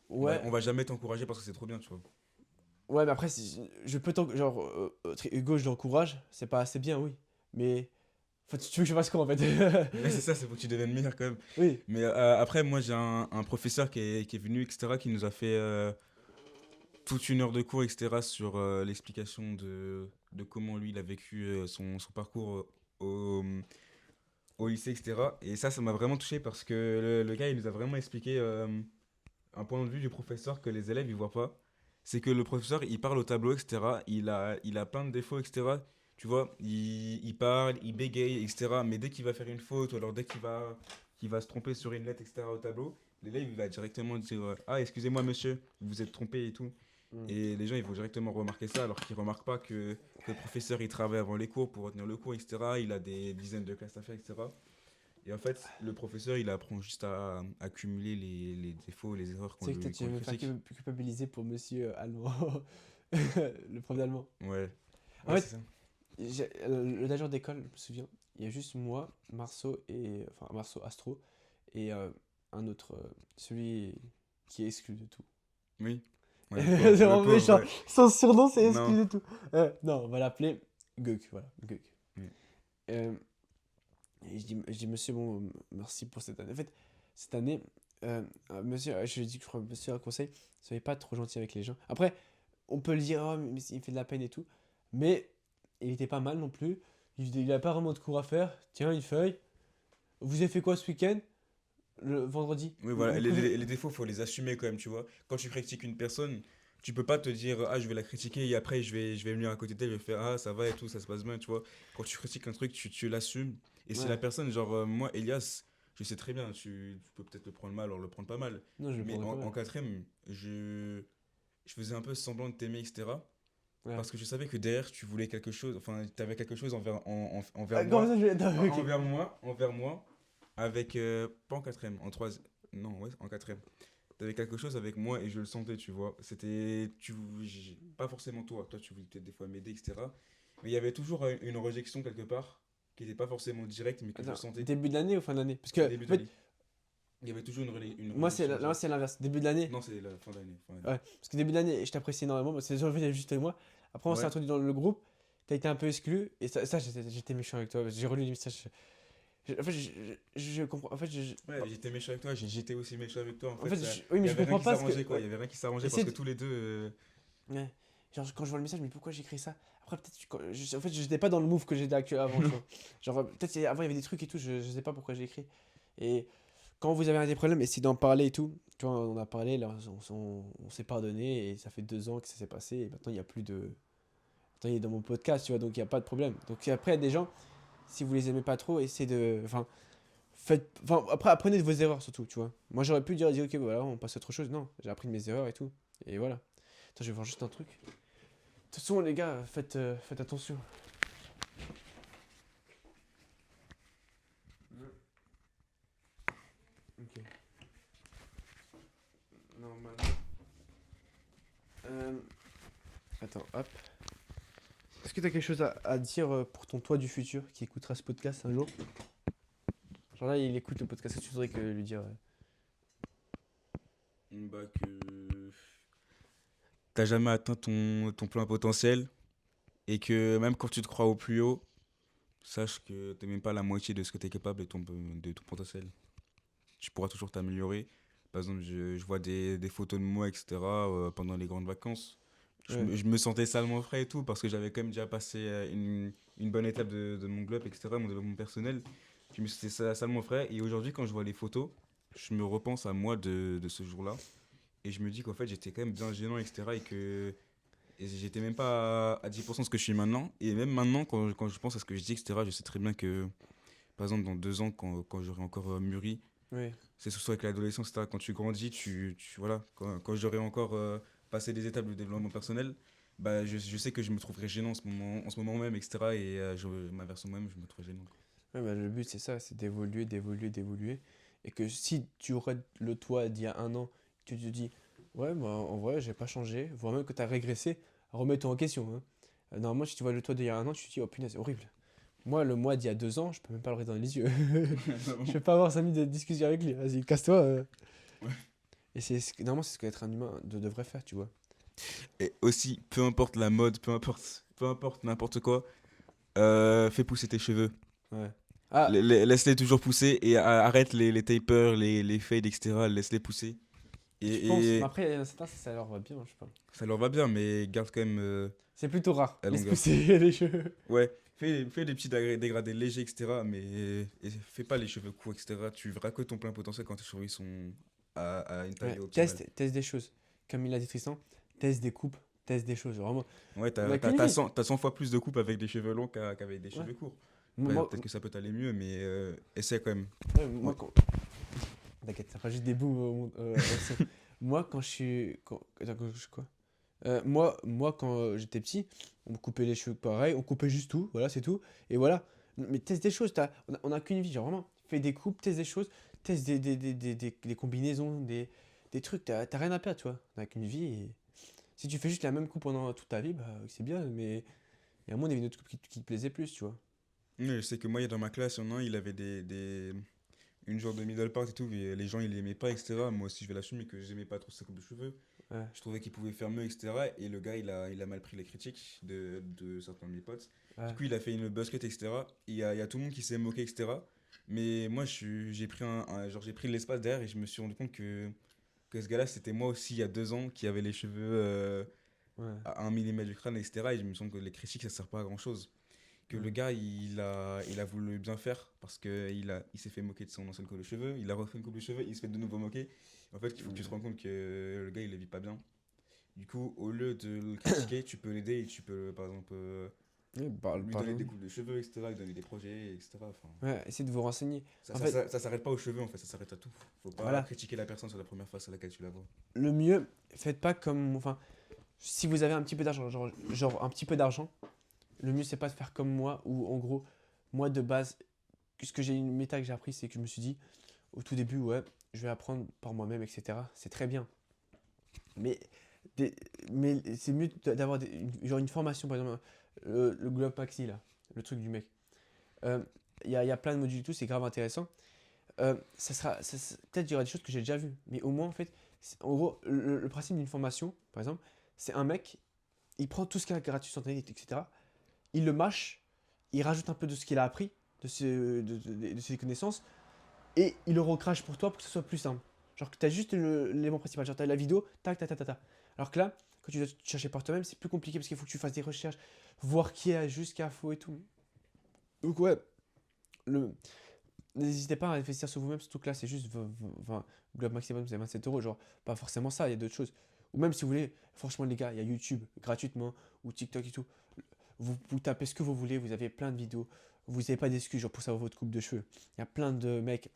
Speaker 4: Ouais,
Speaker 2: On va jamais t'encourager parce que c'est trop bien, tu vois.
Speaker 4: ouais, mais après, je peux genre, Hugo, je l'encourage, c'est pas assez bien, oui. Mais Enfin, tu veux que je fasse quoi en fait?
Speaker 2: Mais c'est ça, c'est pour que tu deviennes meilleur quand même.
Speaker 4: Oui.
Speaker 2: Mais après, moi, j'ai un professeur qui est venu, etc., qui nous a fait toute une heure de cours, etc., sur l'explication de comment lui, il a vécu son parcours au, au lycée, etc. Et ça m'a vraiment touché parce que le gars, il nous a vraiment expliqué un point de vue du professeur que les élèves, ils voient pas. C'est que le professeur, il parle au tableau, etc. Il a plein de défauts, etc. Tu vois, il parle, il bégaye, etc. Mais dès qu'il va faire une faute, ou alors dès qu'il va se tromper sur une lettre, etc. au tableau, l'élève, il va directement dire ah, excusez-moi, monsieur, vous vous êtes trompé et tout.
Speaker 4: Mm.
Speaker 2: Et les gens, ils vont directement remarquer ça, alors qu'ils remarquent pas que le professeur, il travaille avant les cours pour retenir le cours, etc. Il a des dizaines de classes à faire, etc. Et en fait, le professeur, il apprend juste à accumuler les défauts, les erreurs
Speaker 4: Tu
Speaker 2: qu'on
Speaker 4: sais que toi,
Speaker 2: lui,
Speaker 4: tu
Speaker 2: qu'on
Speaker 4: vas
Speaker 2: lui
Speaker 4: me faire
Speaker 2: critique.
Speaker 4: culpabiliser pour monsieur allemand. Le prof d'allemand.
Speaker 2: Ouais.
Speaker 4: En
Speaker 2: Ouais,
Speaker 4: fait,
Speaker 2: c'est ça.
Speaker 4: le dernier jour d'école, je me souviens, il y a juste moi, Marceau et. Enfin, Marceau Astro, et un autre, celui qui est exclu de tout.
Speaker 2: Oui. Ouais,
Speaker 4: C'est
Speaker 2: le pauvre, le
Speaker 4: vraiment
Speaker 2: pauvre,
Speaker 4: méchant.
Speaker 2: ouais.
Speaker 4: Son surnom, c'est exclu
Speaker 2: Non.
Speaker 4: de tout. Non, on va l'appeler Guk, voilà, Guk.
Speaker 2: Oui.
Speaker 4: Euh, et je dis, monsieur, bon, merci pour cette année. En fait, cette année, monsieur, je lui ai dit que je crois, monsieur, un conseil, soyez pas trop gentil avec les gens. Après, on peut le dire, oh, mais il fait de la peine et tout, mais il était pas mal non plus. Il a pas vraiment de cours à faire. Tiens, une feuille. Vous avez fait quoi ce week-end? Le vendredi?
Speaker 2: Oui,
Speaker 4: Vous
Speaker 2: voilà.
Speaker 4: préférez-
Speaker 2: Les défauts, faut les assumer quand même, tu vois. Quand tu critiques une personne, tu peux pas te dire, ah, je vais la critiquer et après, je vais venir à côté d'elle, je vais faire, ah, ça va et tout, ça se passe bien, tu vois. Quand tu critiques un truc, tu l'assumes. Et si la
Speaker 4: Ouais.
Speaker 2: personne, genre, moi, Elias, je sais très bien, tu peux peut-être le prendre mal ou le prendre pas mal.
Speaker 4: Non, je le
Speaker 2: Mais
Speaker 4: prendrais pas
Speaker 2: en
Speaker 4: mal.
Speaker 2: quatrième, je faisais un peu semblant de t'aimer, etc.
Speaker 4: Ouais.
Speaker 2: Parce que je savais que derrière, tu voulais quelque chose, enfin, tu avais quelque chose envers
Speaker 4: Ah, comment
Speaker 2: moi.
Speaker 4: ça, je vais. Non, ok.
Speaker 2: Envers moi, avec, pas en quatrième, en troisième, non, ouais, en quatrième. T'avais quelque chose avec moi et je le sentais, tu vois. Pas forcément toi tu voulais peut-être des fois m'aider, etc. Mais il y avait toujours une rejection quelque part, qui n'était pas forcément directe, mais que je
Speaker 4: Attends,
Speaker 2: sentais
Speaker 4: début de l'année ou fin d'année? Parce que,
Speaker 2: début
Speaker 4: en fait,
Speaker 2: d'année. Il y avait toujours une
Speaker 4: moi, c'est
Speaker 2: rejection
Speaker 4: là,
Speaker 2: directe.
Speaker 4: c'est l'inverse. Début de l'année.
Speaker 2: Non, c'est la fin d'année. Fin d'année.
Speaker 4: Ouais. Parce que début de l'année, je t'apprécie énormément. C'est en fait, il y a juste moi. Après, on s'est
Speaker 2: Ouais.
Speaker 4: introduit dans le groupe. T'as été un peu exclu. Et ça, j'étais méchant avec toi. J'ai relu les messages. En fait, je comprends. En fait,
Speaker 2: Ouais, j'étais méchant avec toi, j'étais aussi méchant avec toi.
Speaker 4: en fait, oui,
Speaker 2: Il
Speaker 4: mais
Speaker 2: y
Speaker 4: je
Speaker 2: avait rien
Speaker 4: comprends
Speaker 2: qui
Speaker 4: pas ce que.
Speaker 2: s'arrangeait, quoi. Il y
Speaker 4: Ouais.
Speaker 2: avait rien qui s'arrangeait
Speaker 4: Essaie
Speaker 2: parce que
Speaker 4: de-
Speaker 2: tous les deux.
Speaker 4: Ouais. Genre, quand je vois le message, mais pourquoi j'écris ça? Après, peut-être. En fait, j'étais pas dans le move que j'étais actuel avant, tu vois. Genre, peut-être avant, il y avait des trucs et tout. Je sais pas pourquoi j'ai écrit. Et quand vous avez des problèmes, essayez d'en parler et tout. Tu vois, on a parlé, là, on s'est pardonné. Et ça fait 2 ans que ça s'est passé. Et maintenant, il n'y a plus de. Maintenant, il est dans mon podcast, tu vois. Donc, il n'y a pas de problème. Donc, après, il y a des gens, si vous les aimez pas trop, essayez de. Enfin, après, apprenez de vos erreurs surtout, tu vois. Moi, j'aurais pu dire, ok, voilà, on passe à autre chose. Non, j'ai appris de mes erreurs et tout. Et voilà. Attends, je vais voir juste un truc. De toute façon, les gars, faites attention. Ok. Normalement. Attends, hop. Est-ce que tu as quelque chose à dire pour ton toi du futur qui écoutera ce podcast un jour? Genre là, il écoute le podcast, qu'est-ce que tu voudrais lui dire?
Speaker 2: Bah, que. T'as jamais atteint ton plein potentiel et que même quand tu te crois au plus haut, sache que t'es même pas la moitié de ce que t'es capable de ton potentiel. Tu pourras toujours t'améliorer. Par exemple, je vois des photos de moi, etc. Pendant les grandes vacances.
Speaker 4: Ouais.
Speaker 2: Je me sentais salement frais et tout parce que j'avais quand même déjà passé une bonne étape de mon globe, etc., mon développement personnel. Je me sentais salement frais et aujourd'hui, quand je vois les photos, je me repense à moi de ce jour-là et je me dis qu'en fait, j'étais quand même bien gênant, etc., et j'étais même pas à 10% de ce que je suis maintenant. Et même maintenant, quand je pense à ce que je dis, etc., je sais très bien que, par exemple, dans 2 ans, quand j'aurai encore mûri,
Speaker 4: Ouais.
Speaker 2: c'est surtout avec l'adolescence, etc. Quand tu grandis, voilà, quand j'aurai encore passé des étapes de développement personnel, bah, je sais que je me trouverai gênant en ce moment même, etc. Et ma version moi-même, je me trouve gênant.
Speaker 4: Ouais, bah, le but c'est ça, c'est d'évoluer, d'évoluer, d'évoluer. Et que si tu aurais le toi d'il y a un an, tu te dis, ouais, moi en vrai, j'ai pas changé, voire même que tu as régressé, remets-toi en question, hein. Normalement, si tu vois le toi d'il y a un an, tu te dis, oh punaise, c'est horrible. Moi, le moi d'il y a 2 ans, je peux même pas le regarder dans les yeux. Je vais pas avoir 5 minutes de discussion avec lui. Vas-y, casse-toi.
Speaker 2: Ouais.
Speaker 4: Et normalement, c'est ce qu'être un humain devrait faire, tu vois.
Speaker 2: Et aussi, peu importe la mode, peu importe n'importe quoi, fais pousser tes cheveux.
Speaker 4: Ouais. Ah,
Speaker 2: Laisse-les toujours pousser et arrête les tapers, les fades, etc. Laisse-les pousser.
Speaker 4: je pense. Mais
Speaker 2: Et
Speaker 4: après, il y en a certains, ça leur va bien, je sais pas.
Speaker 2: ça leur va bien, mais garde quand même
Speaker 4: C'est plutôt rare.
Speaker 2: la
Speaker 4: Laisse
Speaker 2: longueur.
Speaker 4: pousser les cheveux.
Speaker 2: Ouais, fais des petits dégradés légers, etc. Mais fais pas les cheveux courts, etc. Tu verras que ton plein potentiel quand tes cheveux ils sont à une taille
Speaker 4: Ouais,
Speaker 2: optimale.
Speaker 4: teste des choses. Comme il a dit Tristan, teste des coupes, teste des choses. Vraiment.
Speaker 2: Ouais,
Speaker 4: On a
Speaker 2: t'as
Speaker 4: qu'une vie.
Speaker 2: 100 fois plus de coupe avec des cheveux longs qu'avec des cheveux courts. Ouais,
Speaker 4: Moi,
Speaker 2: peut-être que ça peut t'aller mieux, mais essaie quand même.
Speaker 4: moi,
Speaker 2: Ouais.
Speaker 4: T'inquiète, ça fera juste des bouts au son. Moi, quand je suis. Attends, quand je suis quoi moi, quand j'étais petit, on me coupait les cheveux pareil, on coupait juste tout, voilà, c'est tout. Et voilà. Mais teste des choses, on a qu'une vie, genre vraiment. Fais des coupes, teste des choses, teste des combinaisons, des trucs, t'as rien à perdre, tu vois. On a qu'une vie et si tu fais juste la même coupe pendant toute ta vie, bah c'est bien, mais il y a un monde, il y avait une autre coupe qui te plaisait plus, tu vois.
Speaker 2: Ouais, je sais que moi, dans ma classe, il y en a un, il avait une genre de middle part et tout, et les gens, ils l'aimaient pas, etc. Moi aussi, je vais l'assumer que j'aimais pas trop sa coupe de cheveux.
Speaker 4: Ouais.
Speaker 2: Je trouvais qu'il pouvait faire mieux, etc. Et le gars, il a mal pris les critiques de certains de mes potes.
Speaker 4: Ouais.
Speaker 2: Du coup, il a fait une basket, etc. Il y a tout le monde qui s'est moqué, etc. Mais moi, j'ai pris j'ai pris de l'espace derrière et je me suis rendu compte que ce gars-là, c'était moi aussi il y a 2 ans qui avait les cheveux
Speaker 4: Ouais.
Speaker 2: à 1 millimètre du crâne, etc. Et je me sens que les critiques, ça sert pas à grand-chose. Que le gars, il a voulu bien faire parce il s'est fait moquer de son ancienne coupe de cheveux. Il a refait une coupe de cheveux, il se fait de nouveau moquer. En fait, il faut que tu te rends compte que le gars, il le vit pas bien. Du coup, au lieu de le critiquer, tu peux l'aider et tu peux, par exemple,
Speaker 4: Oui,
Speaker 2: lui donner des coupes de cheveux, etc., lui donner des projets, etc. Enfin,
Speaker 4: Ouais, essayez de vous renseigner. En
Speaker 2: ça,
Speaker 4: fait,
Speaker 2: ça s'arrête pas aux cheveux, en fait, ça s'arrête à tout. Faut pas
Speaker 4: voilà.
Speaker 2: critiquer la personne sur la première face à laquelle tu la vois.
Speaker 4: Le mieux, faites pas comme. Enfin, si vous avez un petit peu d'argent, genre un petit peu d'argent, le mieux c'est pas de faire comme moi, où en gros, moi de base, ce que j'ai une méta que j'ai appris, c'est que je me suis dit, au tout début, ouais, je vais apprendre par moi-même, etc. C'est très bien. Mais, des- mais c'est mieux d'avoir genre une formation, par exemple, le Globe Maxi, là, le truc du mec. Euh, Il y a plein de modules et tout, c'est grave intéressant. Peut-être qu'il y aura des choses que j'ai déjà vues, mais au moins, en fait, en gros, le principe d'une formation, par exemple, c'est un mec, il prend tout ce qu'il a gratuit sur Internet, etc. Il le mâche, il rajoute un peu de ce qu'il a appris, de ses connaissances, et il le recrache pour toi pour que ce soit plus simple. Genre que tu as juste l'élément principal, genre tu as la vidéo, tac, tac, tac, tac, tac. Alors que là, quand tu dois te chercher par toi-même, c'est plus compliqué parce qu'il faut que tu fasses des recherches, voir qui a jusqu'à faux et tout. Donc ouais, le... n'hésitez pas à investir sur vous-même, surtout que là c'est juste 20 Globe Maximum, c'est 27 €, genre pas forcément ça, il y a d'autres choses. Ou même si vous voulez, franchement les gars, il y a YouTube gratuitement, ou TikTok et tout. Vous tapez ce que vous voulez, vous avez plein de vidéos, vous n'avez pas d'excuses genre pour savoir votre coupe de cheveux. Il y a plein de mecs.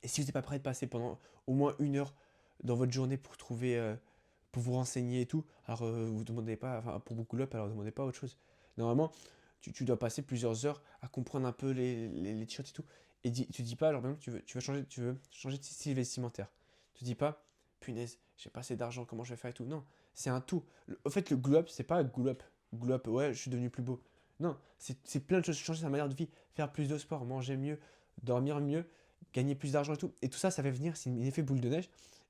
Speaker 4: Et si vous n'êtes pas prêt de passer pendant au moins 1 heure dans votre journée pour trouver, pour vous renseigner et tout, alors vous demandez pas, enfin pour beaucoup d'up, alors demandez pas autre chose. Normalement, tu dois passer plusieurs heures à comprendre un peu les t-shirts et tout. Et tu dis pas, genre, par exemple, tu veux changer de style vestimentaire. Tu dis pas, punaise, j'ai pas assez d'argent, comment je vais faire et tout. Non, c'est un tout. Au fait, le glow up, c'est pas glow up. Glow up, ouais, je suis devenu plus beau. Non, c'est plein de choses. Changer sa manière de vie, faire plus de sport, manger mieux, dormir mieux, gagner plus d'argent et tout. Et tout ça, ça va venir, c'est un effet boule de neige.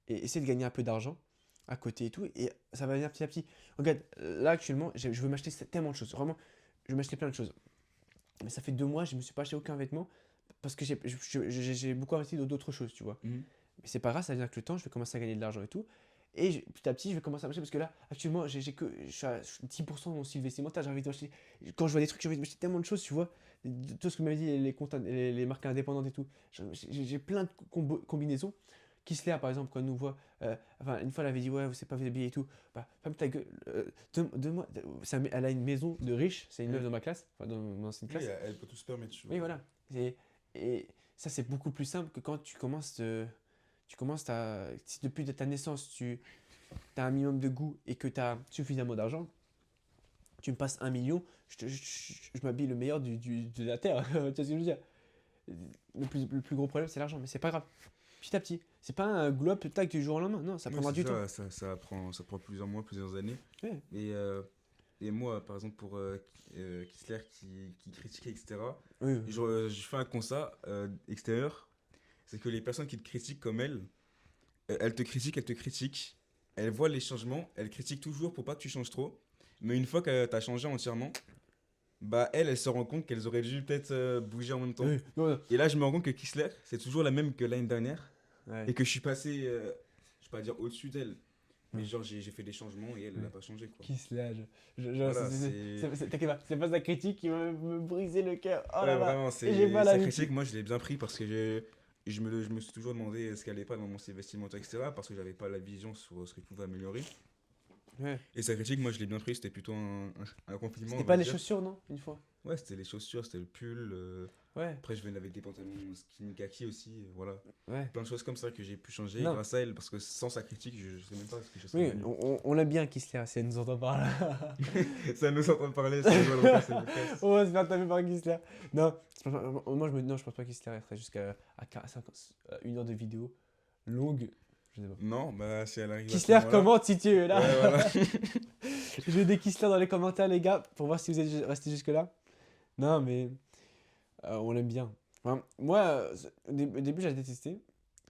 Speaker 4: Et essayer de gagner un peu d'argent à côté et tout. Et ça va venir petit à petit. Regarde, là actuellement, je veux m'acheter tellement de choses. Vraiment, je veux m'acheter plein de choses. Mais ça fait 2 mois, je me suis pas acheté aucun vêtement parce que j'ai beaucoup investi dans d'autres choses, tu vois.
Speaker 2: Mhm.
Speaker 4: Mais c'est pas grave, ça vient avec le temps, je vais commencer à gagner de l'argent et tout. Et petit à petit, je vais commencer à m'acheter parce que là, actuellement, je suis à 10% de mon style vestimentaire. J'ai envie d'acheter. Quand je vois des trucs, j'ai envie de m'acheter tellement de choses, tu vois. Tout ce que m'avait dit les marques indépendantes et tout. J'ai plein de combinaisons. Kisler, par exemple, quand elle nous voit, enfin, une fois, elle avait dit, ouais, vous savez pas vous habiller et tout. Bah, ferme ta gueule. Donne-moi. Elle a une maison de riche, c'est une meuf dans ma classe, enfin, dans mon ancienne classe.
Speaker 2: Oui, elle peut tout se permettre.
Speaker 4: Oui, voilà. Et ça, c'est beaucoup plus simple que quand tu commences si depuis ta naissance, tu as un minimum de goût et que tu as suffisamment d'argent, tu me passes 1 million, je m'habille le meilleur de la terre. Tu vois ce que je veux dire? Le plus gros problème, c'est l'argent, mais c'est pas grave. Petit à petit. C'est pas un globe tac du jour au lendemain. Non, ça prendra du temps.
Speaker 2: Ça prend plusieurs mois, plusieurs années.
Speaker 4: Ouais.
Speaker 2: Et moi, par exemple, pour Kissler qui critiquait, etc.,
Speaker 4: Oui, oui.
Speaker 2: je fais un constat extérieur, c'est que les personnes qui te critiquent comme elle, elles te critiquent, elles voient les changements, elles critiquent toujours pour pas que tu changes trop, mais une fois que tu as changé entièrement, Bah, elle se rend compte qu'elles auraient dû peut-être bouger en même temps.
Speaker 4: Oui, non, non.
Speaker 2: Et là, je me rends compte que Kissler, c'est toujours la même que l'année dernière.
Speaker 4: Ouais.
Speaker 2: Et que je suis passé, je vais pas dire au-dessus d'elle. Mais
Speaker 4: Ouais.
Speaker 2: genre, j'ai fait des changements et elle, elle a pas changé, quoi.
Speaker 4: Qui se lâche.
Speaker 2: Voilà,
Speaker 4: T'inquiète pas, c'est pas sa critique qui va me briser le cœur. Oh
Speaker 2: Ouais,
Speaker 4: là là.
Speaker 2: vraiment,
Speaker 4: Et j'ai mal à
Speaker 2: sa
Speaker 4: la
Speaker 2: critique, moi je l'ai bien pris parce que je me suis toujours demandé ce qu'elle allait pas dans mon style vestimentaire, etc. Parce que j'avais pas la vision sur ce que je pouvais améliorer.
Speaker 4: Ouais.
Speaker 2: Et sa critique, moi je l'ai bien pris, c'était plutôt un compliment.
Speaker 4: C'était
Speaker 2: on
Speaker 4: pas
Speaker 2: va
Speaker 4: les
Speaker 2: dire.
Speaker 4: chaussures, non? Une fois.
Speaker 2: Ouais, c'était les chaussures, c'était le pull.
Speaker 4: Ouais.
Speaker 2: Après, je venais avec des pantalons skinny kaki aussi, voilà.
Speaker 4: Ouais.
Speaker 2: Plein de choses comme ça que j'ai pu changer
Speaker 4: Non.
Speaker 2: grâce à elle, parce que sans sa critique, je sais même pas ce que je serais
Speaker 4: Oui,
Speaker 2: devenu.
Speaker 4: on l'aime bien, Kissler, si elle nous entend par là.
Speaker 2: Ça nous entend parler, ça nous va le podcast.
Speaker 4: On va se faire taper par Kissler. Non, moi non, je pense pas que Kissler ferait jusqu'à 1 heure de vidéo longue. Je sais pas.
Speaker 2: Non, bah si elle arrive à ce
Speaker 4: Kissler,
Speaker 2: moment-là-
Speaker 4: commente si tu es là.
Speaker 2: Ouais, voilà.
Speaker 4: Je veux des Kissler dans les commentaires, les gars, pour voir si vous êtes restés jusque-là. Non, mais on l'aime bien. Enfin, moi, au début, j'ai détesté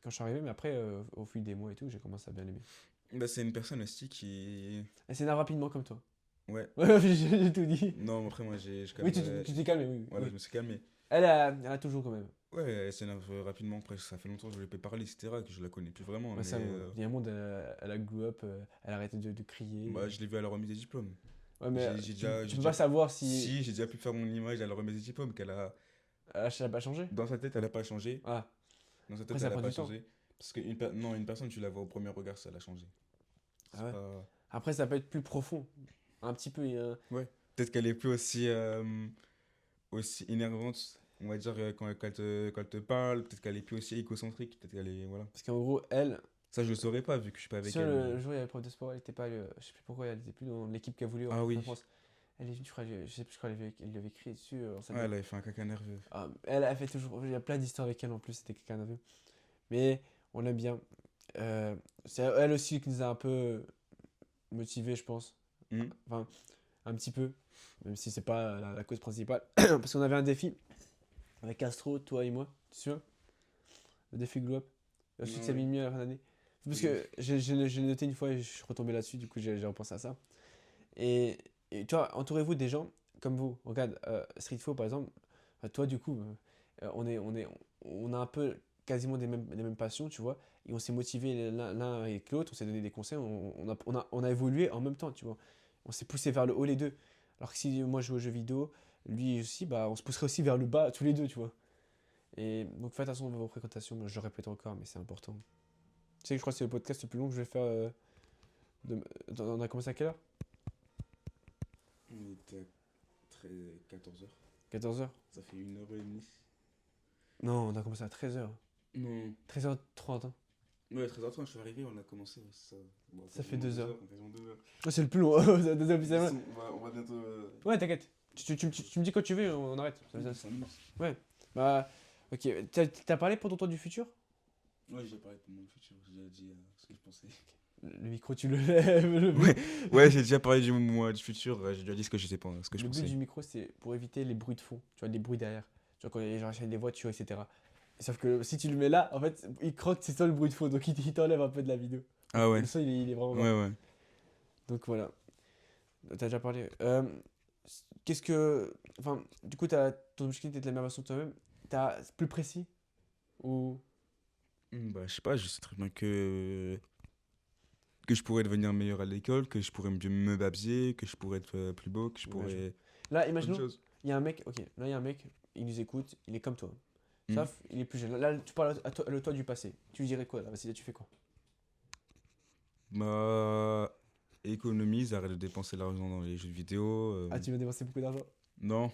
Speaker 4: quand je suis arrivé, mais après, au fil des mois et tout, j'ai commencé à bien l'aimer.
Speaker 2: Bah, c'est une personne aussi qui.
Speaker 4: Elle s'énerve rapidement comme toi.
Speaker 2: Ouais.
Speaker 4: Ouais, j'ai tout dit.
Speaker 2: Non, après, moi, j'ai.
Speaker 4: Oui, tu t'es calmé, oui.
Speaker 2: Voilà,
Speaker 4: oui.
Speaker 2: je me suis calmé.
Speaker 4: Elle a toujours quand même.
Speaker 2: Ouais, elle s'énerve rapidement. Après, ça fait longtemps que je lui ai pas parlé, etc., que je la connais plus vraiment.
Speaker 4: Ouais,
Speaker 2: Mais,
Speaker 4: ça, il y a un monde, elle a grew up, elle a arrêté de crier.
Speaker 2: bah, je l'ai vu à la remise des diplômes.
Speaker 4: Ouais, mais
Speaker 2: j'ai déjà-
Speaker 4: tu
Speaker 2: j'ai
Speaker 4: peux
Speaker 2: déjà-
Speaker 4: pas savoir si
Speaker 2: Si, j'ai déjà pu faire mon image à la remise des diplômes, qu'elle a.
Speaker 4: elle a pas changé.
Speaker 2: Dans sa tête, elle a pas changé.
Speaker 4: Ah,
Speaker 2: Dans sa
Speaker 4: Après,
Speaker 2: tête,
Speaker 4: ça
Speaker 2: elle a
Speaker 4: prend
Speaker 2: pas
Speaker 4: du temps.
Speaker 2: changé. Parce qu'une non, une personne, tu la vois au premier regard, ça l'a changé.
Speaker 4: Ah ouais.
Speaker 2: Pas-
Speaker 4: après, ça peut être plus profond. Un petit peu.
Speaker 2: Peut-être qu'elle est plus aussi énervante, on va dire, quand elle te parle. Peut-être qu'elle est plus aussi égocentrique. Peut-être qu'elle est. Voilà.
Speaker 4: Parce qu'en gros, elle,
Speaker 2: Ça, je le saurais pas vu que je suis pas avec
Speaker 4: sur
Speaker 2: elle.
Speaker 4: le jour où il y avait prof de sport, elle était pas. Je sais plus pourquoi, elle était plus dans l'équipe qu'elle voulait
Speaker 2: Ah oui.
Speaker 4: en France. Elle est venue, je crois, je sais plus, je crois, elle lui avait crié dessus.
Speaker 2: Ouais, elle avait fait un caca nerveux.
Speaker 4: Ah, elle a fait toujours. Il y a plein d'histoires avec elle en plus, c'était quelqu'un nerveux. Mais on l'aime bien. C'est elle aussi qui nous a un peu motivés, je pense.
Speaker 2: Mhm.
Speaker 4: Enfin, un petit peu. Même si c'est pas la cause principale. Parce qu'on avait un défi avec Astro, toi et moi. Tu te souviens? Le défi Glow Up. Le succès
Speaker 2: Ouais.
Speaker 4: Mimi à la fin d'année. Parce
Speaker 2: Oui.
Speaker 4: que j'ai noté une fois et je suis retombé là-dessus, du coup j'ai repensé à ça. Et tu vois, entourez-vous des gens comme vous. Regarde, Street Fo par exemple, toi du coup, on a un peu quasiment des mêmes passions, tu vois. Et on s'est motivés l'un avec l'autre, on s'est donné des conseils, on a évolué en même temps, tu vois. On s'est poussé vers le haut les deux. Alors que si moi je joue aux jeux vidéo, lui aussi, bah, on se pousserait aussi vers le bas tous les deux, tu vois. Et donc faites attention à vos fréquentations, je le répète encore, mais c'est important. Tu sais que je crois que c'est le podcast le plus long que je vais faire. On a commencé à quelle heure?
Speaker 2: On était à 14h.
Speaker 4: 14h?
Speaker 2: Ça fait 1h30.
Speaker 4: Non, on a commencé à 13h.
Speaker 2: Non.
Speaker 4: 13h30. Hein.
Speaker 2: Ouais, 13h30, je suis arrivé, on a commencé. Ça, bon,
Speaker 4: Ça fait
Speaker 2: quasiment
Speaker 4: 2 heures.
Speaker 2: Quasiment 2 heures.
Speaker 4: Oh, c'est le plus long. C'est la deuxième officiellement.
Speaker 2: On va bientôt.
Speaker 4: Ouais, t'inquiète. Tu me dis quand tu veux, on arrête.
Speaker 2: 5 minutes.
Speaker 4: Bah, ok. T'as parlé pour ton tour du futur?
Speaker 2: Ouais, j'ai parlé pour mon futur, j'ai déjà dit ce que je pensais.
Speaker 4: Le micro, tu le lèves.
Speaker 2: Ouais, j'ai déjà parlé du futur, j'ai déjà dit ce que je sais pas, ce que je
Speaker 4: Le but
Speaker 2: pensais.
Speaker 4: du micro, c'est pour éviter les bruits de fond. Tu vois, les bruits derrière. Tu vois, quand les gens achètent des voitures, etc. Et sauf que si tu le mets là, en fait, il croque, c'est ça le bruit de fond. Donc il t'enlève un peu de la vidéo.
Speaker 2: Ah ouais.
Speaker 4: Le son, il est vraiment bas.
Speaker 2: Ouais, ouais.
Speaker 4: Donc voilà. T'as déjà parlé. Qu'est-ce que. Enfin, du coup, ton objectif d'être la meilleure version de toi-même. T'as plus précis? Ou.
Speaker 2: Bah, je sais pas, je sais très bien que je pourrais devenir meilleur à l'école, que je pourrais mieux me babser, que je pourrais être plus beau, que je
Speaker 4: Ouais,
Speaker 2: pourrais.
Speaker 4: Là,
Speaker 2: Plein de
Speaker 4: imaginons,
Speaker 2: choses.
Speaker 4: il y a un mec. Ok, là, il y a un mec, il nous écoute, il est comme toi.
Speaker 2: Hmm.
Speaker 4: Sauf, il est plus jeune. Là, tu parles à toi, le toi du passé. Tu lui dirais quoi là? Vas-y, là, tu fais quoi?
Speaker 2: Bah, économise, arrête de dépenser l'argent dans les jeux vidéo.
Speaker 4: Ah, tu vas dépenser beaucoup d'argent?
Speaker 2: Non,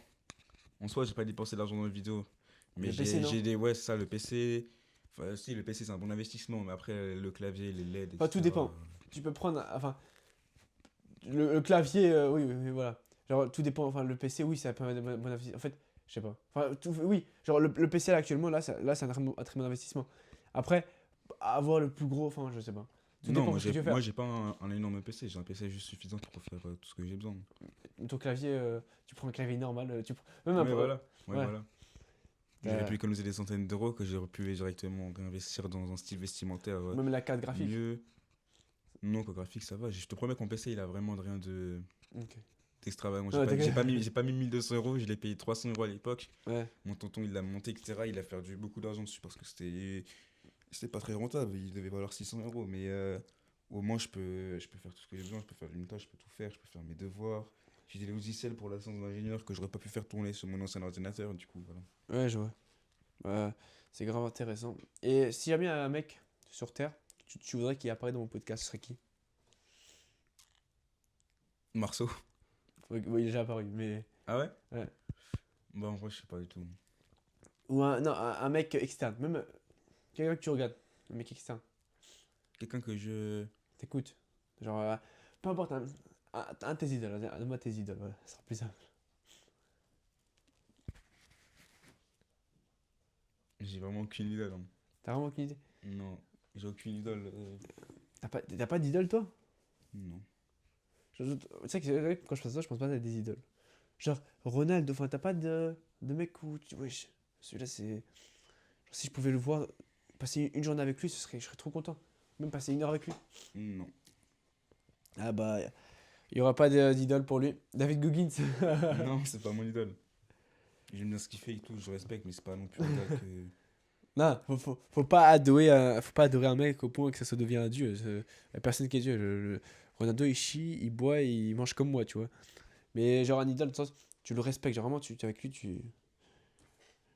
Speaker 2: en soi, j'ai pas dépensé d'argent dans les vidéos. Mais
Speaker 4: Le PC, non?
Speaker 2: j'ai des. Ouais, c'est ça, le PC. Enfin, si, le PC, c'est un bon investissement, mais après, le clavier, les LED.
Speaker 4: Enfin, tout
Speaker 2: etc.,
Speaker 4: dépend. Tu peux prendre. Enfin. Le clavier, oui, voilà. Genre, tout dépend. Enfin, le PC, oui, ça peut être un bon investissement. En fait, je sais pas. Enfin, oui. Genre, le PC, là, actuellement, là, c'est un très bon investissement. Après, avoir le plus gros, enfin, je sais pas. Tout
Speaker 2: Non,
Speaker 4: dépend
Speaker 2: moi,
Speaker 4: de ce que tu veux faire.
Speaker 2: moi, j'ai pas un énorme PC, j'ai un PC juste suffisant pour faire tout ce que j'ai besoin.
Speaker 4: Ton clavier, tu prends un clavier normal. Même un
Speaker 2: Ouais,
Speaker 4: peu-
Speaker 2: voilà. Ouais,
Speaker 4: ouais.
Speaker 2: voilà. J'aurais pu économiser des centaines d'euros que j'aurais pu directement réinvestir dans un style vestimentaire
Speaker 4: Même la carte graphique.
Speaker 2: mieux. Non, qu'au graphique, ça va. Je te promets que mon PC, il a vraiment rien de.
Speaker 4: Ok.
Speaker 2: extravagant.
Speaker 4: Ouais,
Speaker 2: J'ai pas mis 1200 euros, je l'ai payé 300 euros à l'époque.
Speaker 4: Ouais.
Speaker 2: Mon tonton, il l'a monté, etc. Il a perdu beaucoup d'argent dessus parce que c'était pas très rentable. Il devait valoir 600 euros. Mais au moins, je peux faire tout ce que j'ai besoin. Je peux faire une tâche, je peux tout faire. Je peux faire mes devoirs. J'ai des logiciels pour la licence d'ingénieur que j'aurais pas pu faire tourner sur mon ancien ordinateur. Du coup, voilà.
Speaker 4: Ouais, je vois. C'est grave intéressant. Et si jamais il y a un mec sur Terre, tu voudrais qu'il apparaisse dans mon podcast, ce serait qui?
Speaker 2: Marceau.
Speaker 4: Oui, il est déjà apparu, mais.
Speaker 2: Ah ouais?
Speaker 4: Ouais.
Speaker 2: Bah, en vrai, je sais pas du tout.
Speaker 4: Ou un mec externe, même quelqu'un que tu regardes, un mec externe.
Speaker 2: Quelqu'un que je.
Speaker 4: T'écoutes. Genre, peu importe, un de tes idoles, vas-y, donne-moi tes idoles, voilà, ça sera plus simple.
Speaker 2: J'ai vraiment aucune idole. Hein.
Speaker 4: T'as vraiment aucune idée?
Speaker 2: Non, j'ai aucune idole.
Speaker 4: T'as pas d'idole, toi?
Speaker 2: Non.
Speaker 4: Tu sais que quand je pense à ça, je pense pas à des idoles. Genre, Ronaldo, enfin, t'as pas de mec où wesh, celui-là, c'est. Genre, si je pouvais le voir, passer une journée avec lui, je serais trop content. Même passer 1 heure avec lui.
Speaker 2: Non.
Speaker 4: Ah bah, il y aura pas d'idole pour lui. David Goggins.
Speaker 2: Non, c'est pas mon idole. J'aime bien ce qu'il fait et tout, je respecte, mais c'est pas non plus un gars que.
Speaker 4: Non, faut pas adorer un mec au point que ça devient un dieu. La personne qui est dieu. Ronaldo, il chie, il boit, il mange comme moi, tu vois. Mais genre un idole, dans le sens, tu le respectes. Genre vraiment, tu es avec lui,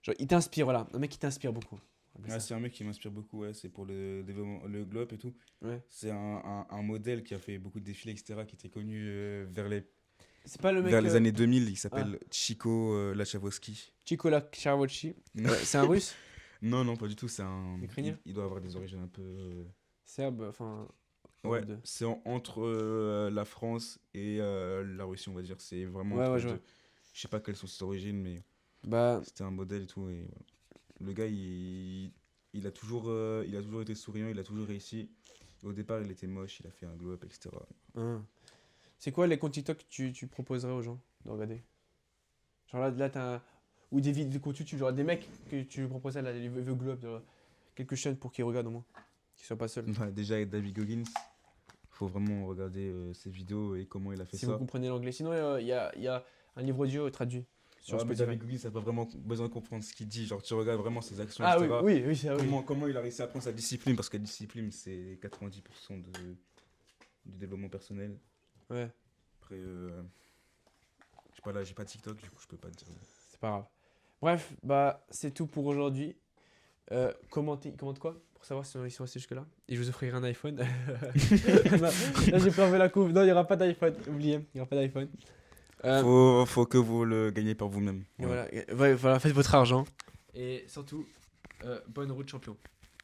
Speaker 4: genre, il t'inspire, voilà. Un mec qui t'inspire beaucoup. On appelle
Speaker 2: Ah,
Speaker 4: ça.
Speaker 2: c'est un mec qui m'inspire beaucoup, ouais, c'est pour le développement, le globe et tout.
Speaker 4: Ouais.
Speaker 2: C'est un modèle qui a fait beaucoup de défilés, etc., qui était connu
Speaker 4: C'est pas le mec.
Speaker 2: vers les années 2000. Il s'appelle Chico Lachavoski.
Speaker 4: Chicola Charavochi.
Speaker 2: Non.
Speaker 4: C'est un russe?
Speaker 2: Non, non, pas du tout. C'est un.
Speaker 4: Ukrainien
Speaker 2: Il doit avoir des origines un peu.
Speaker 4: Serbe, enfin.
Speaker 2: Ouais,
Speaker 4: de-
Speaker 2: c'est entre la France et la Russie, on va dire. C'est vraiment.
Speaker 4: Ouais,
Speaker 2: entre
Speaker 4: ouais,
Speaker 2: les
Speaker 4: je
Speaker 2: deux.
Speaker 4: vois.
Speaker 2: Je sais pas quelles sont ses origines, mais
Speaker 4: Bah,
Speaker 2: c'était un modèle et tout. Et voilà. Le gars, il a toujours été souriant, il a toujours réussi. Au départ, il était moche, il a fait un glow-up, etc.
Speaker 4: hein. C'est quoi les comptes TikTok que tu proposerais aux gens de regarder? Genre là t'as ou des vidéos de comptes YouTube, genre des mecs que tu proposais là, les vieux globes, genre, quelques chaînes pour qu'ils regardent au moins, qu'ils soient pas seuls.
Speaker 2: Bah, déjà, avec David Goggins, faut vraiment regarder ses vidéos et comment il a fait
Speaker 4: Si
Speaker 2: ça.
Speaker 4: vous comprenez l'anglais. Sinon, il y a un livre audio traduit sur
Speaker 2: Ouais, mais
Speaker 4: Spotify.
Speaker 2: David Goggins, t'as pas vraiment besoin de comprendre ce qu'il dit. Genre, tu regardes vraiment ses actions,
Speaker 4: Ah oui,
Speaker 2: etc.
Speaker 4: oui, ça oui.
Speaker 2: Comment il a réussi à prendre sa discipline, parce que la discipline, c'est 90% du développement personnel.
Speaker 4: Ouais,
Speaker 2: Après, je sais pas, là, j'ai pas TikTok, du coup, je peux pas te dire.
Speaker 4: c'est pas grave. Bref, bah c'est tout pour aujourd'hui. Commente quoi pour savoir si ils sont restés jusque-là. Et je vous offrirai un iPhone. Non, là j'ai pas fait la couve. Non, il y aura pas d'iPhone. Oubliez, il y aura pas d'iPhone.
Speaker 2: Faut que vous le gagnez par vous-même.
Speaker 4: Et voilà, faites votre argent. Et surtout, bonne route champion.